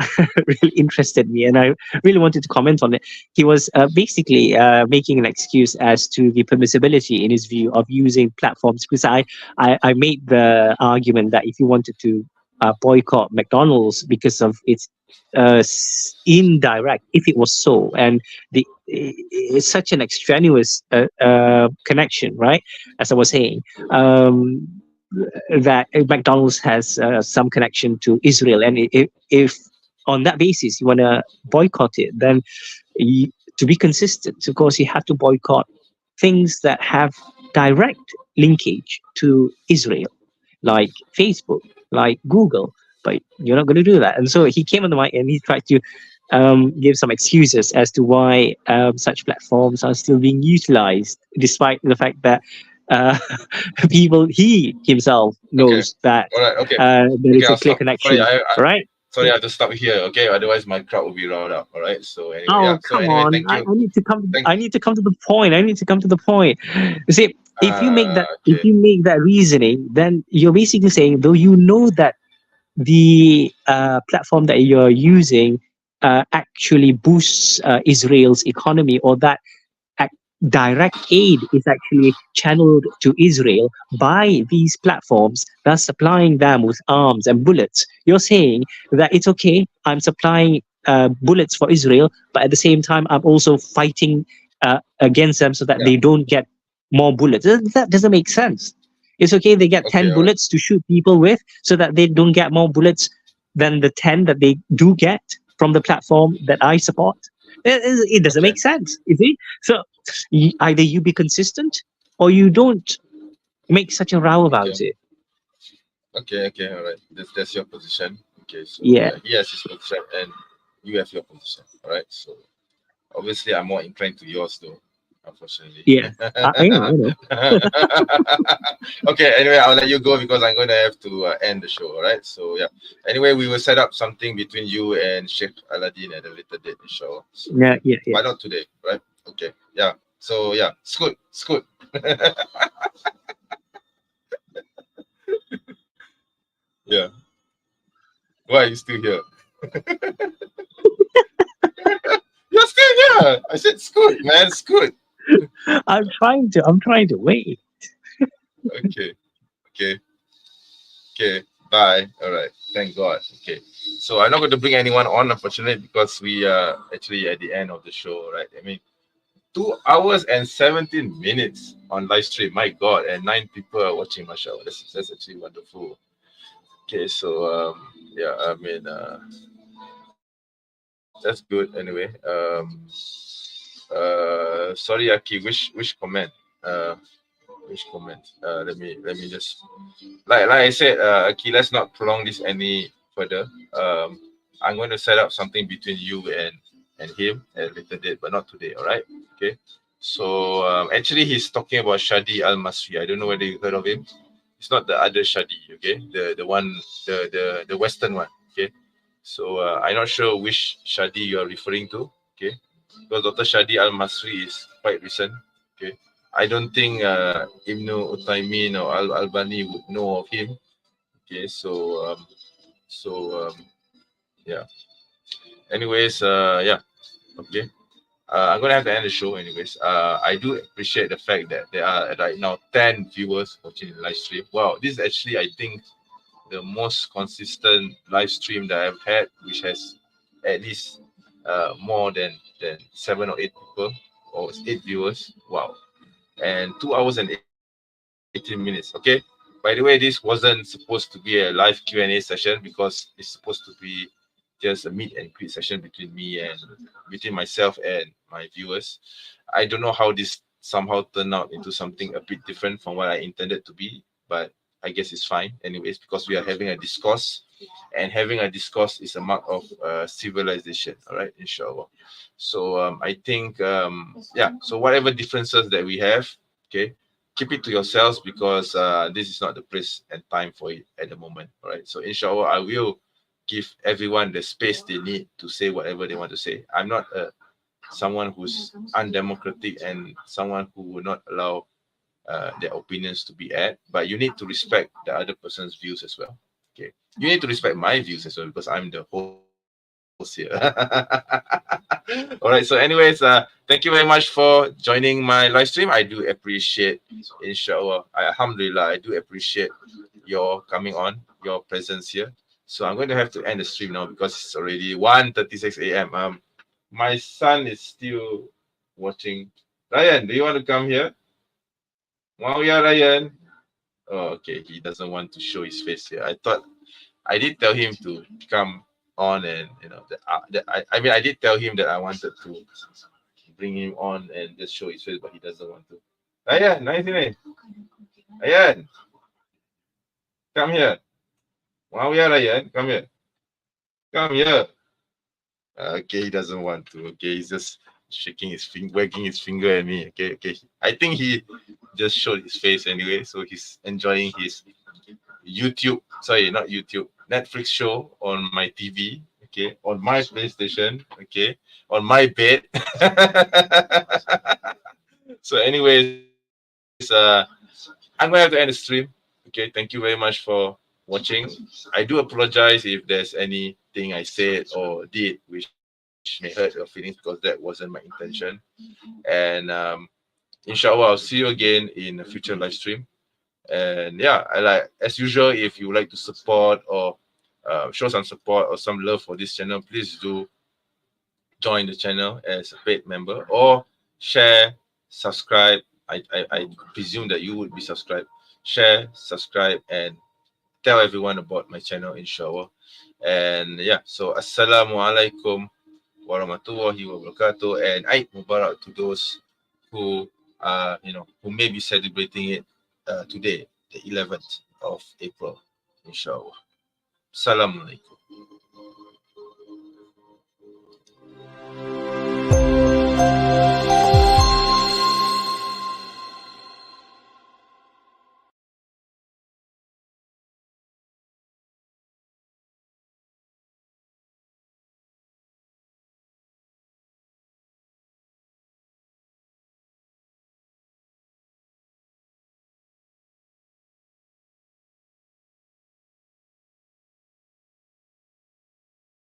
really interested me, and I really wanted to comment on it. He was basically making an excuse as to the permissibility, in his view, of using platforms. Because I made the argument that if you wanted to boycott McDonald's because of its indirect, if it was so, and it's such an extraneous connection, right? As I was saying. That McDonald's has some connection to Israel, and if on that basis you want to boycott it, then to be consistent, of course, you have to boycott things that have direct linkage to Israel, like Facebook, like Google. But you're not going to do that. And so he came on the mic and he tried to give some excuses as to why such platforms are still being utilized, despite the fact that he himself knows that there is a clear connection. Sorry, I have to stop here. Okay, otherwise my crowd will be riled up. All right. So anyway, I need to come. I need to come to the point. You see, if you make that reasoning, then you're basically saying, though you know that the platform that you're using actually boosts Israel's economy, or that direct aid is actually channeled to Israel by these platforms, thus supplying them with arms and bullets. You're saying that it's okay, I'm supplying bullets for Israel, but at the same time I'm also fighting against them so that they don't get more bullets. That doesn't make sense. It's okay they get 10 bullets to shoot people with so that they don't get more bullets than the 10 that they do get. from the platform that I support. It doesn't Okay. make sense, you see. So either you be consistent or you don't make such a row about Okay. it. Okay, all right. That's your position. Okay, so Yeah. he has his position and you have your position. All right. So obviously, I'm more inclined to yours, though. Unfortunately. Yeah. I know. Okay. Anyway, I'll let you go because I'm going to have to end the show. All right. So yeah. Anyway, we will set up something between you and Sheikh Aladdin at a later date, inshallah. So, Yeah. but not today, right? Okay. Yeah. So yeah, scoot. Yeah. Why are you still here? You're still here. I said scoot, man. Scoot. I'm trying to wait. Okay. Bye. All right. Thank God. Okay. So I'm not going to bring anyone on, unfortunately, because we are actually at the end of the show, right? I mean, 2 hours and 17 minutes on live stream. My God, and 9 people are watching my show. That's actually wonderful. Okay, so yeah, I mean, that's good. Anyway, sorry, Aki. Which comment? Which comment? Let me just like I said, Aki. Let's not prolong this any further. I'm going to set up something between you and him at a later date, but not today. All right? Okay. So actually, he's talking about Shadi Al Masri. I don't know whether you heard of him. It's not the other Shadi. Okay, the one the Western one. Okay. So I'm not sure which Shadi you are referring to. Okay, because Dr. Shadi Al Masri is quite recent. Okay, I don't think Ibn Uthaymin or Al Albani would know of him. Okay, so yeah. Anyways, yeah. Okay. I'm gonna have to end the show. Anyways, I do appreciate the fact that there are right now 10 viewers watching the live stream. Wow, this is actually, I think, the most consistent live stream that I've had, which has at least more than 7 or 8 people or 8 viewers. Wow, and 2 hours and 18 minutes. Okay. By the way, this wasn't supposed to be a live Q&A session because it's supposed to be just a meet and greet session between myself and my viewers. I don't know how this somehow turned out into something a bit different from what I intended to be, but I guess it's fine anyways because we are having a discourse, and having a discourse is a mark of civilization. All right, inshallah. So I think yeah. So whatever differences that we have, okay, keep it to yourselves because this is not the place and time for it at the moment. All right. So inshallah, I will give everyone the space they need to say whatever they want to say. I'm not someone who's undemocratic and someone who will not allow their opinions to be aired, but you need to respect the other person's views as well. Okay. You need to respect my views as well because I'm the host here. All right. So, anyways, thank you very much for joining my live stream. I do appreciate, inshallah, alhamdulillah, I do appreciate your coming on, your presence here. So I'm going to have to end the stream now because it's already 1:36 a.m. My son is still watching. Ryan, do you want to come here? Wow, yeah, Ryan. Oh, okay. He doesn't want to show his face here. I did tell him to come on, and I mean, I did tell him that I wanted to bring him on and just show his face, but he doesn't want to. Ryan, nice name. Ryan, come here. Wow, yeah, Ryan, come here. Come here. Okay, he doesn't want to. Okay, he's just shaking his finger, wagging his finger at me. Okay. I think he just showed his face anyway, so he's enjoying his Netflix show on my TV. Okay, on my PlayStation. Okay, on my bed. So, anyways, I'm gonna have to end the stream. Okay, thank you very much for watching. I do apologize if there's anything I said or did which may hurt your feelings because that wasn't my intention. And inshallah, I'll see you again in a future live stream. And yeah, I like as usual, if you would like to support or show some support or some love for this channel, please do join the channel as a paid member or share, subscribe. I presume that you would be subscribed. Share, subscribe, and tell everyone about my channel, inshallah. And yeah, so assalamu alaikum warahmatullahi wabarakatuh, and Eid Mubarak to those who who may be celebrating it today, the 11th of April, inshallah. Assalamu alaikum.